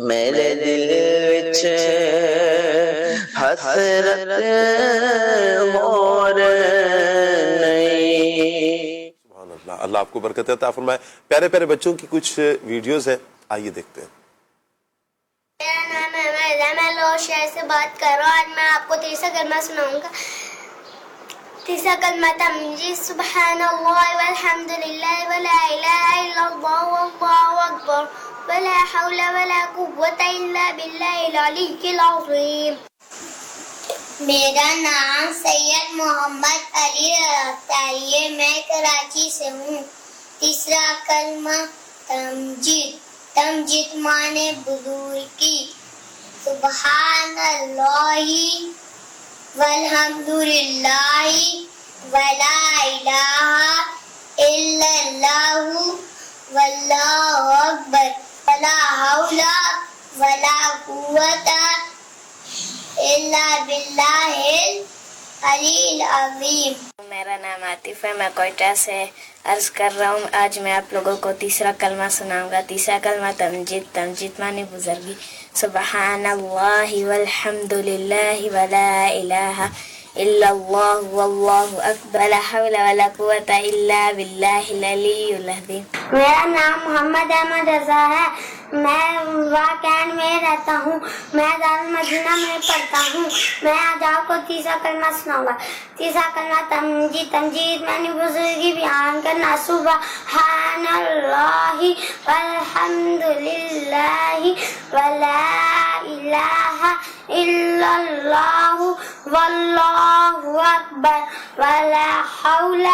میرے دل وچ حسرت مور نہیں. سبحان اللہ، اللہ آپ کو برکت عطا فرمائے. پیارے پیارے بچوں کی کچھ ویڈیوز ہیں، آئیے دیکھتے ہیں. میرا نام ہے مرزا، میں لاہور شہر سے بات کر رہا ہوں. آج میں آپ کو تیسرا کلمہ سناؤں گا. تیسرا کلمہ تمجید. سبحان اللہ والحمد للہ ولا الہ الا اللہ واللہ اکبر ولا حول ولا قوة الا باللہ العلی العظیم. میرا نام سید محمد علی رفتاری ہے، میں کراچی سے ہوں. تیسرا کلمہ تمجید. تمجید معنی بزرگی. سبحان اللہ والحمد للہ ولا الہ الا اللہ واللہ اکبر ولا حول ولا قوة الا باللہ العلی العظیم. میرا نام عاطف ہے، میں کوئٹہ سے عرض کر رہا ہوں. آج میں آپ لوگوں کو تیسرا کلمہ سناؤں گا. تیسرا کلمہ تمجید. تمجید معنی بزرگی. سبحان اللہ والحمد للہ ولا الہ الا اللہ واللہ اکبر ولا حول ولا قوة الا باللہ العلی العظیم. میرا نام محمد احمد رضا ہے، میں واقعین میں رہتا ہوں، میں دارالمدینہ میں پڑھتا ہوں. میں آج آپ کو تیسرا کلمہ سناؤں گا. تیسرا کلمہ تمجید. تمجید میں نے بزرگی بیان کرنا. سبحان اللہ والحمد للہ ولا الہ الا اللہ واللہ اکبر ولا حول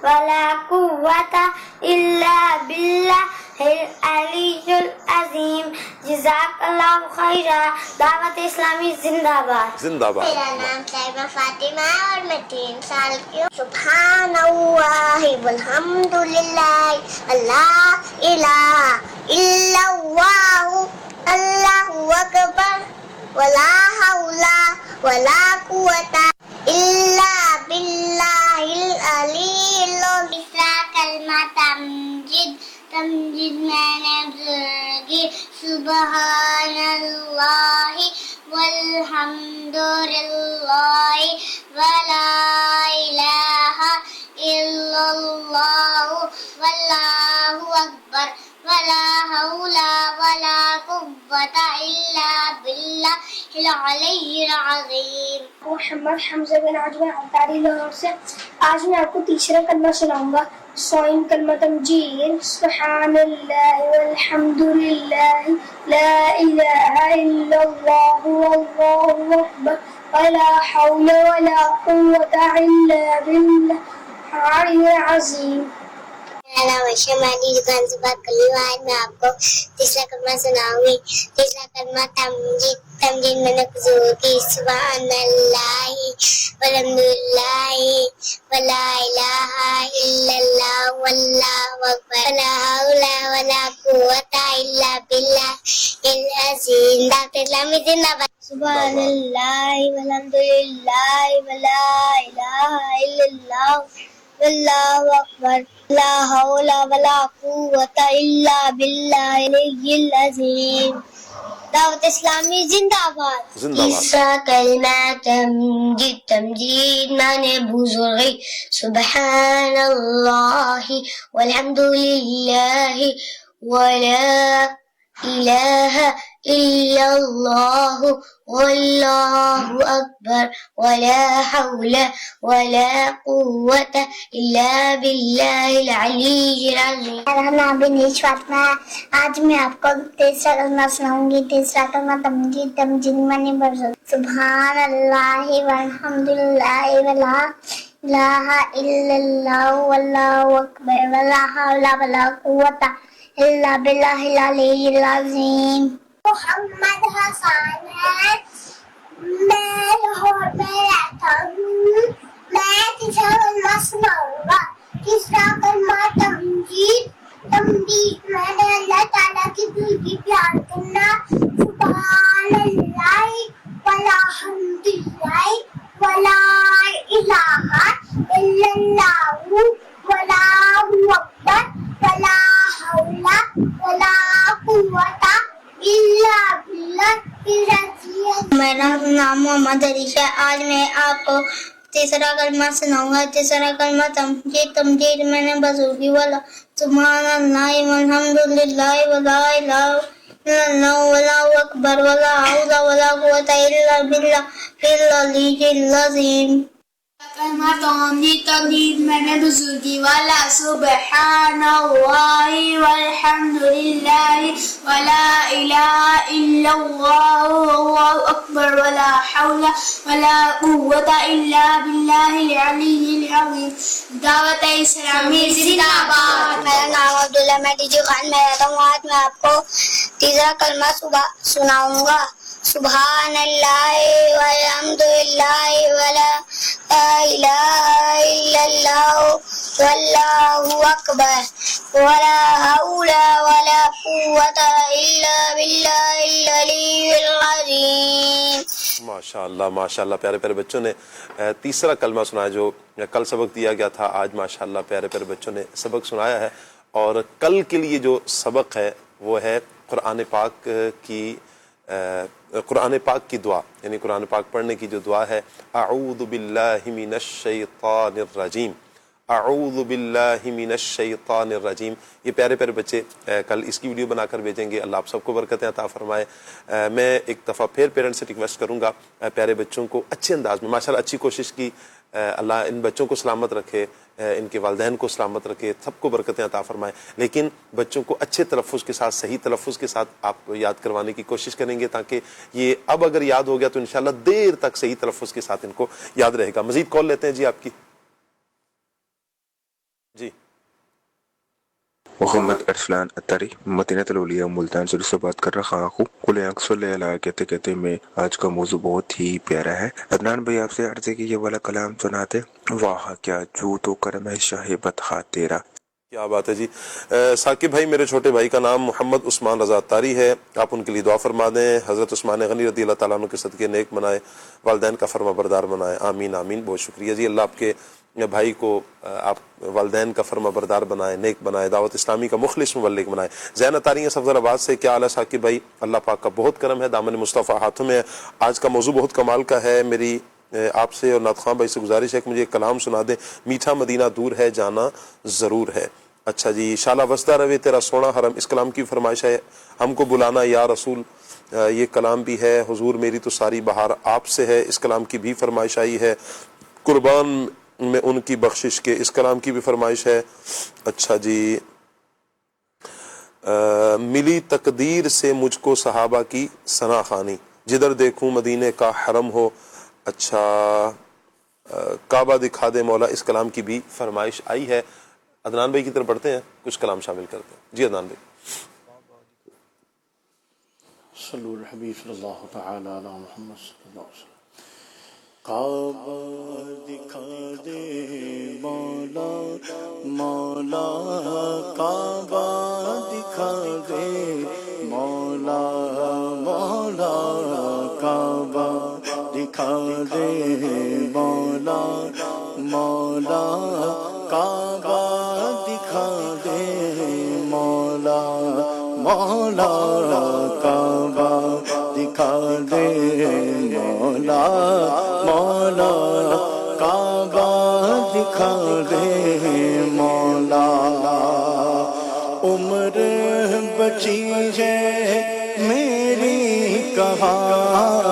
ولا قوة الا باللہ العلی العظیم. جزاک اللہ خیرہ. دعوت اسلامی زندہ باد. زندہ باد. میرا نام طیبہ فاطمہ ہے اور میں 3 سال کی ہوں. سبحان اللہ والحمد للہ اللہ الہ الا اللہ اللہ اکبر ولا حول ولا قوة الا باللہ العلی العظیم. تیسرا کلمہ تمجید. تمجید میں نے بزرگی. سبحان اللہ والحمد للہ ولا الہ الا اللہ واللہ اکبر ولا حول ولا قوة الا باللہ العلی العظیم. محمد حمزہ بن عجوہ اتاری لاہور سے. آج میں آپ کو تیسرا کلمہ سناؤں گا. سوئن کلمہ تمجید. سبحان اللہ والحمد للہ لا الہ الا اللہ واللہ اکبر ولا حول ولا قوة الا باللہ العلی العظیم. میرا نام عائشہ، میں علی دکان سے بات کر رہی ہوں۔ آج میں آپ کو تیسرا کلمہ سناؤں گی۔ تیسرا کلمہ تمجید میں نے حضور کی سبحان اللہ والحمد للہ ولا الہ الا اللہ واللہ اکبر ولا حول ولا قوت الا باللہ العظیم۔ ڈاکٹر اسلامی زندہ باد۔ سبحان اللہ والحمد للہ ولا الہ الا اللہ واللہ اکبر لا حول ولا قوت الا باللہ العلی العظیم۔ دعوت اسلامی زندہ باد۔ تیسرا کلمہ تمجید معنی بزرگی۔ سبحان اللہ والحمد للہ ولا الہ الا اللہ واللہ اکبر ولا حول ولا قوت الا باللہ العلی العظیم۔ میرا نام بنیش فاطمہ ہے۔ آج میں آپ کو تیسرا کلمہ سناؤں گی۔ تیسرا کلمہ تمجید معنی بزرگی۔ سبحان اللہ والحمد للہ ولا الہ الا اللہ واللہ اکبر ولا حول ولا قوت الا باللہ العلی العظیم۔ محمد حسان ہے، میں لاہور میں رہتا ہوں۔ میں تیسرا کلمہ سناؤں گا۔ تیسرا کلمہ تمجید میں نے اللہ تعالیٰ کی دل کی پیار کرنا۔ سبحان اللہ والحمد للہ ولا الہ الا اللہ واللہ اکبر ولا حول ولا قوت الا باللہ العظیم۔ میرا نام محمد علی ہے۔ آج میں آپ کو تیسرا کلمہ سناؤں گا۔ تیسرا کلمہ تمجید میں نے بزرگی والا۔ سبحان اللہ والحمد للہ ولا الہ الا اللہ واللہ اکبر ولا حول ولا قوت الا باللہ العلی العظیم۔ کلمہ تمجید میں نے بزرگی والا۔ سبحان اللہ والحمد للہ ولا الہ الا اللہ واللہ اکبر ولا حول ولا قوت الا باللہ العلی العظیم۔ دعوت اسلامی زندہ باد۔ میرا نام عبداللہ، میں ڈی جی خان میں رہتا ہوں۔ آج میں آپ کو تیسرا کلمہ سناؤں گا۔ سبحان اللہ والحمد للہ ولا الہ الا اللہ واللہ اکبر ولا حول ولا قوت الا باللہ العلی العظیم۔ ماشاء اللہ پیارے پیارے بچوں نے تیسرا کلمہ سنایا جو کل سبق دیا گیا تھا۔ آج ماشاء اللہ پیارے پیارے بچوں نے سبق سنایا ہے، اور کل کے لیے جو سبق ہے وہ ہے قرآن پاک کی دعا، یعنی قرآن پاک پڑھنے کی جو دعا ہے، اعوذ باللہ من الشیطان الرجیم، اعوذ باللہ من الشیطان الرجیم۔ یہ پیارے پیارے بچے کل اس کی ویڈیو بنا کر بھیجیں گے۔ اللہ آپ سب کو برکتیں عطا فرمائے۔ میں ایک دفعہ پھر پیرنٹ سے ریکویسٹ کروں گا، پیارے بچوں کو اچھے انداز میں، ماشاءاللہ اچھی کوشش کی، اللہ ان بچوں کو سلامت رکھے، ان کے والدین کو سلامت رکھے، سب کو برکتیں عطا فرمائے، لیکن بچوں کو اچھے تلفظ کے ساتھ، صحیح تلفظ کے ساتھ آپ یاد کروانے کی کوشش کریں گے، تاکہ یہ اب اگر یاد ہو گیا تو انشاءاللہ دیر تک صحیح تلفظ کے ساتھ ان کو یاد رہے گا۔ مزید کال لیتے ہیں جی آپ کی۔ جی محمد ارسلان اتاری، مدینہ الاولیاء ملتان سے بات کر رہا ہوں۔ کل صلی اللہ کہتے کہتے میں آج کا موضوع بہت ہی پیارا ہے۔ عدنان بھائی آپ سے عرض ہے کہ یہ والا کلام سناتے، واہ کیا جود و کرم ہے شاہ بدخواہ تیرا۔ کیا بات ہے جی۔ ثاقب بھائی، میرے چھوٹے بھائی کا نام محمد عثمان رضا اتاری ہے، آپ ان کے لیے دعا فرما دیں۔ حضرت عثمان غنی رضی اللہ تعالیٰ عنہ کے صدقے نیک بنائے، والدین کا فرما بردار بنائے، آمین آمین۔ بہت شکریہ جی، اللہ آپ کے بھائی کو آپ والدین کا فرما بردار بنائے، نیک بنائے، دعوت اسلامی کا مخلص مبلغ بنائے۔ زین اتاری ہیں صفدر آباد سے، کیا حال ہے ثاقب بھائی؟ اللہ پاک کا بہت کرم ہے، دامن مصطفیٰ ہاتھوں میں ہے۔ آج کا موضوع بہت کمال کا ہے۔ میری آپ سے اور نعت خواں بھائی سے گزارش ہے کہ مجھے ایک کلام سنا دیں، میٹھا مدینہ دور ہے جانا ضرور ہے۔ اچھا جی، شالا وسدہ روے تیرا سونا حرم، اس کلام کی فرمائش ہے۔ ہم کو بلانا یا رسول، یہ کلام بھی ہے۔ حضور میری تو ساری بہار آپ سے ہے، اس کلام کی بھی فرمائش آئی ہے۔ قربان میں ان کی بخشش کے، اس کلام کی بھی فرمائش ہے۔ اچھا جی، ملی تقدیر سے مجھ کو صحابہ کی ثنا خوانی، جدھر دیکھوں مدینے کا حرم ہو، اچھا کعبہ دکھا دے مولا، اس کلام کی بھی فرمائش آئی ہے۔ عدنان بھائی کی طرف بڑھتے ہیں, کچھ کلام شامل کرتے ہیں. جی عدنان بھائی. صلو الحبیب صلی اللہ تعالی علی محمد صلی اللہ علیہ وسلم. کعبہ دکھا دے مولا مولا, کعبہ دکھا دے مولا مولا, کعبہ دکھا دے مولا مولا, کعبہ دکھا دے مولا مولا, کعبہ دکھا دے مولا مولا, کعبہ دکھا دے مولا. عمر بچی ہے میری کہاں,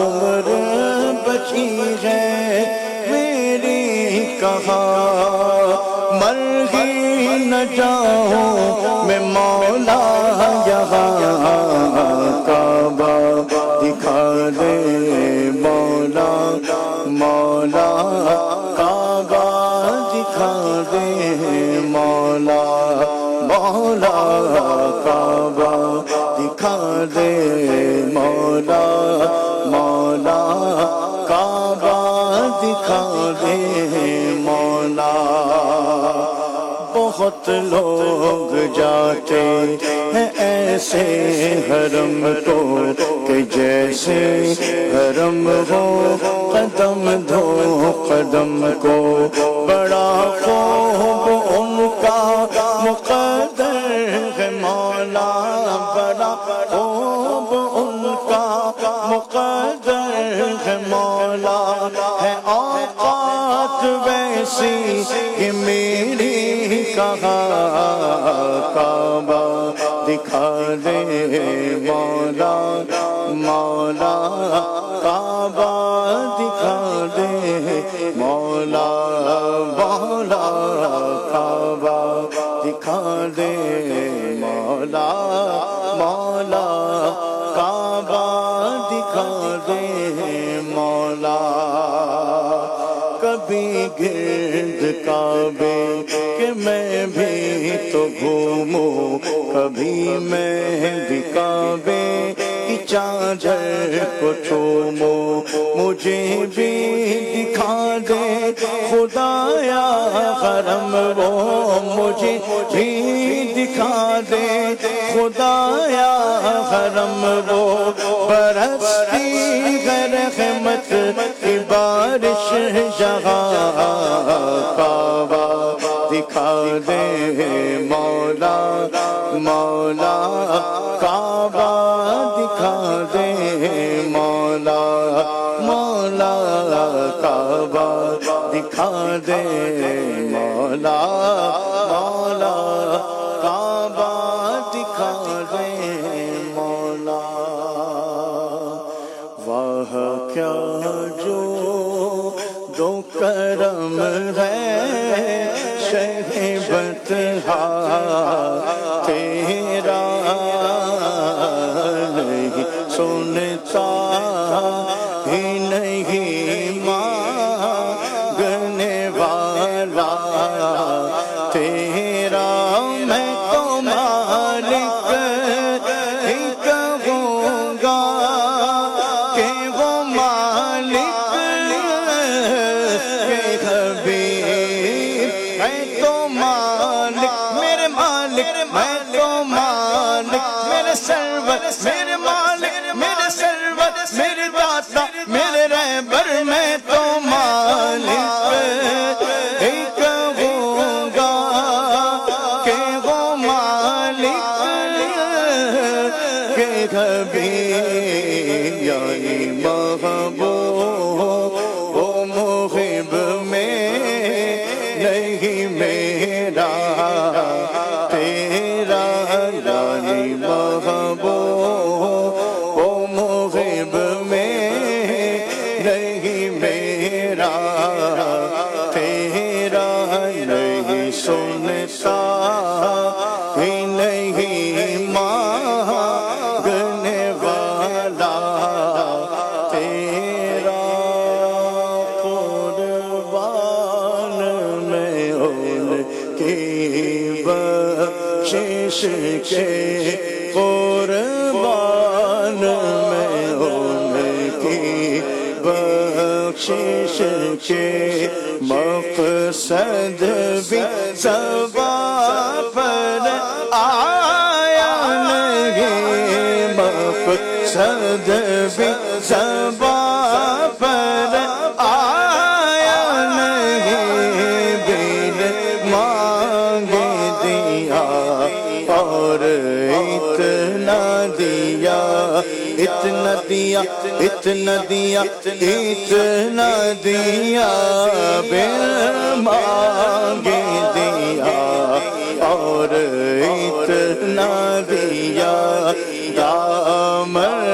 عمر بچی ہے میری کہاں, مر ہی نہ جاؤں میں مولا یہاں, کعبہ دکھا دے مولا مولا, کعبہ دکھا دے مولا مولا, کعبہ دکھا دے مولا مولا, کعبہ دکھا دے مولا. بہت لوگ جاتے ہیں ایسے حرم کو کہ جیسے حرم ہو, قدم دھو قدم کو, بڑا خوب ان کا مقدر ہے مولا, بڑا خوب ان کا مقدر ہے مولا. ہے اوقات ویسی کہ میری کہاں, کعبہ دکھا دے مولا مولا, کعبہ دکھا دے مولا مولا, کعبہ دکھا دے مولا مولا, کعبہ دکھا دے مولا. کبھی گرد کعبے کہ میں بھی تو گھوموں, کبھی میں بھی کعبے کی چادر کو چوموں, مجھے بھی دکھا دے خدایا حرم وہ, مجھے بھی دکھا دے خدایا حرم وہ, برستی ہے رحمت کی بارش جہاں, کعبہ دکھا دے مولا مولا, کعبہ دکھا دے مولا مولا, کعبہ دکھا دے مولا مولا, کعبہ دکھا دے مولا. واہ کیا جو دو کرم ہے شہبت تیرا, نہیں سنتا ہی نہیں مانگنے والا تیرا, میں تو مالک ہی کہوں گا کہ وہ مالک کے حبیب, میں تو مالک میرے مالک, میں تو مالک میرے سرور, میرے مالک میرے سرور, میرے داتا میرے رہبر, میں تو مالک ہی کہوں گا کہ وہ مالک کے حبیب, یعنی محبوب وہ محب میں نہیں میرا تیرا, یعنی محبوب وہ محب میں نہیں میرا تیرا, نہیں سنتا ہی نہیں مانگنے والا تیرا, قربان میں ان کی بخشش کے قربان میں ان کی بخشش کے مقصد بھی زبان پر آیا نہیں، مقصد بھی زبان پر آیا نہیں، بن مانگے دیا اور اتنا دیا، اتنا دیا اتنا دیا اتنا دیا، بن مانگے دیا اور اتنا دیا، دامن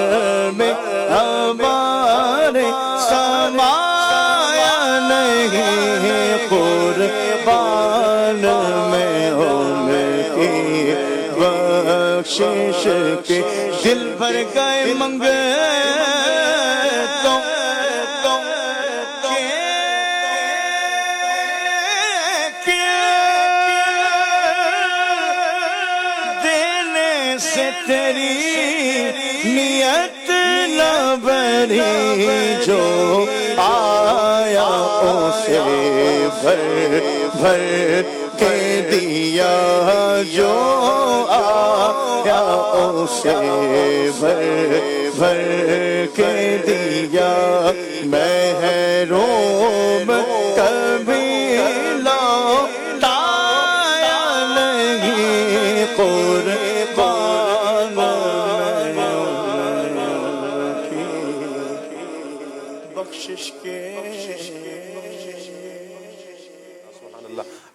میں ہمارے سمایا نہیں، قربان میں ان کی بخشش کے دل بھر گئے منگے تیری نیت نہ بری، جو آیا اسے بھر بھر کے دیا، جو آیا اسے بھر بھر کے دیا، محروم کبھی لوٹایا نہیں، قربان بخشش کے۔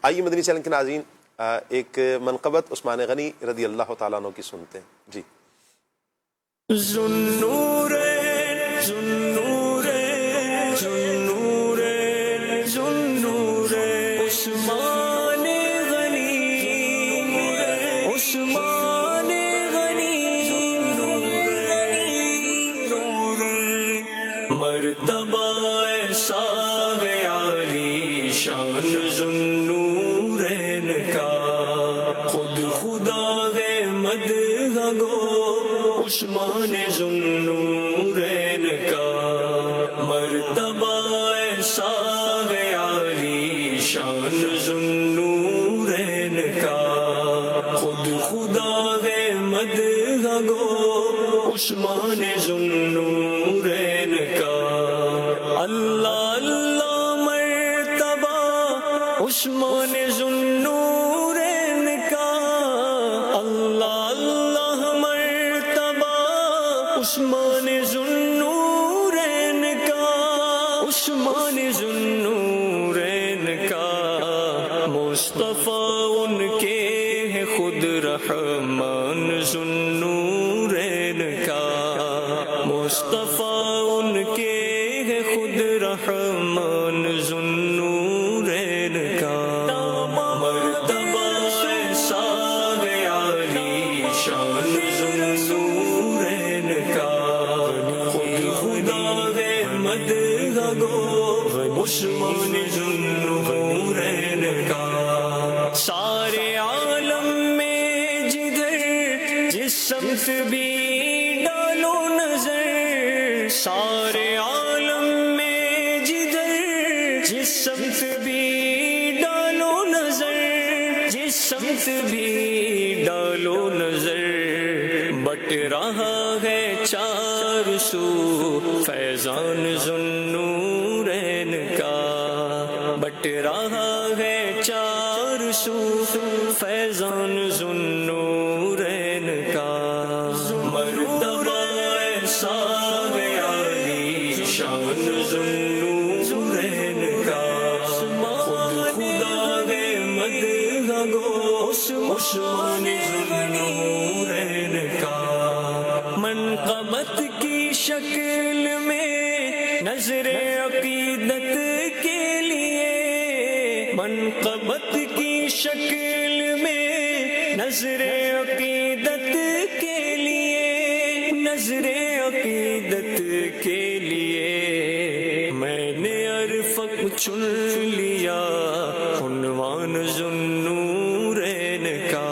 آئیے مدنی چینل کے ناظرین ایک منقبت عثمان غنی رضی اللہ تعالیٰ عنہ کی سنتے ہیں جی۔ ذوالنورین ذوالنورین ذوالنورین ذوالنورین عثمان غنی عثمان غنی مرتبہ ایسا ہے عالی شان ذوالنورین کا، خود خدا ہے مدح گو عثمان ذوالنورین کا، مرتبہ ایسا ہے عالی شان ذوالنورین کا، خود خدا ہے مدح گو عثمان ذوالنورین کا، اللہ اللہ مرتبہ عثمان ذوالنورین کا، اللہ اللہ مرتبہ عثمان ذوالنورین کا، عثمان ذوالنورین کا، مصطفیٰ ان کے ہے خود رحمان ذوالنورین کا، مصطفیٰ ان کے ہے خود رحمان ذوالنورین کا، مرتبہ ایسا ہے عالی شان ذوالنورین کا، خود خدا ہے مدح گو عثمان ذوالنورین کا، سارے عالم میں جدھر جس سمت بھی ڈالو نظر، سارے عالم میں جدھر جس سمت بھی ڈالو نظر، جس سمت بھی ڈالو نظر، بٹ رہا ہے چار سو فیضان ذوالنورین کا، بٹ رہا ہے چار سو فیضان ذوالنورین کا، مرتبہ ایسا ہے عالی شان ذوالنورین کا، خود خدا ہے مدح گو عثمان ذوالنورین کا، منقبت کی شکل میں نظر عقیدت کے لیے، منقبت کی شکل میں نظر عقیدت کے لیے، نظر عقیدت کے لیے، میں نے عرفق چن لیا عنوان ذوالنورین کا،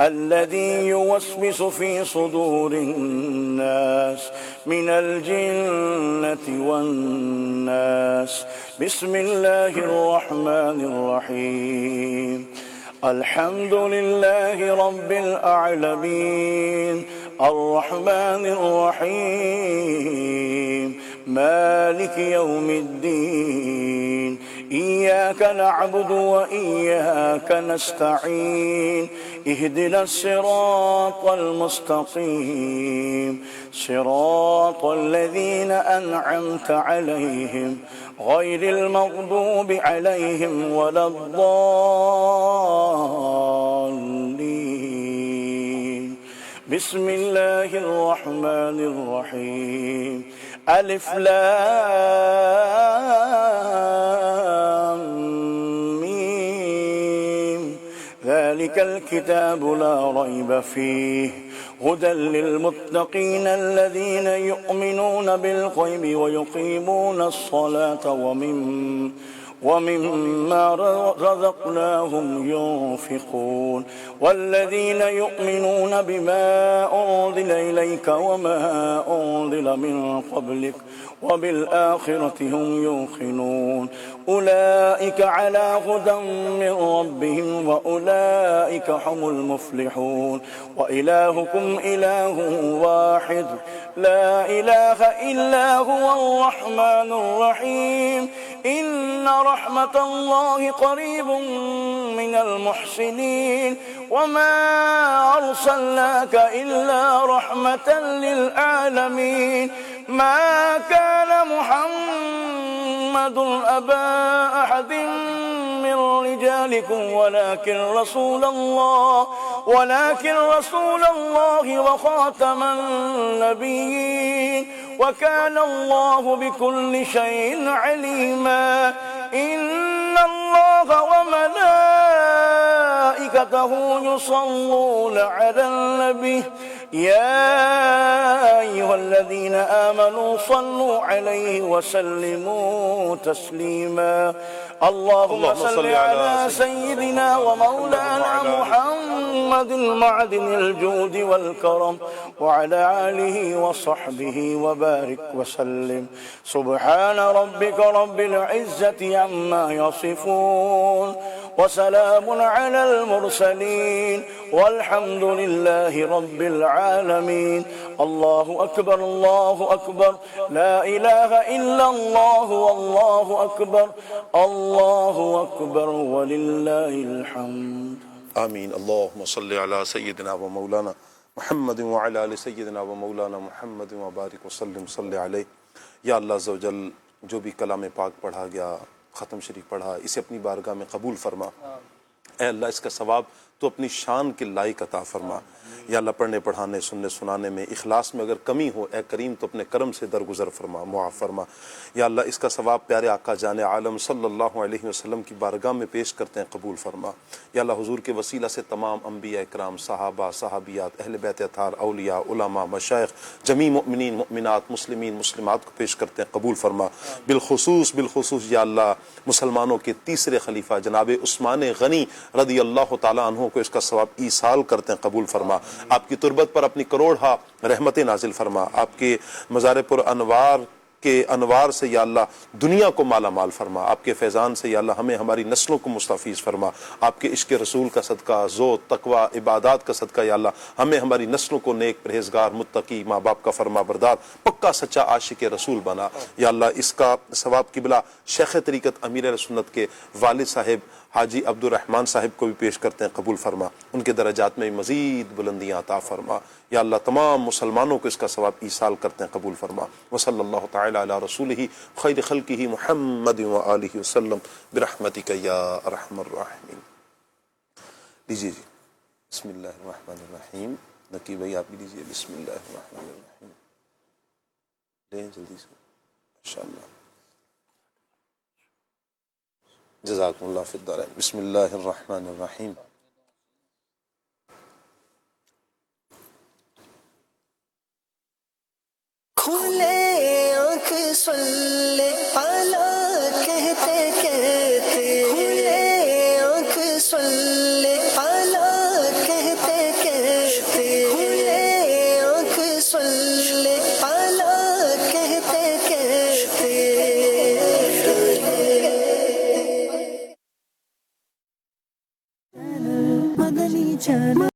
الذي يوسوس في صدور الناس من الجنة والناس. بسم الله الرحمن الرحيم. الحمد لله رب العالمين الرحمن الرحيم مالك يوم الدين إياك نعبد وإياك نستعين اهدنا الصراط المستقيم صراط الذين أنعمت عليهم غير المغضوب عليهم ولا الضالين. بسم الله الرحمن الرحيم. ألف لام ميم ذلك الكتاب لا ريب فيه هدى للمتقين الذين يؤمنون بالغيب ويقيمون الصلاة ومما رزقناهم ينفقون والذين يؤمنون بما أنزل إليك وما أنزل من قبلك وبالآخرة هم يوقنون أولئك على هدى من ربهم وأولئك هم المفلحون. وإلهكم إله واحد لا إله إلا هو الرحمن الرحيم. إن رحمة الله قريب من المحسنين وما أرسلناك إلا رحمة للعالمين. ما كان محمد أبا أحد من رجالكم ولكن رسول الله وخاتم النبيين وكان الله بكل شيء عليما. إن الله وملائكته وملائكته يصلون على النبي يا أيها الذين آمنوا صلوا عليه وسلموا تسليما اللهم صل على سيدنا ومولانا محمد المعدن الجود والكرم وعلى آله وصحبه وبارك وسلم سبحان ربك رب العزة عما يصفون وسلام على المرسلين والحمد لله رب العالمين الله أكبر لا إله إلا الله والله أكبر ولله الحمد آمین اللہم صلی علی سیدنا و مولانا محمد وعلی آل سیدنا و مولانا محمد وبارک وسلم صلی علیہ. یا اللہ عز و جل جو بھی کلام پاک پڑھا گیا، ختم شریف پڑھا، اسے اپنی بارگاہ میں قبول فرما. اے اللہ اس کا ثواب تو اپنی شان کے لائق عطا فرما. یا اللہ پڑھنے پڑھانے سننے سنانے میں اخلاص میں اگر کمی ہو اے کریم تو اپنے کرم سے درگزر فرما، معاف فرما. یا اللہ اس کا ثواب پیارے آقا جان عالم صلی اللہ علیہ وسلم کی بارگاہ میں پیش کرتے ہیں، قبول فرما. یا اللہ حضور کے وسیلہ سے تمام انبیاء اکرام، صحابہ، صحابیات، اہل بیت اطہار، اولیاء، علماء، مشائخ، جمیع مؤمنین، مؤمنات، مسلمین، مسلمات کو پیش کرتے ہیں، قبول فرما. بالخصوص یا اللہ مسلمانوں کے تیسرے خلیفہ جناب عثمان غنی رضی اللہ تعالیٰ عنہ کو اس کا ثواب ایصال کرتے ہیں، قبول فرما. آپ کی تربت پر اپنی کروڑہا رحمتیں نازل فرما. آپ کے مزار پر انوار کے انوار سے یا اللہ دنیا کو مالا مال فرما. آپ کے فیضان سے یا اللہ ہمیں ہماری نسلوں کو مستفیض فرما. آپ کے عشق رسول کا صدقہ، زہد، تقوی، عبادات کا صدقہ یا اللہ ہمیں ہماری نسلوں کو نیک، پرہیزگار، متقی، ماں باپ کا فرما بردار، پکا سچا عاشق رسول بنا. یا اللہ اس کا ثواب قبلہ شیخ طریقت امیر اہل سنت کے والد صاحب حاجی عبد الرحمن صاحب کو بھی پیش کرتے ہیں، قبول فرما. ان کے درجات میں مزید بلندیاں عطا فرما. یا اللہ تمام مسلمانوں کو اس کا ثواب ایصال کرتے ہیں، قبول فرما. وصلی اللہ تعالی علی رسولہ خیر خلقہ محمد وآلہ وسلم برحمتک یا ارحم الراحمین. لیجیے جی بسم اللہ الرحمن الرحیم. نقی بھائی آپ بھی لیجیے بسم اللہ الرحمن الرحیم. لیں جلدی سے انشاءاللہ. جزاکم اللہ فی الدارین. بسم اللہ الرحمن الرحیم. کھلے آنکھ صلی علی کہتے کہتے، کھلے آنکھ صلی علی کہتے کہتے، کھلے آنکھ صلی علی کہتے کہتے. مدنی چینل